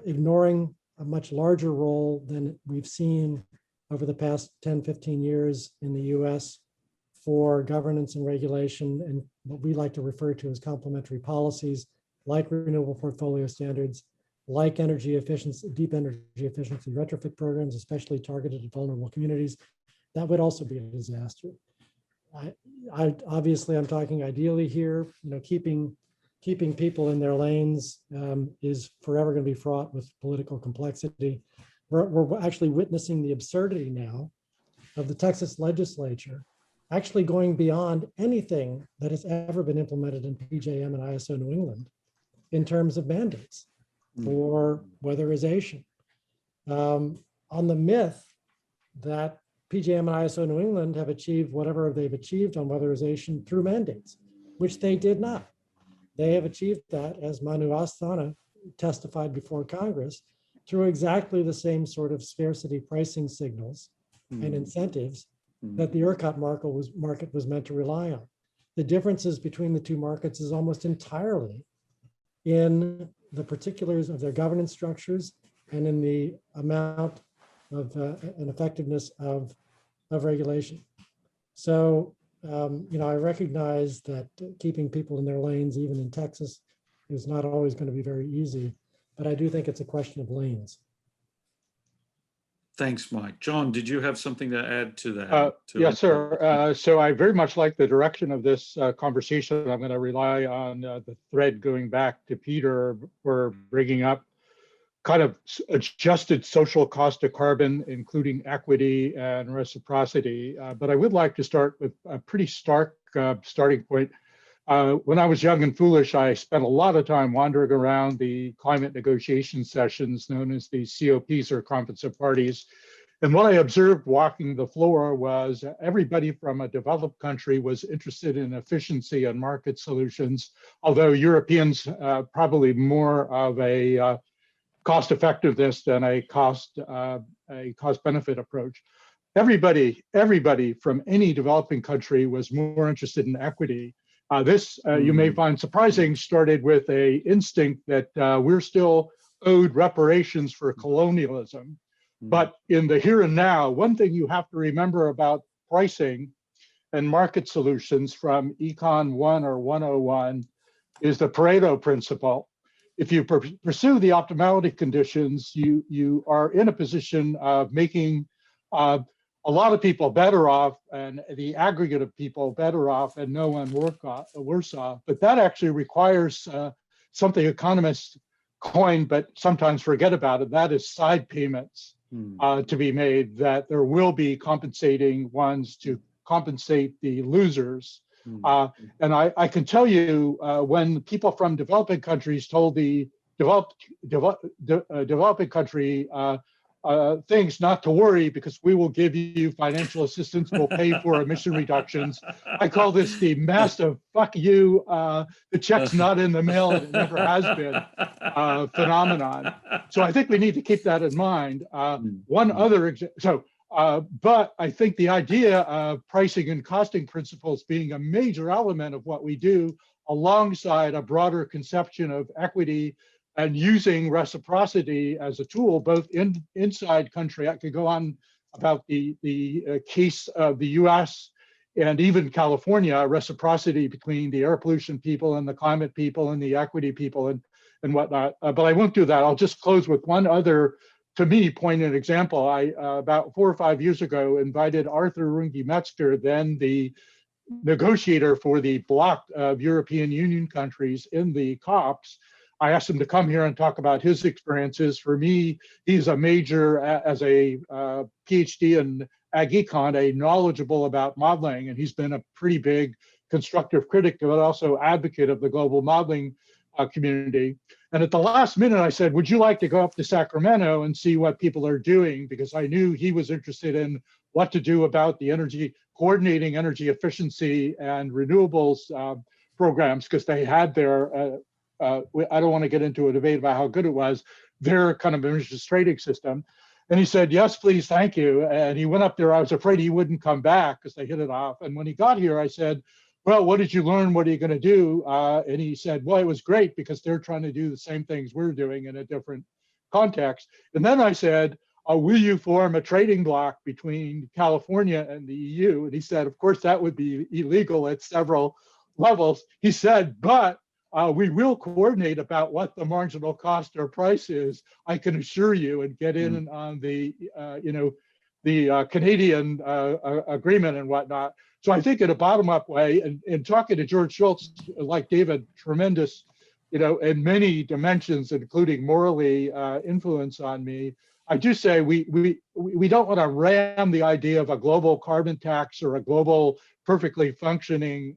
H: ignoring a much larger role than we've seen over the past 10, 15 years in the US for governance and regulation and what we like to refer to as complementary policies, like renewable portfolio standards, like energy efficiency, deep energy efficiency retrofit programs, especially targeted at vulnerable communities, that would also be a disaster. Obviously, I'm talking ideally here, you know, keeping people in their lanes is forever going to be fraught with political complexity. We're actually witnessing the absurdity now of the Texas legislature actually going beyond anything that has ever been implemented in PJM and ISO New England in terms of mandates for weatherization. On the myth that PJM and ISO New England have achieved whatever they've achieved on weatherization through mandates, which they did not. They have achieved that, as Manu Asthana testified before Congress, through exactly the same sort of scarcity pricing signals and incentives that the ERCOT market was meant to rely on. The differences between the two markets is almost entirely in the particulars of their governance structures and in the amount of and effectiveness of regulation. So, I recognize that keeping people in their lanes, even in Texas, is not always going to be very easy, but I do think it's a question of lanes.
C: Thanks, Mike. John, did you have something to add to that?
E: Yes, sir. So I very much like the direction of this conversation. I'm going to rely on the thread going back to Peter for bringing up kind of adjusted social cost of carbon, including equity and reciprocity. But I would like to start with a pretty stark starting point. When I was young and foolish, I spent a lot of time wandering around the climate negotiation sessions known as the COPs, or Conference of Parties. And what I observed walking the floor was everybody from a developed country was interested in efficiency and market solutions, although Europeans probably more of a cost effectiveness than a cost benefit approach. Everybody from any developing country was more interested in equity. This, you may find surprising, started with a instinct that we're still owed reparations for colonialism. But in the here and now, one thing you have to remember about pricing and market solutions from Econ 1 or 101 is the Pareto principle. If you pursue the optimality conditions, you are in a position of making a lot of people better off and the aggregate of people better off and no one worse off. But that actually requires something economists coin, but sometimes forget about it. That is side payments to be made, that there will be compensating ones to compensate the losers. And I can tell you when people from developing countries told the developing country things not to worry because we will give you financial assistance, we'll pay for emission reductions. I call this the massive fuck you, the check's not in the mail and it never has been phenomenon. So I think we need to keep that in mind. One other example, but I think the idea of pricing and costing principles being a major element of what we do alongside a broader conception of equity and using reciprocity as a tool, both inside country. I could go on about the case of the US and even California, reciprocity between the air pollution people and the climate people and the equity people and whatnot. But I won't do that. I'll just close with one other, to me, poignant example. I, about 4 or 5 years ago, invited Arthur Runge-Metzger, then the negotiator for the bloc of European Union countries in the COPs. I asked him to come here and talk about his experiences. For me, he's a major, as a PhD in ag econ, a knowledgeable about modeling, and he's been a pretty big constructive critic, but also advocate of the global modeling community. And at the last minute, I said, would you like to go up to Sacramento and see what people are doing? Because I knew he was interested in what to do about the coordinating energy efficiency and renewables programs, because they had their, I don't want to get into a debate about how good it was, their kind of emissions trading system. And he said, yes, please, thank you. And he went up there. I was afraid he wouldn't come back because they hit it off. And when he got here, I said, well, what did you learn? What are you going to do? And he said, well, it was great because they're trying to do the same things we're doing in a different context. And then I said, will you form a trading bloc between California and the EU? And he said, of course, that would be illegal at several levels. He said, but we will coordinate about what the marginal cost or price is, I can assure you, and get in on the, the Canadian agreement and whatnot. So I think in a bottom-up way, and talking to George Schultz, like David, tremendous, in many dimensions, including morally influence on me. I do say we don't want to ram the idea of a global carbon tax or a global perfectly functioning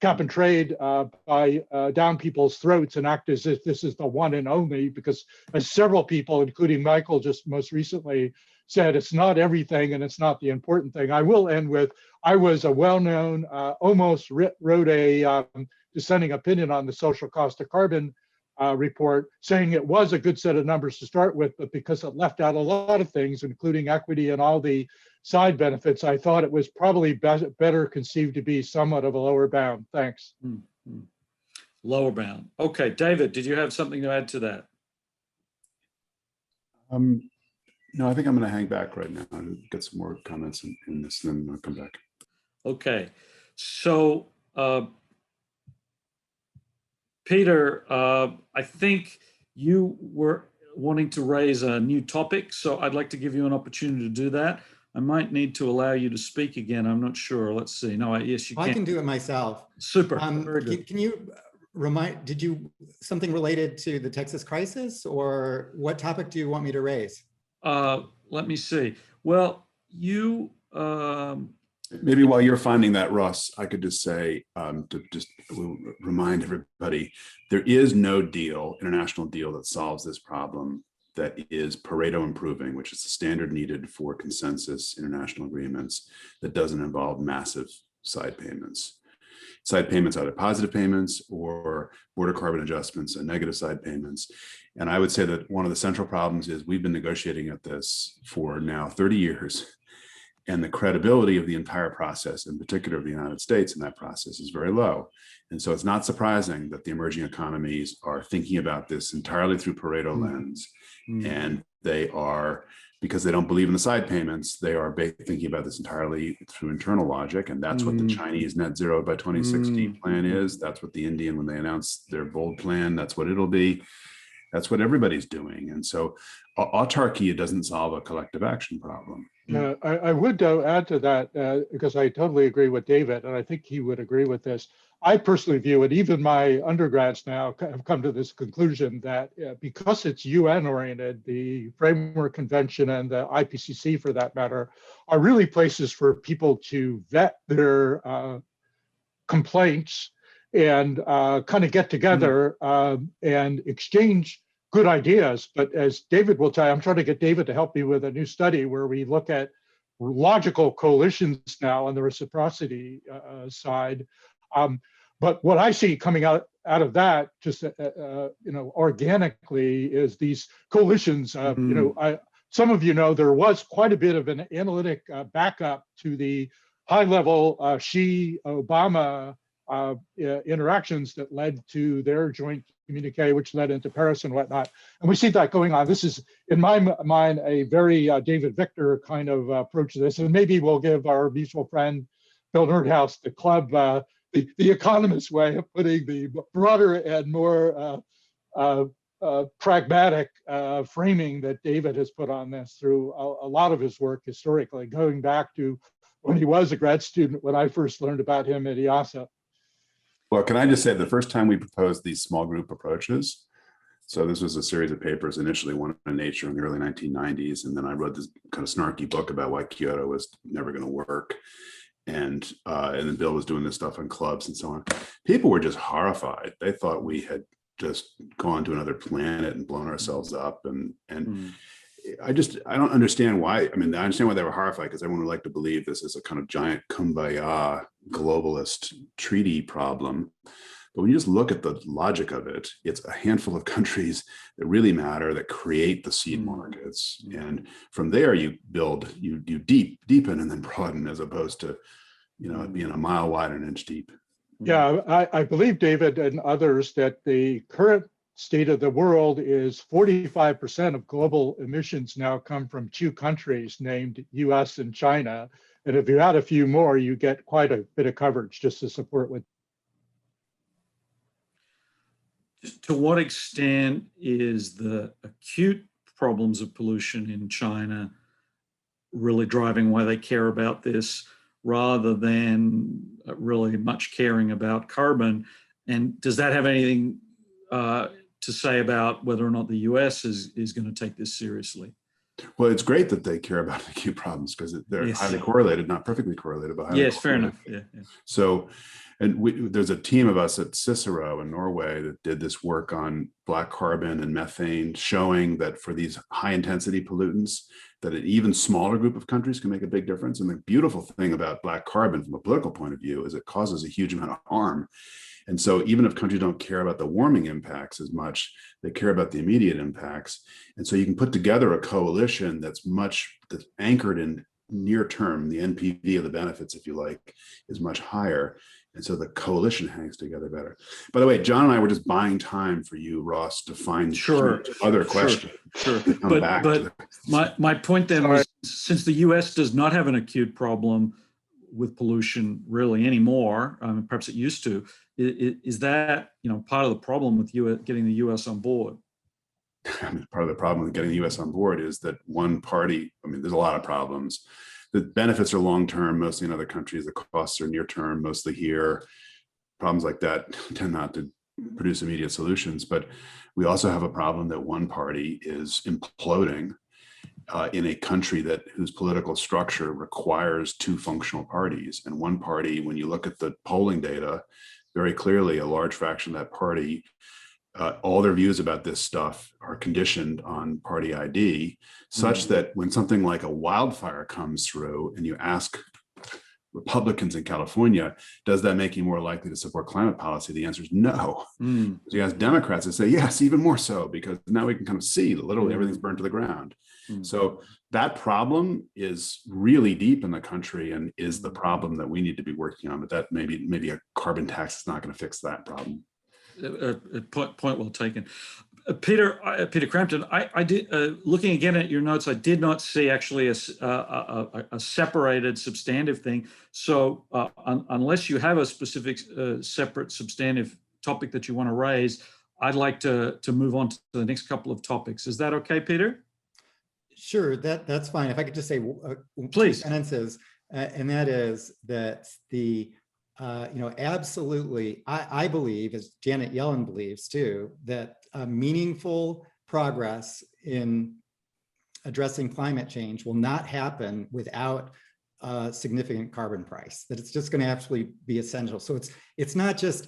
E: cap and trade down people's throats and act as if this is the one and only, because as several people, including Michael just most recently said, it's not everything and it's not the important thing. I will end with, I was a well-known, almost wrote a dissenting opinion on the social cost of carbon report, saying it was a good set of numbers to start with, but because it left out a lot of things, including equity and all the side benefits, I thought it was probably better conceived to be somewhat of a lower bound. Thanks.
C: Lower bound. Okay, David, did you have something to add to that?
D: No, I think I'm going to hang back right now and get some more comments in this, and then I'll come back.
C: Okay, so Peter, I think you were wanting to raise a new topic, so I'd like to give you an opportunity to do that. I might need to allow you to speak again. I'm not sure. Let's see. No, yes, you can.
J: I can do it myself.
C: Super. Very good.
J: Can you did you something related to the Texas crisis, or what topic do you want me to raise?
C: Let me see. Well, you
D: maybe while you're finding that, Ross, I could just say to just remind everybody, there is no deal, international deal, that solves this problem that is Pareto improving, which is the standard needed for consensus international agreements, that doesn't involve massive side payments. Side payments, either positive payments or border carbon adjustments and negative side payments. And I would say that one of the central problems is we've been negotiating at this for now 30 years. And the credibility of the entire process, in particular of the United States in that process, is very low. And so it's not surprising that the emerging economies are thinking about this entirely through Pareto lens. And they are, because they don't believe in the side payments, they are thinking about this entirely through internal logic. And that's what the Chinese net zero by 2060 plan is. That's what the Indian, when they announce their bold plan, that's what it'll be. That's what everybody's doing. And so autarky doesn't solve a collective action problem.
E: I would add to that, because I totally agree with David, and I think he would agree with this. I personally view it, even my undergrads now have come to this conclusion that because it's UN oriented, the Framework Convention and the IPCC for that matter, are really places for people to vet their complaints and kind of get together and exchange good ideas. But as David will tell you, I'm trying to get David to help me with a new study where we look at logical coalitions now on the reciprocity side. But what I see coming out of that, just organically, is these coalitions. Some of you know there was quite a bit of an analytic backup to the high-level Xi-Obama interactions that led to their joint communique, which led into Paris and whatnot. And we see that going on. This is, in my mind, a very David Victor kind of approach to this. And maybe we'll give our mutual friend, Bill Nerdhouse, the club, the economist way of putting the broader and more pragmatic framing that David has put on this through a lot of his work historically, going back to when he was a grad student, when I first learned about him at IASA.
D: Well, can I just say the first time we proposed these small group approaches, so this was a series of papers, initially one in Nature in the early 1990s, and then I wrote this kind of snarky book about why Kyoto was never going to work. And then Bill was doing this stuff in clubs and so on. People were just horrified. They thought we had just gone to another planet and blown ourselves up. And I don't understand why. I mean, I understand why they were horrified, because everyone would like to believe this is a kind of giant kumbaya globalist treaty problem. But when you just look at the logic of it, it's a handful of countries that really matter, that create the seed markets. And from there, you build, you deepen and then broaden, as opposed to, being a mile wide and an inch deep.
E: Yeah, I believe, David and others, that the current state of the world is 45% of global emissions now come from two countries named US and China. And if you add a few more, you get quite a bit of coverage just to support what.
C: To what extent is the acute problems of pollution in China really driving why they care about this, rather than really much caring about carbon? And does that have anything to say about whether or not the US is going to take this seriously?
D: Well, it's great that they care about acute problems, because they're highly correlated, not perfectly correlated, but highly correlated.
C: Fair enough. Yeah.
D: So, and there's a team of us at Cicero in Norway that did this work on black carbon and methane, showing that for these high intensity pollutants, that an even smaller group of countries can make a big difference. And the beautiful thing about black carbon from a political point of view is it causes a huge amount of harm. And so even if countries don't care about the warming impacts as much, they care about the immediate impacts. And so you can put together a coalition that's anchored in near term. The NPV of the benefits, if you like, is much higher. And so the coalition hangs together better. By the way, John and I were just buying time for you, Ross, to find other questions.
C: Sure. But my point then was, since the US does not have an acute problem with pollution really anymore, perhaps it used to, is that part of the problem with getting the US on board?
D: Part of the problem with getting the US on board is that one party, there's a lot of problems. The benefits are long-term, mostly in other countries. The costs are near-term, mostly here. Problems like that tend not to produce immediate solutions. But we also have a problem that one party is imploding in a country whose political structure requires two functional parties. And one party, when you look at the polling data, very clearly a large fraction of that party, all their views about this stuff are conditioned on party ID, such that when something like a wildfire comes through and you ask Republicans in California, does that make you more likely to support climate policy? The answer is no. So you ask Democrats, they say, yes, even more so, because now we can kind of see that literally everything's burned to the ground. So that problem is really deep in the country and is the problem that we need to be working on. But that maybe a carbon tax is not going to fix that problem.
C: Point well taken. Peter Crampton, I did, looking again at your notes, I did not see actually a separated substantive thing. So unless you have a specific separate substantive topic that you want to raise, I'd like to move on to the next couple of topics. Is that okay, Peter?
J: Sure, that's fine. If I could just say
C: please.
J: 2 sentences, and that is that absolutely, I believe, as Janet Yellen believes too, that meaningful progress in addressing climate change will not happen without a significant carbon price, that it's just going to absolutely be essential. So it's not just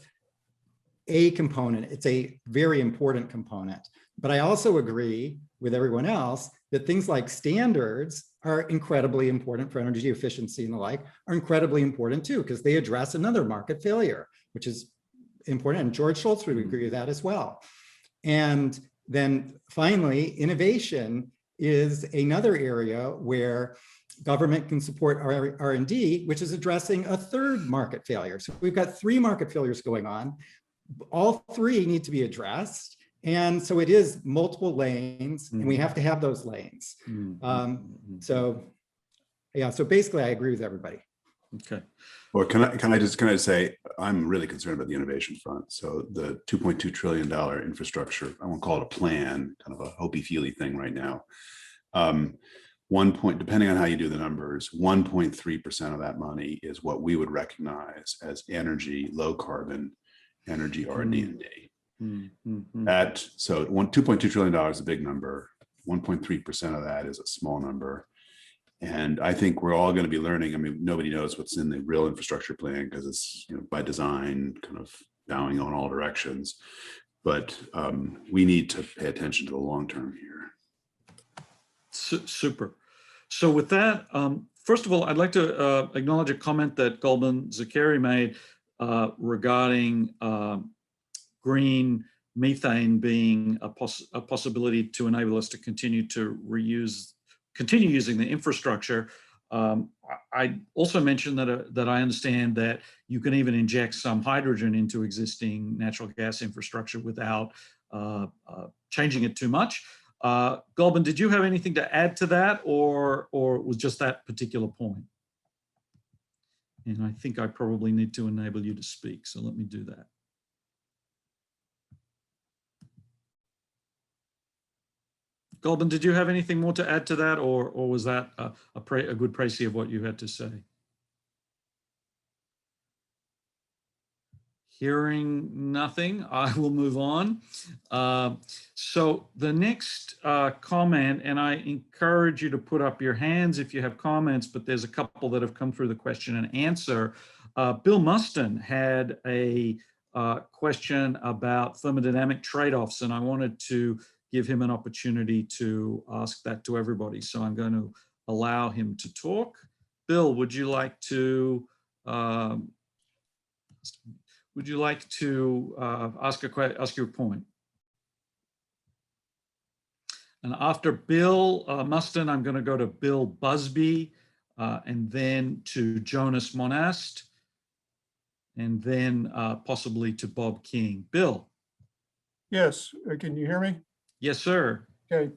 J: a component, it's a very important component. But I also agree with everyone else that things like standards are incredibly important for energy efficiency and the like, are incredibly important too, because they address another market failure, which is important. And George Schultz would agree with that as well. And then finally, innovation is another area where government can support R&D, which is addressing a third market failure. So we've got 3 market failures going on. All 3 need to be addressed. And so it is multiple lanes, and we have to have those lanes. So basically I agree with everybody.
C: Okay.
D: Well, can I just say, I'm really concerned about the innovation front. So the $2.2 trillion infrastructure, I won't call it a plan, kind of a hopey-feely thing right now. Depending on how you do the numbers, 1.3% of that money is what we would recognize as energy, low carbon energy R&D. So $2.2 trillion is a big number. 1.3% of that is a small number. And I think we're all going to be learning. Nobody knows what's in the real infrastructure plan because it's by design kind of bowing on all directions. But we need to pay attention to the long term here.
C: Super. So with that, first of all, I'd like to acknowledge a comment that Gulben Zakeri made regarding green methane being a possibility to enable us to continue using the infrastructure. I also mentioned that I understand that you can even inject some hydrogen into existing natural gas infrastructure without changing it too much. Gulben, did you have anything to add to that, or was just that particular point? And I think I probably need to enable you to speak, so let me do that. Gulben, did you have anything more to add to that, or was that a good précis of what you had to say? Hearing nothing, I will move on. So the next comment, and I encourage you to put up your hands if you have comments, but there's a couple that have come through the question and answer. Bill Muston had a question about thermodynamic trade-offs, and I wanted to give him an opportunity to ask that to everybody. So I'm going to allow him to talk. Bill, would you like to ask your point? And after Bill Mustin, I'm going to go to Bill Busby, and then to Jonas Monast, and then possibly to Bob King. Bill.
L: Yes, can you hear me?
C: Yes, sir.
L: Okay.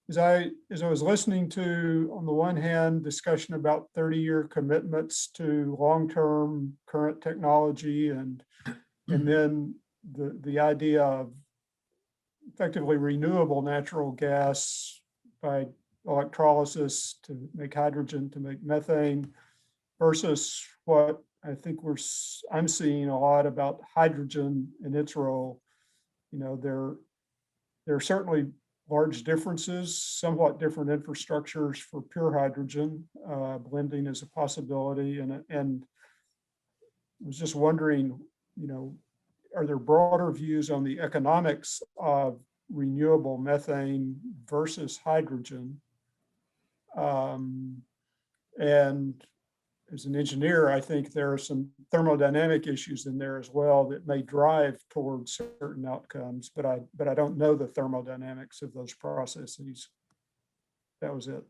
L: As I was listening to, on the one hand, discussion about 30-year commitments to long-term current technology, and then the idea of effectively renewable natural gas by electrolysis to make hydrogen, to make methane, versus what I think I'm seeing a lot about hydrogen and its role. You know, there are certainly large differences, somewhat different infrastructures for pure hydrogen. Blending is a possibility, and I was just wondering, you know, are there broader views on the economics of renewable methane versus hydrogen? And as an engineer, I think there are some thermodynamic issues in there as well that may drive towards certain outcomes, but I don't know the thermodynamics of those processes. That was it.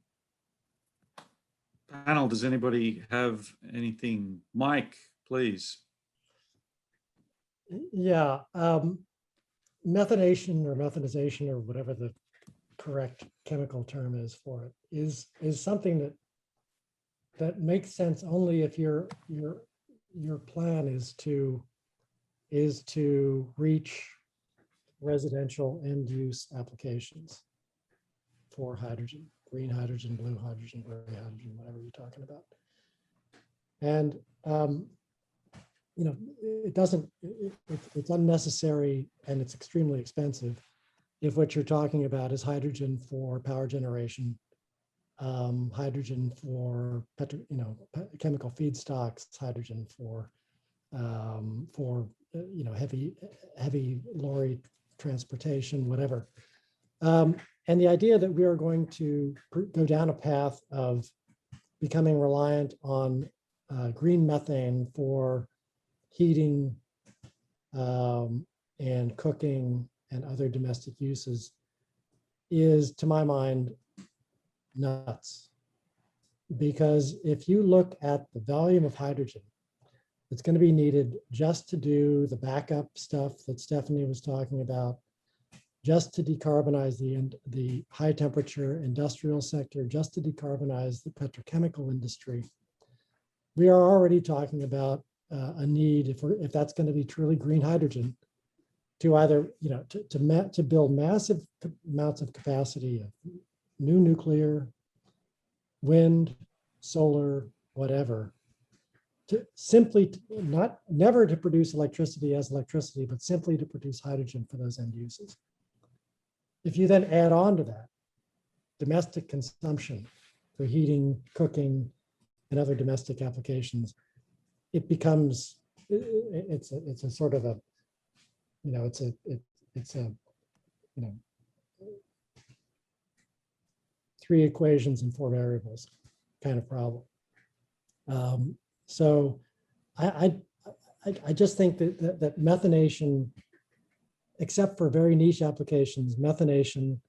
C: Panel, does anybody have anything? Mike, please.
H: Yeah, methanation or methanization or whatever the correct chemical term is for it is something that makes sense only if your plan is to reach residential end use applications for hydrogen, green hydrogen, blue hydrogen, gray hydrogen, whatever you're talking about. And you know, it's unnecessary and it's extremely expensive if what you're talking about is hydrogen for power generation, hydrogen for chemical feedstocks, hydrogen for heavy lorry transportation, whatever. And the idea that we are going to go down a path of becoming reliant on green methane for heating and cooking and other domestic uses is, to my mind, nuts. Because if you look at the volume of hydrogen that's going to be needed just to do the backup stuff that Stephanie was talking about, just to decarbonize the high temperature industrial sector, just to decarbonize the petrochemical industry, we are already talking about a need, if that's going to be truly green hydrogen, to either, to build massive amounts of capacity of new nuclear, wind, solar, whatever, to simply never to produce electricity as electricity, but simply to produce hydrogen for those end uses. If you then add on to that domestic consumption for heating, cooking, and other domestic applications, it becomes, it's a sort of a, it's a three equations and four variables kind of problem. So I just think that methanation, except for very niche applications, methanation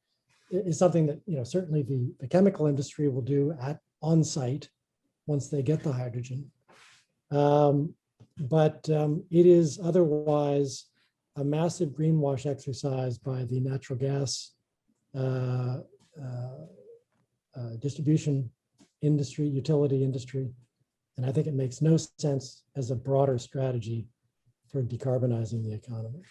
H: is something that certainly the chemical industry will do on site once they get the hydrogen. But it is otherwise a massive greenwash exercise by the natural gas distribution industry, utility industry. And I think it makes no sense as a broader strategy for decarbonizing the economy.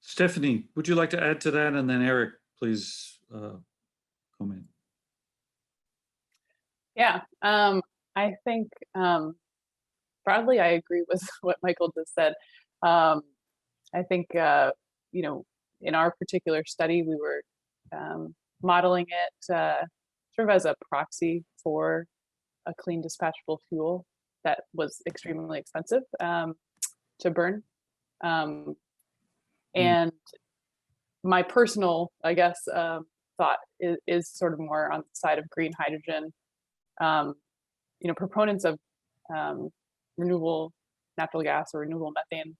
C: Stephanie, would you like to add to that? And then Eric, please comment.
G: Yeah, I think broadly I agree with what Michael just said. I think, in our particular study, we were modeling it sort of as a proxy for a clean dispatchable fuel that was extremely expensive to burn And my personal, I guess, thought is sort of more on the side of green hydrogen. Proponents of renewable natural gas or renewable methane,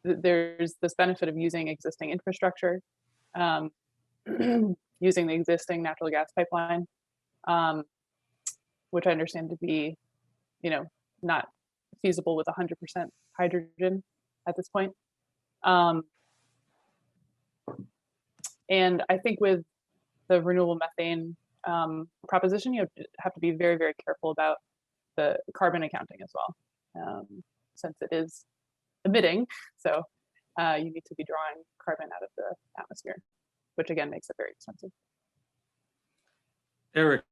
G: there's this benefit of using existing infrastructure, using the existing natural gas pipeline, which I understand to be, not feasible with 100% hydrogen at this point. And I think with the renewable methane proposition, you have to be very, very careful about the carbon accounting as well, since it is emitting. So you need to be drawing carbon out of the atmosphere, which again makes it very expensive.
C: Eric,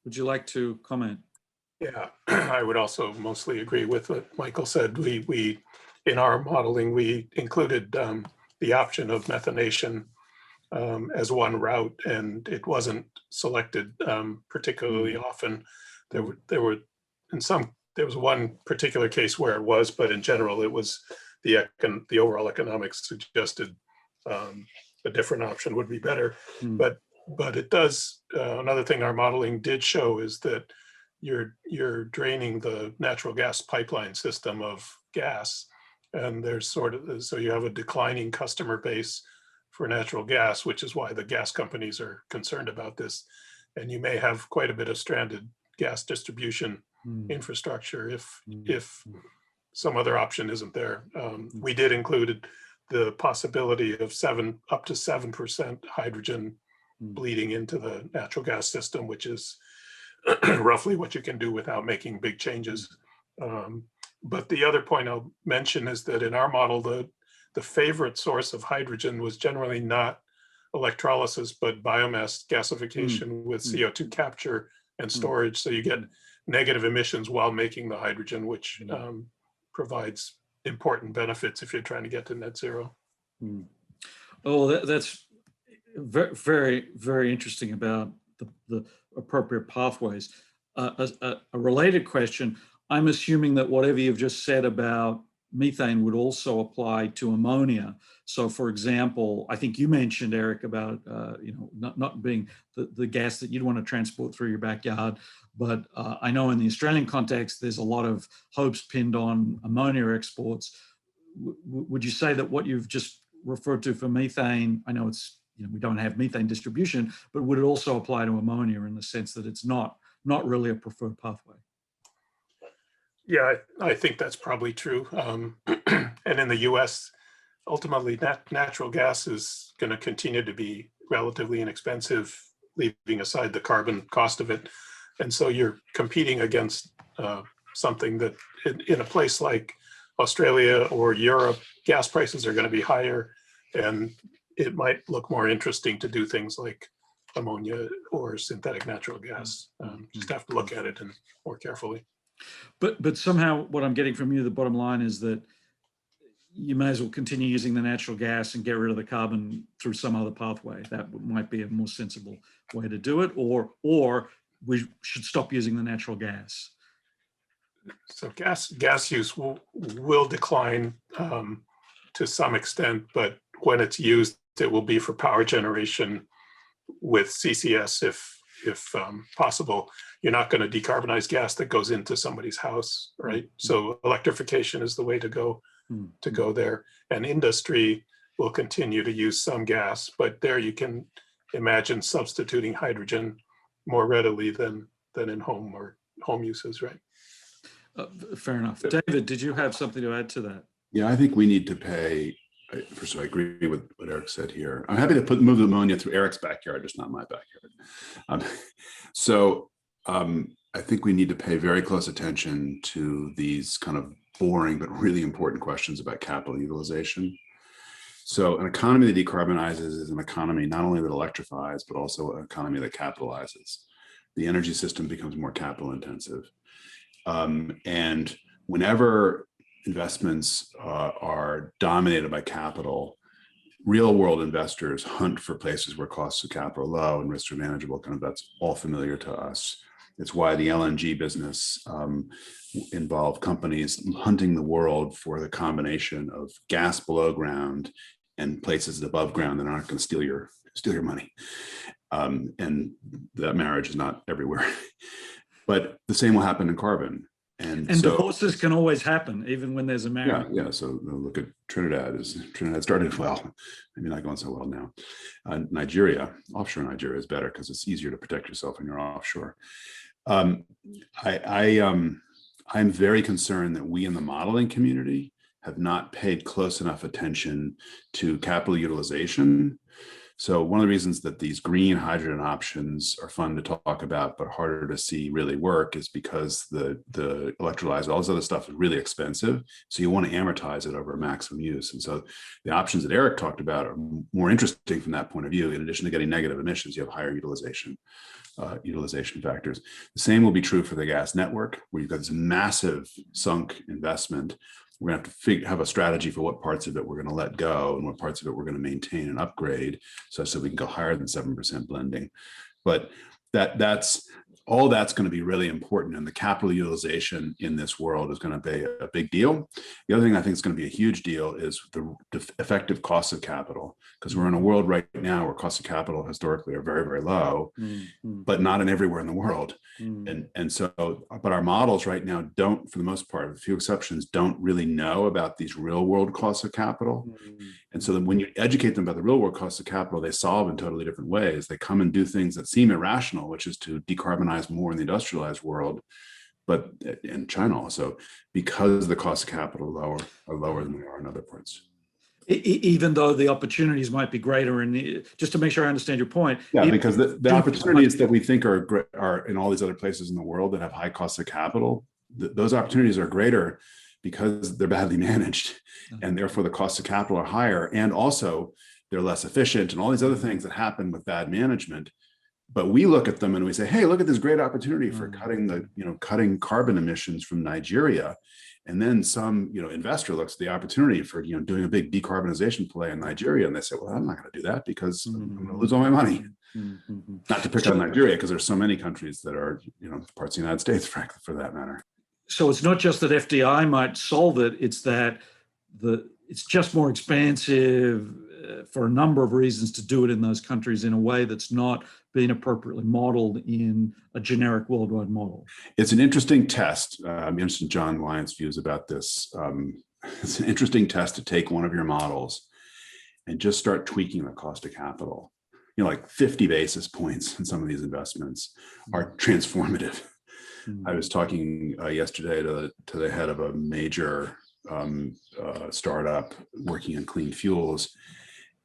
C: would you like to comment?
F: Yeah, I would also mostly agree with what Michael said. We in our modeling, we included the option of methanation as one route, and it wasn't selected particularly often. There was one particular case where it was, but in general, it was the overall economics suggested a different option would be better. But it does, another thing our modeling did show is that you're draining the natural gas pipeline system of gas, and there's so you have a declining customer base for natural gas, which is why the gas companies are concerned about this. And you may have quite a bit of stranded gas distribution infrastructure if some other option isn't there. We did include the possibility of up to 7% hydrogen bleeding into the natural gas system, which is roughly what you can do without making big changes. But the other point I'll mention is that in our model, the favorite source of hydrogen was generally not electrolysis, but biomass gasification with CO2 capture and storage. So you get negative emissions while making the hydrogen, which provides important benefits if you're trying to get to net zero.
C: Oh, that's very, very, very interesting about the appropriate pathways. A related question, I'm assuming that whatever you've just said about methane would also apply to ammonia. So for example, I think you mentioned, Eric, about not being the gas that you'd want to transport through your backyard, but I know in the Australian context, there's a lot of hopes pinned on ammonia exports. Would you say that what you've just referred to for methane, I know it's, we don't have methane distribution, but would it also apply to ammonia in the sense that it's not really a preferred pathway?
F: Yeah, I think that's probably true. And in the US, ultimately, natural gas is going to continue to be relatively inexpensive, leaving aside the carbon cost of it. And so you're competing against something that in a place like Australia or Europe, gas prices are going to be higher, and it might look more interesting to do things like ammonia or synthetic natural gas. Just have to look at it and more carefully.
C: But somehow what I'm getting from you, the bottom line is that you may as well continue using the natural gas and get rid of the carbon through some other pathway. That might be a more sensible way to do it, or we should stop using the natural gas.
F: So gas use will decline to some extent, but when it's used, it will be for power generation with CCS if possible. You're not going to decarbonize gas that goes into somebody's house, right? So electrification is the way to go there. And industry will continue to use some gas, but there you can imagine substituting hydrogen more readily than in home or home uses, right?
C: Fair enough. David, did you have something to add to that?
D: Yeah, I think we need to pay. First of all, I agree with what Eric said here. I'm happy to move the ammonia through Eric's backyard, just not my backyard. I think we need to pay very close attention to these kind of boring but really important questions about capital utilization. So an economy that decarbonizes is an economy not only that electrifies, but also an economy that capitalizes. The energy system becomes more capital intensive. And whenever investments are dominated by capital, real world investors hunt for places where costs of capital are low and risks are manageable. Kind of that's all familiar to us. It's why the LNG business involved companies hunting the world for the combination of gas below ground and places above ground that aren't going to steal your money. And that marriage is not everywhere. But the same will happen in carbon. And so,
C: divorces can always happen, even when there's a marriage.
D: Yeah. So look at Trinidad. Trinidad started well, maybe not going so well now. Nigeria, offshore Nigeria is better because it's easier to protect yourself when you're offshore. I'm very concerned that we in the modeling community have not paid close enough attention to capital utilization. So one of the reasons that these green hydrogen options are fun to talk about, but harder to see really work is because the electrolyzer, all this other stuff is really expensive. So you want to amortize it over maximum use. And so the options that Eric talked about are more interesting from that point of view. In addition to getting negative emissions, you have higher utilization factors. The same will be true for the gas network, where you've got this massive sunk investment. We're going to have to have a strategy for what parts of it we're going to let go and what parts of it we're going to maintain and upgrade, such that we can go higher than 7% blending. But that's going to be really important, and the capital utilization in this world is going to be a big deal. The other thing I think is going to be a huge deal is the effective cost of capital, because we're in a world right now where costs of capital historically are very, very low, but not everywhere in the world. And so, but our models right now don't, for the most part, with a few exceptions, don't really know about these real world costs of capital. And so then when you educate them about the real world costs of capital, they solve in totally different ways. They come and do things that seem irrational, which is to decarbonize more in the industrialized world, but in China also, because the cost of capital are lower than they are in other parts.
C: Even though the opportunities might be greater, and just to make sure I understand your point.
D: Yeah, because the opportunities that we think are in all these other places in the world that have high costs of capital, those opportunities are greater because they're badly managed, and therefore the costs of capital are higher, and also they're less efficient, and all these other things that happen with bad management. But we look at them and we say, hey, look at this great opportunity for cutting carbon emissions from Nigeria. And then some, investor looks at the opportunity for, doing a big decarbonization play in Nigeria. And they say, well, I'm not going to do that because I'm going to lose all my money. Not to pick on Nigeria, because there's so many countries that are, parts of the United States, frankly, for that matter.
C: So it's not just that FDI might solve it, it's that it's just more expensive for a number of reasons to do it in those countries in a way that's not being appropriately modeled in a generic worldwide model.
D: It's an interesting test. I'm interested in John Wyant's views about this. It's an interesting test to take one of your models and just start tweaking the cost of capital. Like 50 basis points in some of these investments are transformative. I was talking yesterday to the head of a major startup working in clean fuels,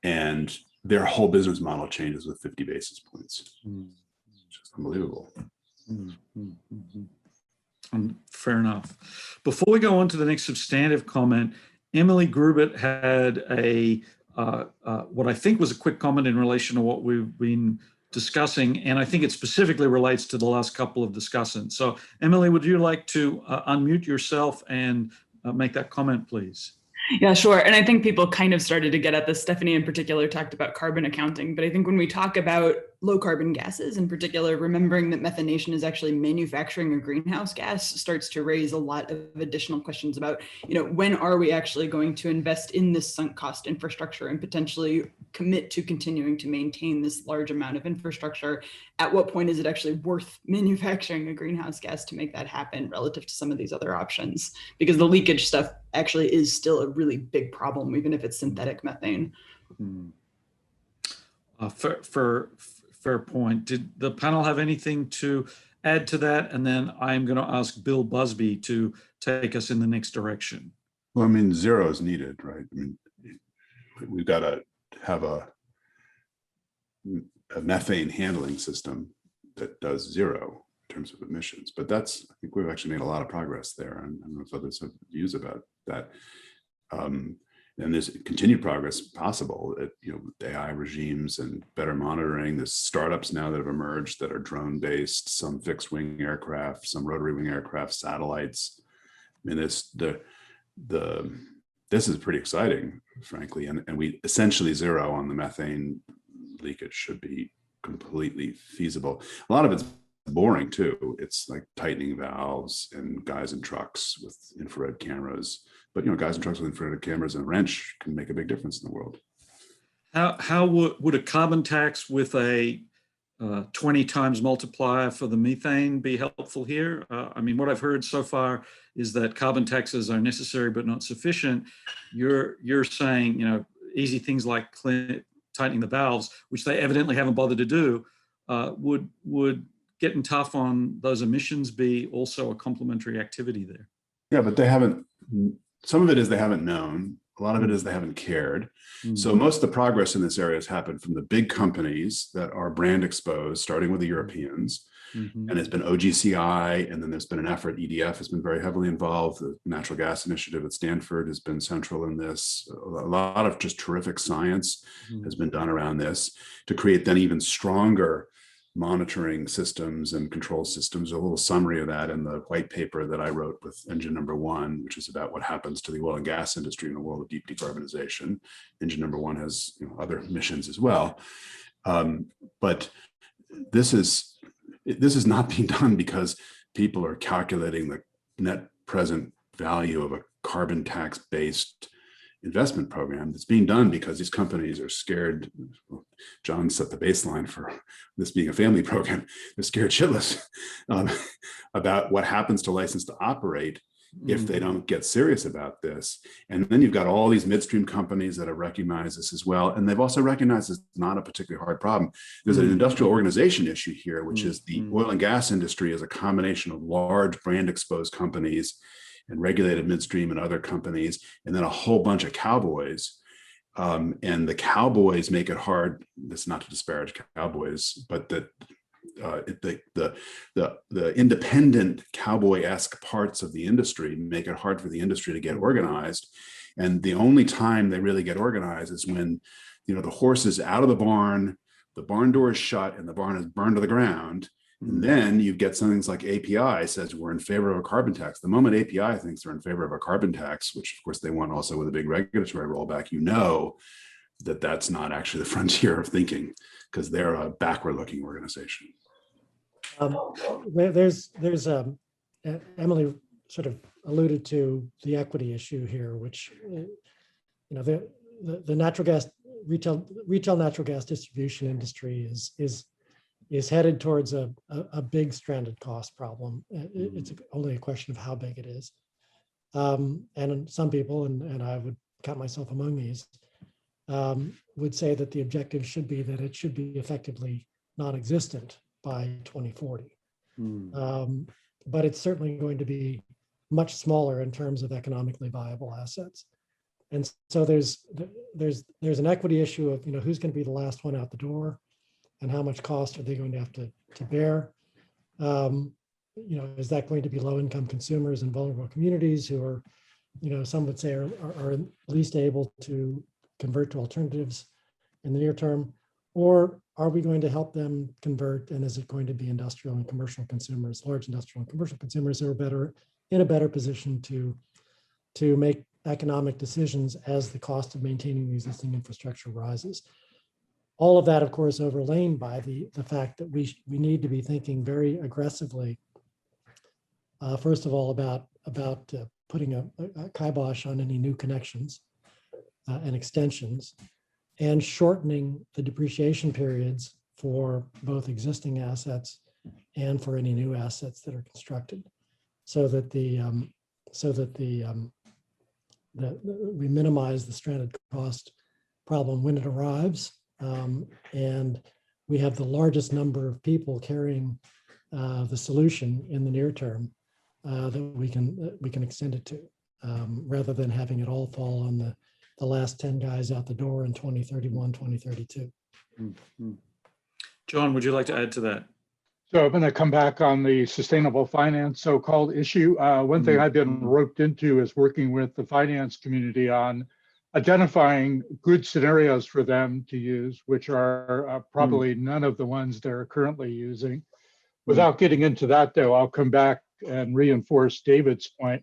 D: and their whole business model changes with 50 basis points. It's just unbelievable.
C: Fair enough. Before we go on to the next substantive comment, Emily Grubert had what I think was a quick comment in relation to what we've been discussing, and I think it specifically relates to the last couple of discussants. So Emily, would you like to unmute yourself and make that comment, please?
M: Yeah, sure. And I think people kind of started to get at this. Stephanie in particular talked about carbon accounting, but I think when we talk about low carbon gases in particular, remembering that methanation is actually manufacturing a greenhouse gas starts to raise a lot of additional questions about, when are we actually going to invest in this sunk cost infrastructure and potentially commit to continuing to maintain this large amount of infrastructure? At what point is it actually worth manufacturing a greenhouse gas to make that happen relative to some of these other options? Because the leakage stuff actually is still a really big problem, even if it's synthetic methane.
C: Fair point. Did the panel have anything to add to that? And then I'm going to ask Bill Busby to take us in the next direction.
D: Well, zero is needed, right? We've got to have a methane handling system that does zero in terms of emissions. But I think we've actually made a lot of progress there. And I don't know if others have views about that. And there's continued progress possible at AI regimes and better monitoring. There's startups now that have emerged that are drone based, some fixed wing aircraft, some rotary wing aircraft, satellites. This is pretty exciting, frankly. And we essentially zero on the methane leakage should be completely feasible. A lot of it's boring too. It's like tightening valves and guys in trucks with infrared cameras. But guys in trucks with infrared cameras and a wrench can make a big difference in the world.
C: How would a carbon tax with a 20 times multiplier for the methane be helpful here? I mean, what I've heard so far is that carbon taxes are necessary but not sufficient. You're saying, easy things like tightening the valves, which they evidently haven't bothered to do, would getting tough on those emissions be also a complementary activity there?
D: Yeah, but they haven't. Some of it is they haven't known. A lot of it is they haven't cared. So most of the progress in this area has happened from the big companies that are brand exposed, starting with the Europeans. And it's been OGCI, and then there's been an effort. EDF has been very heavily involved. The natural gas initiative at Stanford has been central in this. A lot of just terrific science has been done around this to create then even stronger monitoring systems and control systems. A little summary of that in the white paper that I wrote with Engine Number 1, which is about what happens to the oil and gas industry in a world of deep decarbonization. Engine Number 1 has other missions as well. But this is not being done because people are calculating the net present value of a carbon tax based investment program. That's being done because these companies are scared. John set the baseline for this being a family program. They're scared shitless about what happens to license to operate if they don't get serious about this. And then you've got all these midstream companies that have recognized this as well. And they've also recognized it's not a particularly hard problem. There's an industrial organization issue here, which is the oil and gas industry is a combination of large brand exposed companies and regulated midstream and other companies, and then a whole bunch of cowboys. And the cowboys make it hard. This is not to disparage cowboys, but that the independent cowboy-esque parts of the industry make it hard for the industry to get organized. And the only time they really get organized is when the horse is out of the barn door is shut, and the barn is burned to the ground. And then you get something like API says we're in favor of a carbon tax. The moment API thinks they're in favor of a carbon tax, which of course they want also with a big regulatory rollback, that that's not actually the frontier of thinking, because they're a backward-looking organization.
H: Emily sort of alluded to the equity issue here, which the natural gas retail natural gas distribution industry is headed towards a big stranded cost problem. It's only a question of how big it is. And some people, and I would count myself among these, would say that the objective should be that it should be effectively non-existent by 2040. But it's certainly going to be much smaller in terms of economically viable assets. And so there's an equity issue of who's going to be the last one out the door, and how much cost are they going to have to bear? Is that going to be low-income consumers and vulnerable communities who are, some would say are least able to convert to alternatives in the near term? Or are we going to help them convert, and is it going to be industrial and commercial consumers, large industrial and commercial consumers who are in a better position to make economic decisions as the cost of maintaining the existing infrastructure rises? All of that, of course, overlain by the fact that we need to be thinking very aggressively, first of all, about putting a kibosh on any new connections and extensions, and shortening the depreciation periods for both existing assets and for any new assets that are constructed, so that we minimize the stranded cost problem when it arrives. And we have the largest number of people carrying the solution in the near term that we can extend it to, rather than having it all fall on the last 10 guys out the door in 2031, 2032.
C: John, would you like to add to that?
E: So I'm going to come back on the sustainable finance so-called issue. One thing I've been roped into is working with the finance community on identifying good scenarios for them to use, which are probably none of the ones they're currently using. Without getting into that, though, I'll come back and reinforce David's point.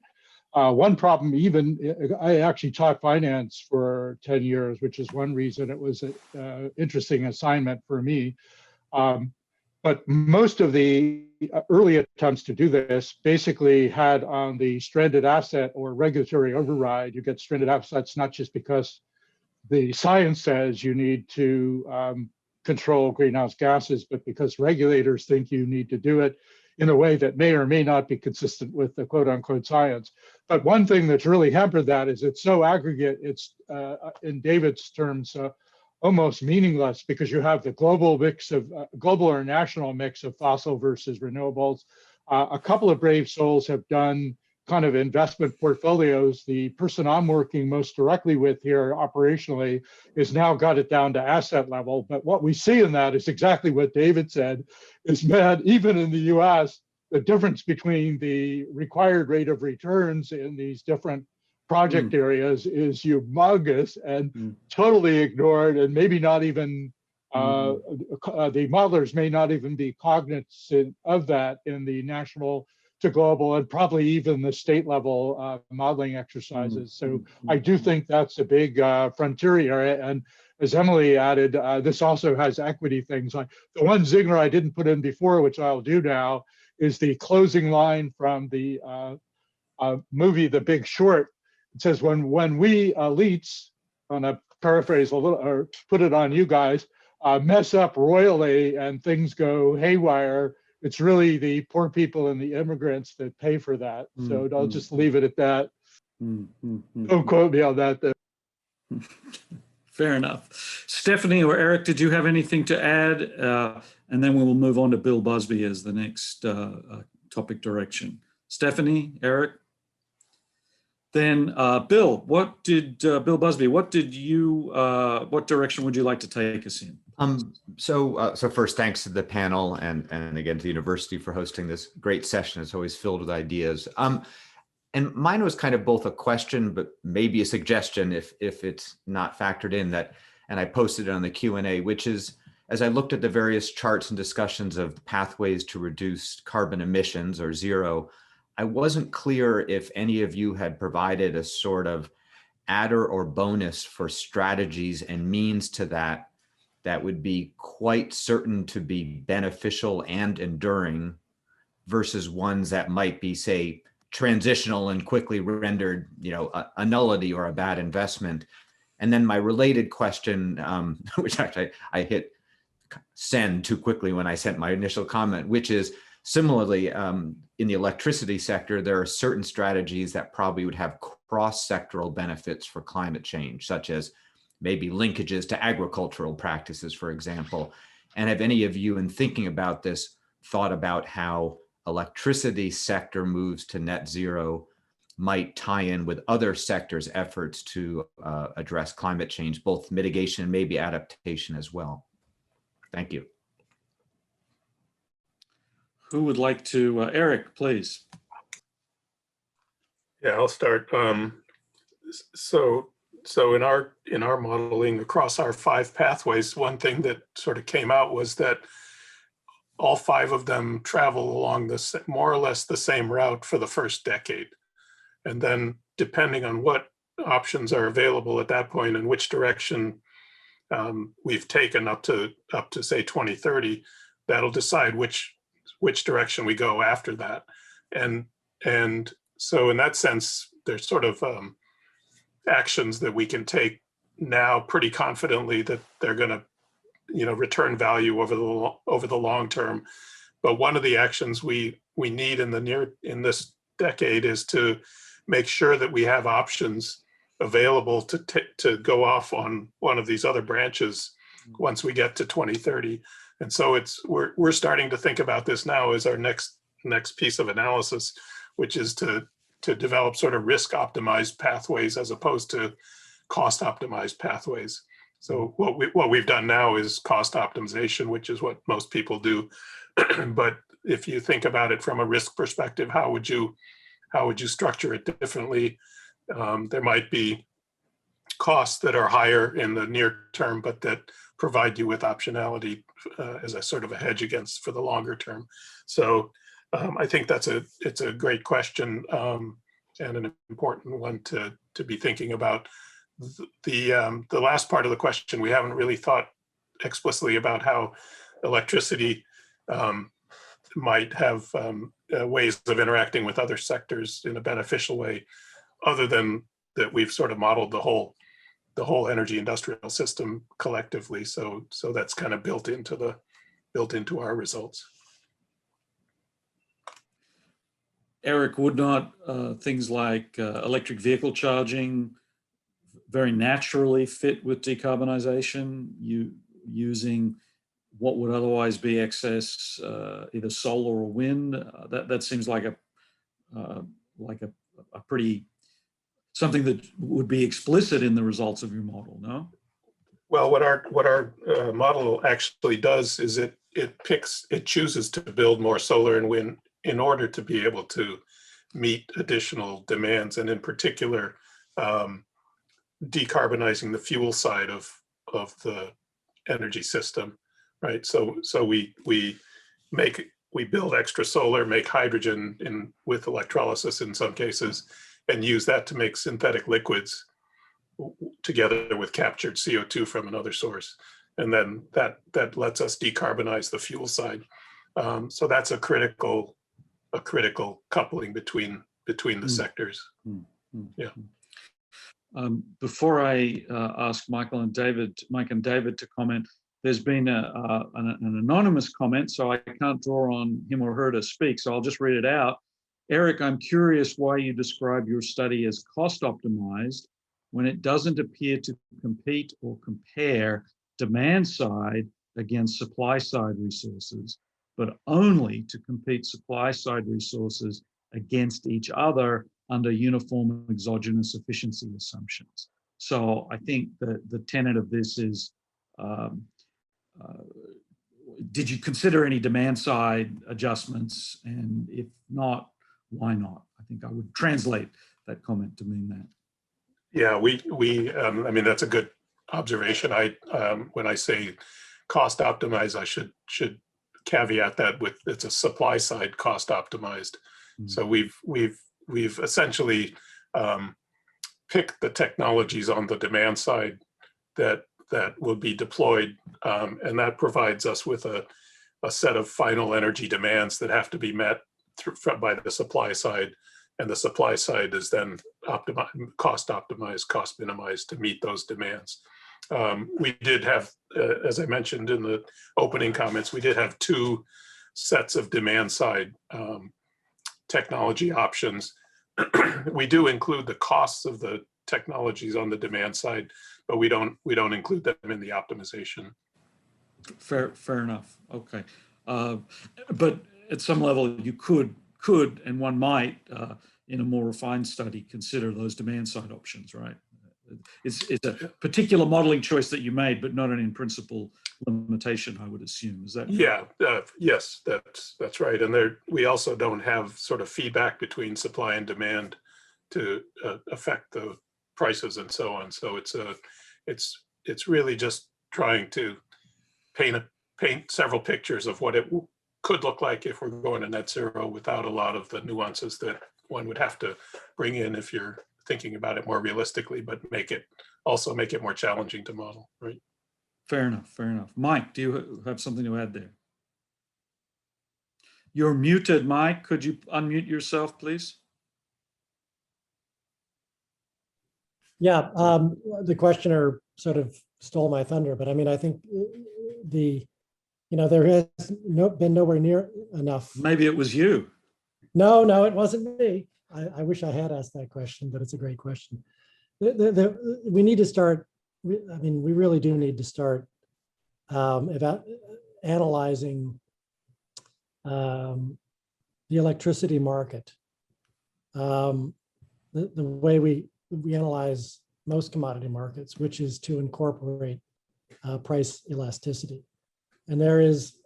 E: One problem, I actually taught finance for 10 years, which is one reason it was an interesting assignment for me. But most of the early attempts to do this basically had on the stranded asset or regulatory override. You get stranded assets not just because the science says you need to control greenhouse gases, but because regulators think you need to do it in a way that may or may not be consistent with the quote unquote science. But one thing that's really hampered that is it's so aggregate, it's in David's terms, almost meaningless, because you have the global mix of global or national mix of fossil versus renewables. A couple of brave souls have done kind of investment portfolios. The person I'm working most directly with here operationally is now got it down to asset level. But what we see in that is exactly what David said, is that even in the US, the difference between the required rate of returns in these different project areas is humongous and totally ignored, and maybe not even the modelers may not even be cognizant of that in the national to global and probably even the state level modeling exercises. So I do think that's a big frontier area. And as Emily added, this also has equity things. Like the one zinger I didn't put in before, which I'll do now, is the closing line from the movie The Big Short. It says, when we elites, on a paraphrase a little, or put it on you guys, mess up royally and things go haywire, it's really the poor people and the immigrants that pay for that. So I'll just leave it at that. Don't quote me on that though.
C: Fair enough. Stephanie or Eric, did you have anything to add? And then we will move on to Bill Busby as the next topic direction. Stephanie, Eric? Then Bill, Bill Busby, what direction would you like to take us in?
N: So first, thanks to the panel and again to the university for hosting this great session. It's always filled with ideas. And mine was kind of both a question, but maybe a suggestion if it's not factored in that, and I posted it on the Q&A, which is, as I looked at the various charts and discussions of pathways to reduce carbon emissions or zero, I wasn't clear if any of you had provided a sort of adder or bonus for strategies and means to that would be quite certain to be beneficial and enduring versus ones that might be, say, transitional and quickly rendered, a nullity or a bad investment. And then my related question, which actually I hit send too quickly when I sent my initial comment, which is similarly in the electricity sector, there are certain strategies that probably would have cross-sectoral benefits for climate change, such as maybe linkages to agricultural practices, for example. And have any of you, in thinking about this, thought about how electricity sector moves to net zero might tie in with other sectors' efforts to address climate change, both mitigation and maybe adaptation as well? Thank you.
C: Who would like to, Eric, please.
F: Yeah, I'll start. So in our modeling across our 5 pathways, one thing that sort of came out was that all 5 of them travel along this more or less the same route for the first decade. And then depending on what options are available at that point and which direction we've taken up to say 2030, that'll decide which direction we go after that. And so in that sense, there's sort of actions that we can take now pretty confidently that they're going to, return value over the long term. But one of the actions we need in this decade is to make sure that we have options available to go off on one of these other branches once we get to 2030. And so we're starting to think about this now as our next piece of analysis, which is to develop sort of risk optimized pathways as opposed to cost optimized pathways. So what we've done now is cost optimization, which is what most people do. But if you think about it from a risk perspective, how would you structure it differently? There might be costs that are higher in the near term, but that provide you with optionality as a sort of a hedge against for the longer term. So I think it's a great question and an important one to be thinking about. The last part of the question, we haven't really thought explicitly about how electricity might have ways of interacting with other sectors in a beneficial way, other than that we've sort of modeled the whole energy industrial system collectively. So that's kind of built into our results.
C: Eric, would not things like electric vehicle charging very naturally fit with decarbonization, using what would otherwise be excess either solar or wind? That seems like a pretty something that would be explicit in the results of your model, no?
F: Well, what our model actually does is it chooses to build more solar and wind in order to be able to meet additional demands, and in particular, decarbonizing the fuel side of the energy system, right? So we build extra solar, make hydrogen with electrolysis in some cases, and use that to make synthetic liquids together with captured CO2 from another source. And then that lets us decarbonize the fuel side. So that's a critical coupling between the sectors. Yeah.
C: Before I ask Mike and David to comment, there's been an anonymous comment, so I can't draw on him or her to speak, so I'll just read it out. Eric, I'm curious why you describe your study as cost optimized when it doesn't appear to compete or compare demand side against supply side resources, but only to compete supply side resources against each other under uniform exogenous efficiency assumptions. So I think that the tenet of this is, did you consider any demand side adjustments? And if not, why not? I think I would translate that comment to mean that.
F: Yeah, I mean, that's a good observation. When I say cost optimized, I should caveat that with it's a supply side cost optimized. So we've essentially picked the technologies on the demand side that will be deployed, and that provides us with a set of final energy demands that have to be met by the supply side, and the supply side is then cost optimized, cost minimized to meet those demands. We did have, as I mentioned in the opening comments, we did have two sets of demand side technology options. We do include the costs of the technologies on the demand side, but we don't include them in the optimization.
C: Fair enough. Okay, but at some level, you could and one might, in a more refined study, consider those demand side options, right? It's a particular modeling choice that you made, but not an in principle limitation, I would assume. Is that fair?
F: Yeah, yes, that's right. And we also don't have sort of feedback between supply and demand to affect the prices and so on. So it's really just trying to paint several pictures of what it could look like if we're going to net zero without a lot of the nuances that one would have to bring in if you're thinking about it more realistically, but also make it more challenging to model, right?
C: Fair enough. Mike, do you have something to add there? You're muted, Mike. Could you unmute yourself, please?
H: Yeah, the questioner sort of stole my thunder, but I mean, I think there has been nowhere near enough.
C: Maybe it was you.
H: No, it wasn't me. I wish I had asked that question, but it's a great question. We need to start, I mean, we really do need to start about analyzing the electricity market. The way we analyze most commodity markets, which is to incorporate price elasticity. And there is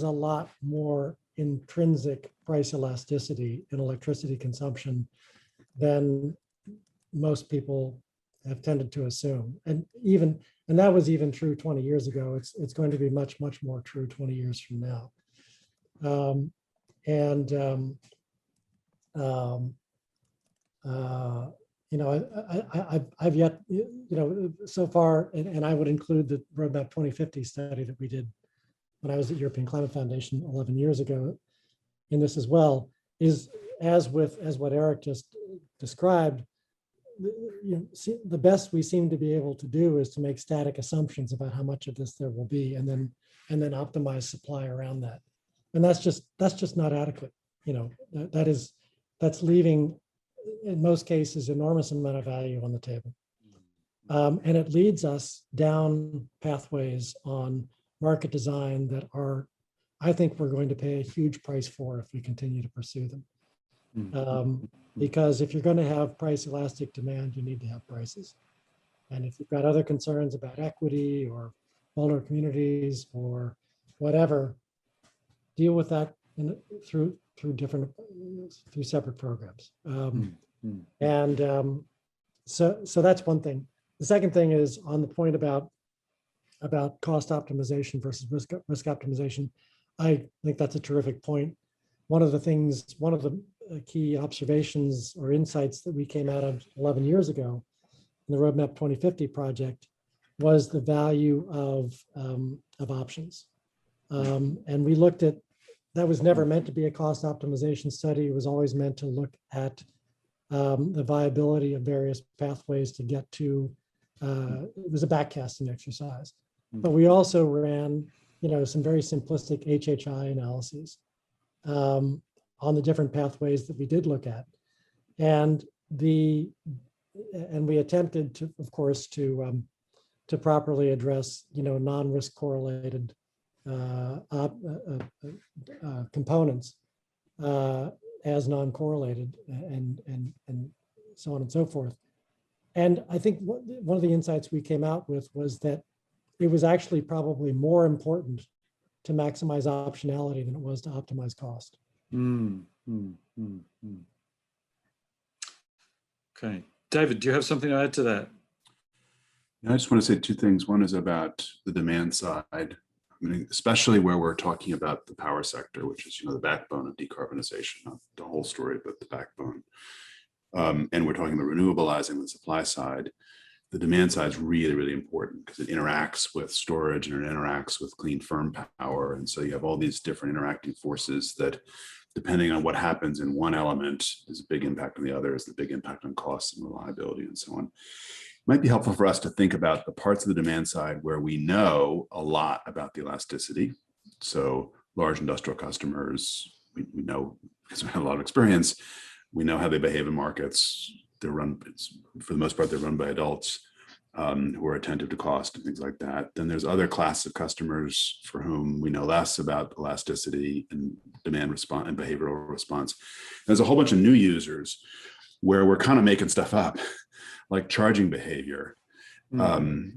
H: a lot more intrinsic price elasticity in electricity consumption than most people have tended to assume. And that was even true 20 years ago. It's going to be much more true 20 years from now. I've yet, so far, and I would include the Roadmap 2050 study that we did when I was at European Climate Foundation 11 years ago in this as well, is as what Eric just described, the best we seem to be able to do is to make static assumptions about how much of this there will be, and then optimize supply around that. And that's just not adequate. That's leaving, in most cases, enormous amount of value on the table. And it leads us down pathways on market design that are, I think we're going to pay a huge price for if we continue to pursue them. Because if you're going to have price elastic demand, you need to have prices. And if you've got other concerns about equity or vulnerable communities or whatever, deal with that through separate programs. So that's one thing. The second thing is on the point about cost optimization versus risk optimization. I think that's a terrific point. One of the key observations or insights that we came out of 11 years ago in the Roadmap 2050 project was the value of options. And we looked at, that was never meant to be a cost optimization study. It was always meant to look at the viability of various pathways to get to, it was a backcasting exercise. But we also ran, some very simplistic HHI analyses on the different pathways that we did look at. And we attempted to, of course, to properly address, non-risk correlated components as non-correlated and so on and so forth. And I think one of the insights we came out with was that it was actually probably more important to maximize optionality than it was to optimize cost.
C: Okay. David, do you have something to add to that?
D: I just want to say two things. One is about the demand side. I mean, especially where we're talking about the power sector, which is the backbone of decarbonization, not the whole story, but the backbone. And we're talking about renewabilizing the supply side. The demand side is really, really important because it interacts with storage and it interacts with clean firm power. And so you have all these different interacting forces that, depending on what happens in one element, is a big impact on the other, is the big impact on costs and reliability and so on. It might be helpful for us to think about the parts of the demand side where we know a lot about the elasticity. So large industrial customers, we know, because we have a lot of experience, we know how they behave in markets. They're run, for the most part, they're run by adults who are attentive to cost and things like that. Then there's other classes of customers for whom we know less about elasticity and demand response and behavioral response. There's a whole bunch of new users where we're kind of making stuff up, like charging behavior.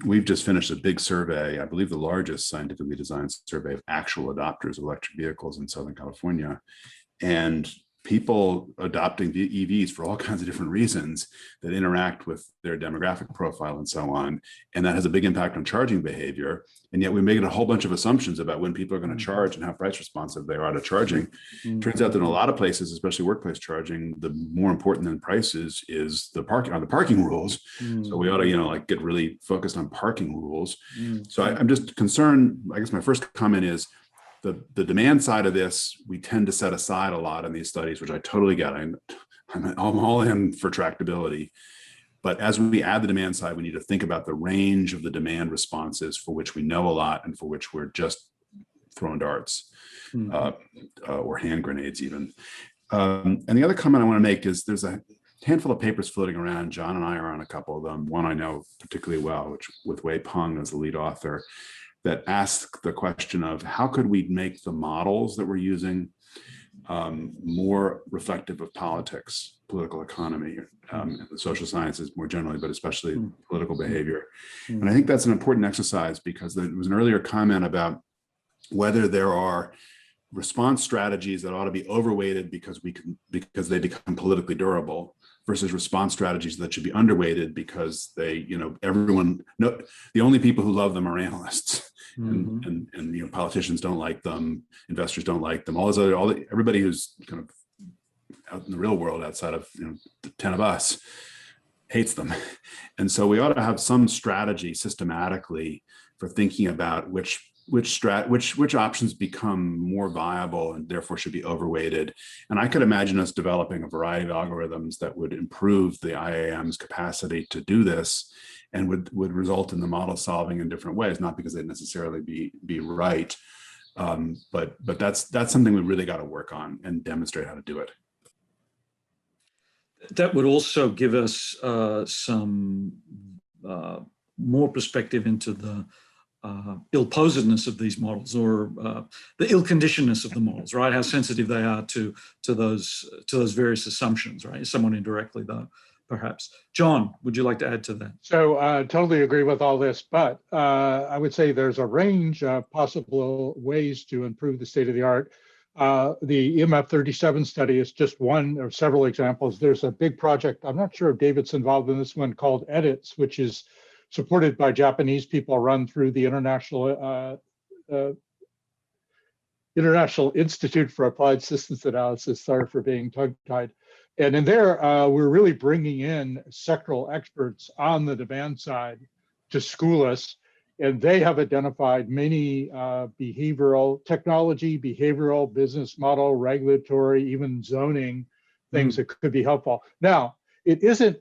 D: We've just finished a big survey, I believe the largest scientifically designed survey of actual adopters of electric vehicles in Southern California. And people adopting EVs for all kinds of different reasons that interact with their demographic profile and so on. And that has a big impact on charging behavior. And yet we make a whole bunch of assumptions about when people are going to charge and how price responsive they are to charging. Turns out that in a lot of places, especially workplace charging, the more important than prices is the parking rules. So we ought to, get really focused on parking rules. So I'm just concerned, I guess my first comment is, the demand side of this, we tend to set aside a lot in these studies, which I totally get. I'm all in for tractability. But as we add the demand side, we need to think about the range of the demand responses for which we know a lot and for which we're just throwing darts or hand grenades even. And the other comment I want to make is there's a handful of papers floating around. John and I are on a couple of them. One I know particularly well, which with Wei Peng as the lead author, that ask the question of how could we make the models that we're using more reflective of politics, political economy, and the social sciences more generally, but especially political behavior. And I think that's an important exercise because there was an earlier comment about whether there are response strategies that ought to be overweighted because they become politically durable versus response strategies that should be underweighted because they, the only people who love them are analysts. And politicians don't like them, investors don't like them, everybody who's kind of out in the real world outside of the 10 of us hates them. And so we ought to have some strategy systematically for thinking about which which options become more viable and therefore should be overweighted. And I could imagine us developing a variety of algorithms that would improve the IAM's capacity to do this and would result in the model solving in different ways, not because they'd necessarily be right. But that's something we really got to work on and demonstrate how to do it.
C: That would also give us some more perspective into the ill-posedness of these models, or the ill-conditionedness of the models, right? How sensitive they are to those various assumptions, right? Somewhat indirectly, though, perhaps. John, would you like to add to that?
E: So totally agree with all this, but I would say there's a range of possible ways to improve the state of the art. The EMF 37 study is just one of several examples. There's a big project, I'm not sure if David's involved in this one, called EDITS, which is supported by Japanese people, run through the International Institute for Applied Systems Analysis. Sorry for being tongue-tied. And in there, we're really bringing in sectoral experts on the demand side to school us. And they have identified many behavioral technology, behavioral, business model, regulatory, even zoning things that could be helpful. Now, it isn't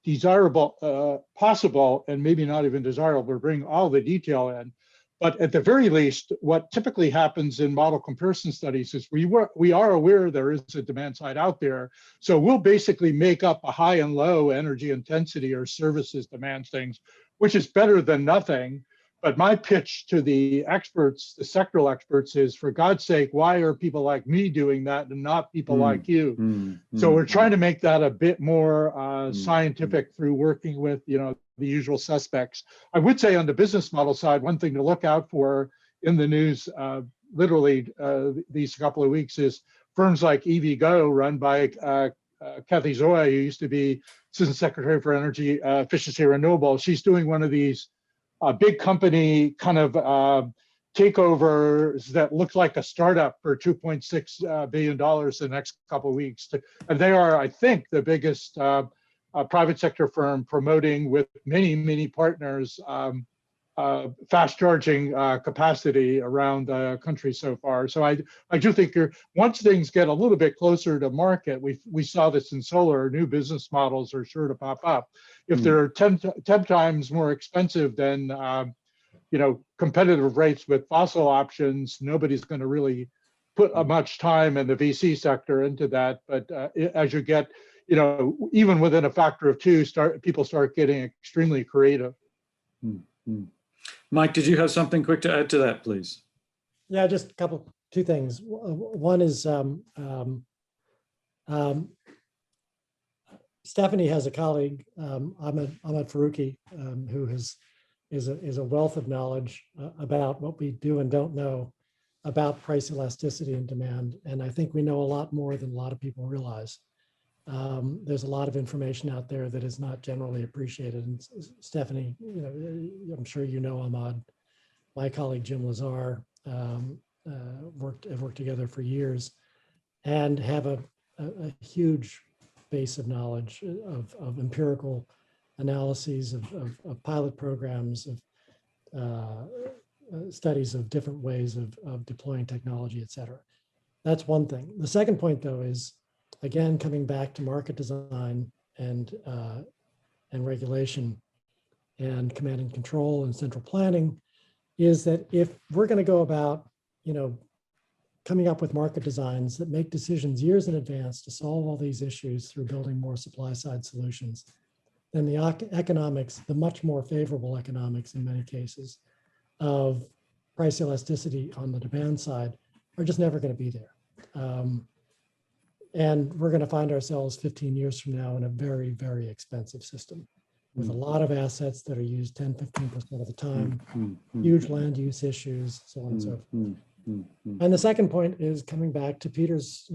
E: desirable, possible, and maybe not even desirable to bring all the detail in. But at the very least, what typically happens in model comparison studies is we are aware there is a demand side out there. So we'll basically make up a high and low energy intensity or services demand things, which is better than nothing. But my pitch to the experts, the sectoral experts, is, for God's sake, why are people like me doing that and not people like you? So we're trying to make that a bit more scientific through working with, the usual suspects. I would say on the business model side, one thing to look out for in the news, literally these couple of weeks, is firms like EVgo, run by Kathy Zoya, who used to be Assistant Secretary for Energy Efficiency and Renewable. She's doing one of these big company kind of takeovers that look like a startup for $2.6 billion in the next couple of weeks. And they are, I think, the biggest private sector firm promoting, with many, many partners, fast charging capacity around the country so far. So I do think once things get a little bit closer to market, we saw this in solar, new business models are sure to pop up. If they're 10 times more expensive than competitive rates with fossil options, nobody's going to really put much time in the VC sector into that. But as you get, even within a factor of two, people start getting extremely creative.
C: Mike, did you have something quick to add to that, please?
H: Yeah, just two things. One is Stephanie has a colleague, Ahmed Faruqi, who is a wealth of knowledge about what we do and don't know about price elasticity and demand. And I think we know a lot more than a lot of people realize. There's a lot of information out there that is not generally appreciated. And Stephanie, I'm sure Ahmad, my colleague Jim Lazar, have worked together for years, and have a huge base of knowledge of empirical analyses of pilot programs, of studies of different ways of deploying technology, et cetera. That's one thing. The second point, though, is, again, coming back to market design and regulation and command and control and central planning, is that if we're going to go about, coming up with market designs that make decisions years in advance to solve all these issues through building more supply side solutions, then the economics, the much more favorable economics in many cases of price elasticity on the demand side, are just never going to be there. And we're going to find ourselves 15 years from now in a very, very expensive system with a lot of assets that are used 10, 15% of the time, huge land use issues, so on and so forth. And the second point is coming back to Peter's,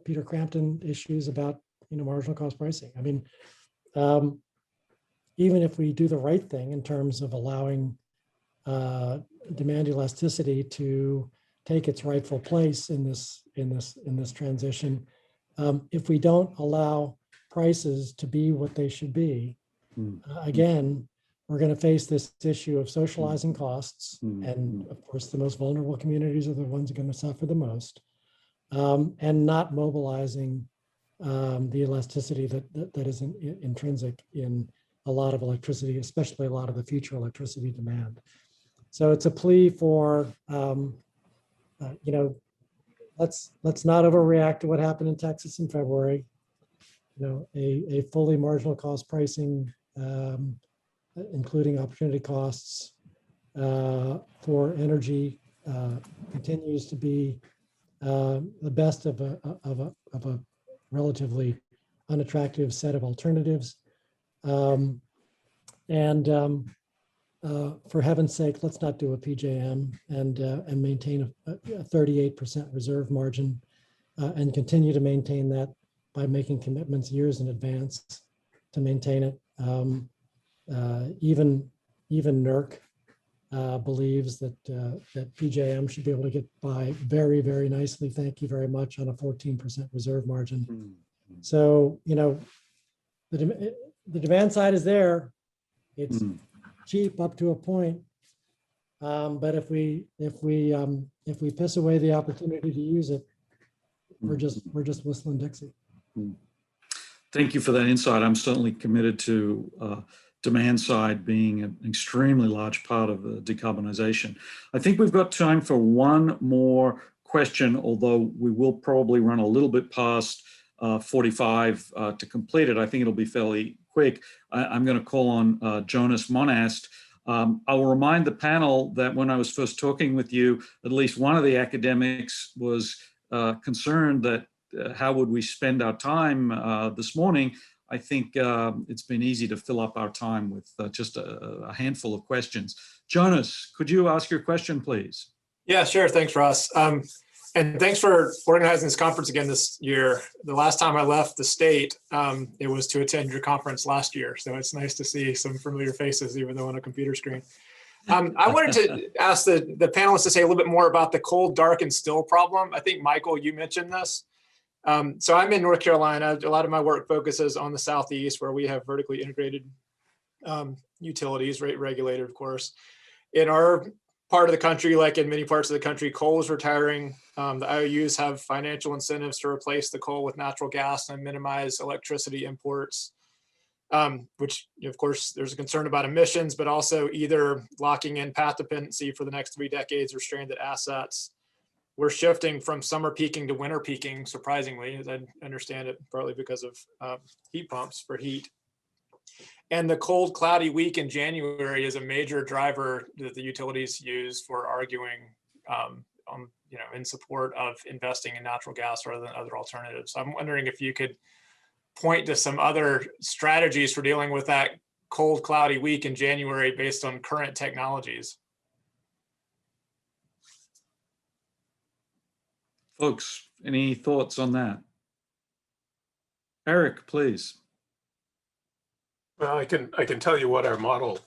H: Peter Crampton issues about, marginal cost pricing. I mean, even if we do the right thing in terms of allowing demand elasticity to take its rightful place in this transition, if we don't allow prices to be what they should be, again, we're going to face this issue of socializing costs. And of course, the most vulnerable communities are the ones going to suffer the most, and not mobilizing the elasticity that is intrinsic in a lot of electricity, especially a lot of the future electricity demand. So it's a plea for, let's not overreact to what happened in Texas in February. A fully marginal cost pricing, including opportunity costs for energy, continues to be the best of a relatively unattractive set of alternatives. For heaven's sake, let's not do a PJM and maintain a 38% reserve margin and continue to maintain that by making commitments years in advance to maintain it. Even NERC believes that PJM should be able to get by very, very nicely. Thank you very much on a 14% reserve margin. So, the demand side is there. It's cheap up to a point, but if we piss away the opportunity to use it, we're just whistling Dixie.
C: Thank you for that insight. I'm certainly committed to demand side being an extremely large part of the decarbonization. I think we've got time for one more question, although we will probably run a little bit past 45 to complete it. I think it'll be fairly quick. I'm going to call on Jonas Monast. I will remind the panel that when I was first talking with you, at least one of the academics was concerned that how would we spend our time this morning. I think it's been easy to fill up our time with just a handful of questions. Jonas, could you ask your question, please?
O: Yeah, sure. Thanks, Ross. And thanks for organizing this conference again this year. The last time I left the state, it was to attend your conference last year. So it's nice to see some familiar faces, even though on a computer screen. I wanted to ask the panelists to say a little bit more about the cold, dark, and still problem. I think, Michael, you mentioned this. So I'm in North Carolina. A lot of my work focuses on the Southeast, where we have vertically integrated utilities, rate regulated, of course. In our part of the country, like in many parts of the country, coal is retiring. The IOUs have financial incentives to replace the coal with natural gas and minimize electricity imports, which, of course, there's a concern about emissions, but also either locking in path dependency for the next 3 decades or stranded assets. We're shifting from summer peaking to winter peaking, surprisingly, as I understand it, partly because of heat pumps for heat. And the cold, cloudy week in January is a major driver that the utilities use for arguing in support of investing in natural gas rather than other alternatives. I'm wondering if you could point to some other strategies for dealing with that cold, cloudy week in January based on current technologies.
C: Folks, any thoughts on that? Eric, please.
F: Well, I can tell you what our model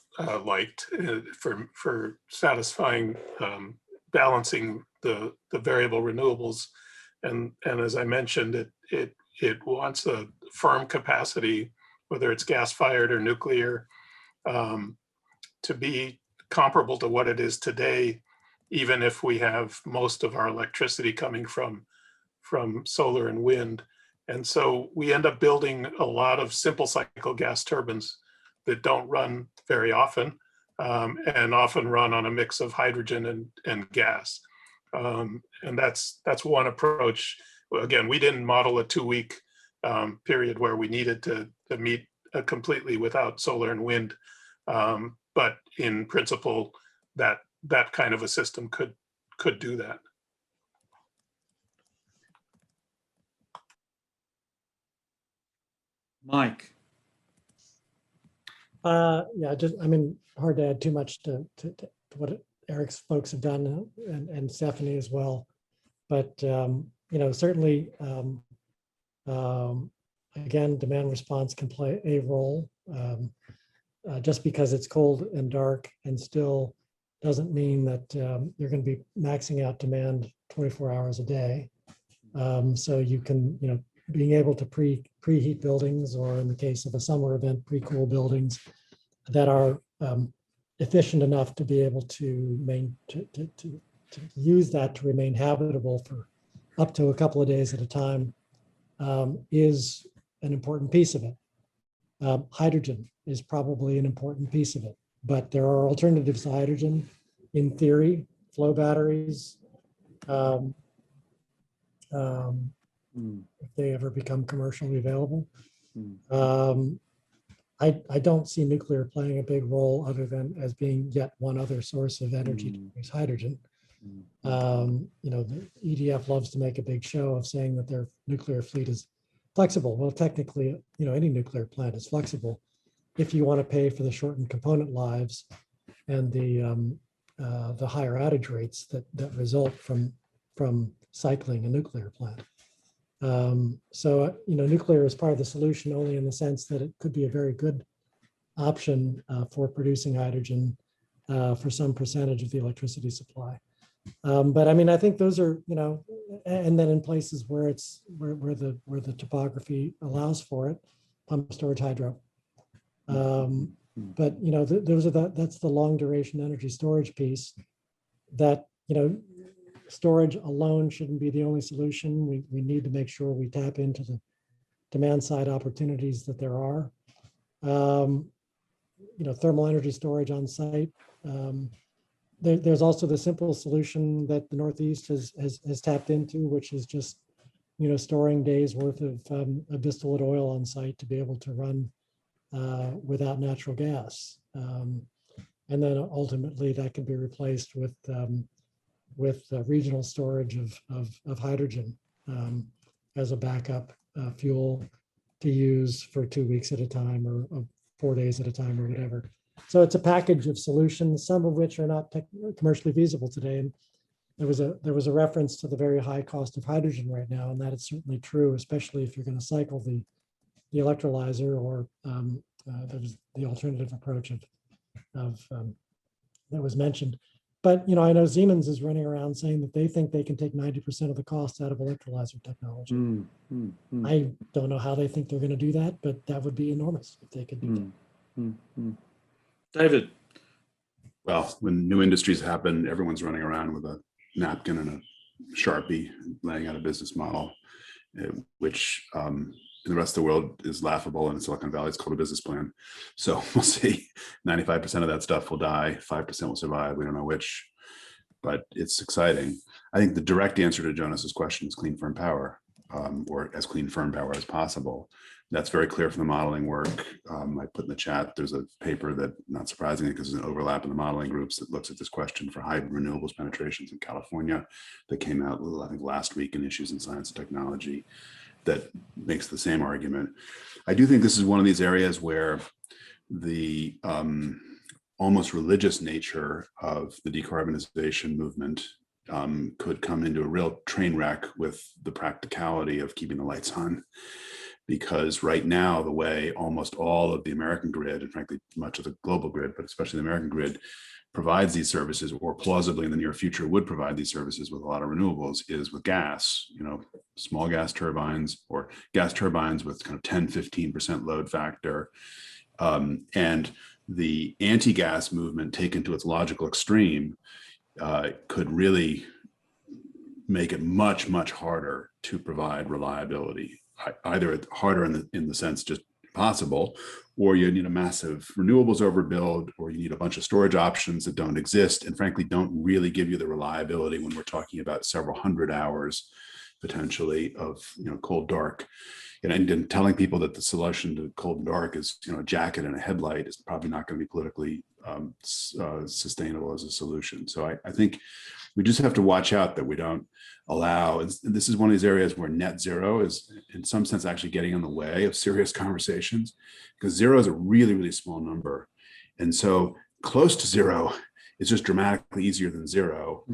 F: liked for satisfying balancing the variable renewables, and as I mentioned, it wants a firm capacity, whether it's gas fired or nuclear, to be comparable to what it is today, even if we have most of our electricity coming from solar and wind. And so we end up building a lot of simple cycle gas turbines that don't run very often, and often run on a mix of hydrogen and gas. And that's one approach. Again, we didn't model a 2-week period where we needed to meet completely without solar and wind. But in principle, that kind of a system could do that.
C: Mike.
H: Yeah, hard to add too much to what Eric's folks have done and Stephanie as well. But, certainly, again, demand response can play a role. Just because it's cold and dark and still doesn't mean that you're going to be maxing out demand 24 hours a day. So you can, being able to preheat buildings, or in the case of a summer event, pre-cool buildings that are efficient enough to be able to use that to remain habitable for up to a couple of days at a time is an important piece of it. Hydrogen is probably an important piece of it, but there are alternatives to hydrogen. In theory, flow batteries, if they ever become commercially available. I don't see nuclear playing a big role other than as being yet one other source of energy to produce hydrogen. The EDF loves to make a big show of saying that their nuclear fleet is flexible. Well, technically, any nuclear plant is flexible if you want to pay for the shortened component lives and the higher outage rates that result from cycling a nuclear plant. Nuclear is part of the solution only in the sense that it could be a very good option for producing hydrogen for some percentage of the electricity supply. But I mean, I think those are, and then in places where it's where the topography allows for it, pump storage hydro. But that's the long duration energy storage piece that, storage alone shouldn't be the only solution. We need to make sure we tap into the demand side opportunities that there are. Thermal energy storage on site. There's also the simple solution that the Northeast has tapped into, which is just, storing days worth of distillate oil on site to be able to run without natural gas. And then ultimately that can be replaced with regional storage of hydrogen as a backup fuel to use for 2 weeks at a time or 4 days at a time or whatever. So it's a package of solutions, some of which are not commercially feasible today. And there was a reference to the very high cost of hydrogen right now, and that is certainly true, especially if you're going to cycle the electrolyzer, or there's the alternative approach of that was mentioned. But I know Siemens is running around saying that they think they can take 90% of the costs out of electrolyzer technology. I don't know how they think they're going to do that, but that would be enormous if they could do that.
C: David.
D: Well, when new industries happen, everyone's running around with a napkin and a Sharpie, laying out a business model, which in the rest of the world is laughable, and in Silicon Valley it's called a business plan. So we'll see. 95% of that stuff will die, 5% will survive. We don't know which, but it's exciting. I think the direct answer to Jonas's question is clean firm power, or as clean firm power as possible. That's very clear from the modeling work. I put in the chat, there's a paper that, not surprisingly, because there's an overlap in the modeling groups, that looks at this question for hybrid renewables penetrations in California that came out, I think, last week in Issues in Science and Technology, that makes the same argument. I do think this is one of these areas where the almost religious nature of the decarbonization movement could come into a real train wreck with the practicality of keeping the lights on. Because right now, the way almost all of the American grid, and frankly, much of the global grid, but especially the American grid, provides these services, or plausibly in the near future would provide these services with a lot of renewables, is with gas, small gas turbines, or gas turbines with kind of 10-15% load factor. And the anti-gas movement, taken to its logical extreme, could really make it much, much harder to provide reliability. Either harder in the sense just possible, or you need a massive renewables overbuild, or you need a bunch of storage options that don't exist and frankly don't really give you the reliability when we're talking about several hundred hours potentially of cold dark. And telling people that the solution to cold and dark is a jacket and a headlight is probably not going to be politically sustainable as a solution. So I think we just have to watch out that we don't allow, and this is one of these areas where net zero is in some sense actually getting in the way of serious conversations, because zero is a really, really small number. And so close to zero is just dramatically easier than zero.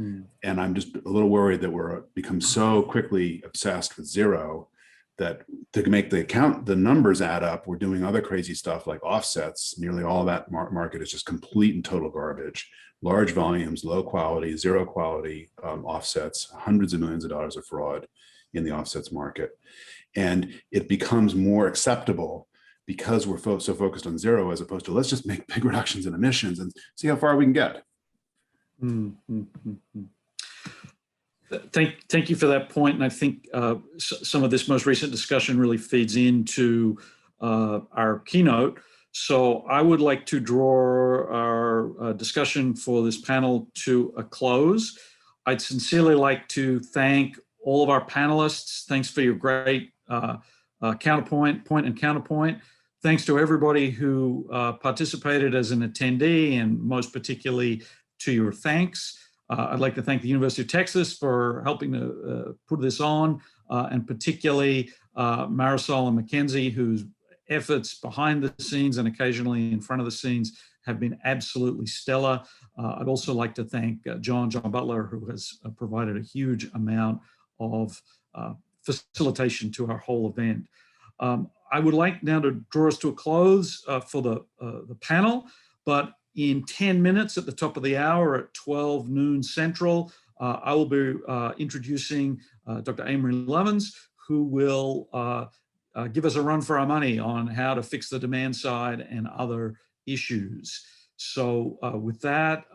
D: And I'm just a little worried that we're become so quickly obsessed with zero that to make the numbers add up, we're doing other crazy stuff like offsets. Nearly all of that market is just complete and total garbage. Large volumes, low quality, zero quality offsets, hundreds of millions of dollars of fraud in the offsets market. And it becomes more acceptable because we're so focused on zero, as opposed to let's just make big reductions in emissions and see how far we can get.
C: Thank you for that point. And I think some of this most recent discussion really feeds into our keynote. So I would like to draw our discussion for this panel to a close. I'd sincerely like to thank all of our panelists. Thanks for your great point and counterpoint. Thanks to everybody who participated as an attendee, and most particularly to your thanks. I'd like to thank the University of Texas for helping to put this on, and particularly Marisol and Mackenzie, whose efforts behind the scenes and occasionally in front of the scenes have been absolutely stellar. I'd also like to thank John Butler, who has provided a huge amount of facilitation to our whole event. I would like now to draw us to a close for the panel, but in 10 minutes at the top of the hour at 12 noon Central, I will be introducing Dr. Amory Lovins, who will give us a run for our money on how to fix the demand side and other issues. So with that,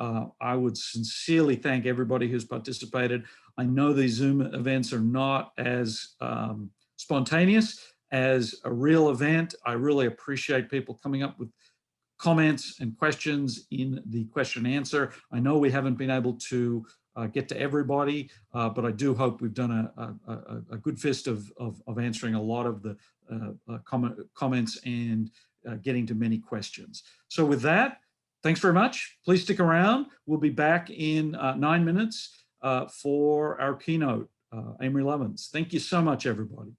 C: I would sincerely thank everybody who's participated. I know these Zoom events are not as spontaneous as a real event. I really appreciate people coming up with comments and questions in the question and answer. I know we haven't been able to get to everybody, but I do hope we've done a good fist of answering a lot of the comments and getting to many questions. So with that, thanks very much. Please stick around. We'll be back in 9 minutes for our keynote, Amory Lovins. Thank you so much, everybody.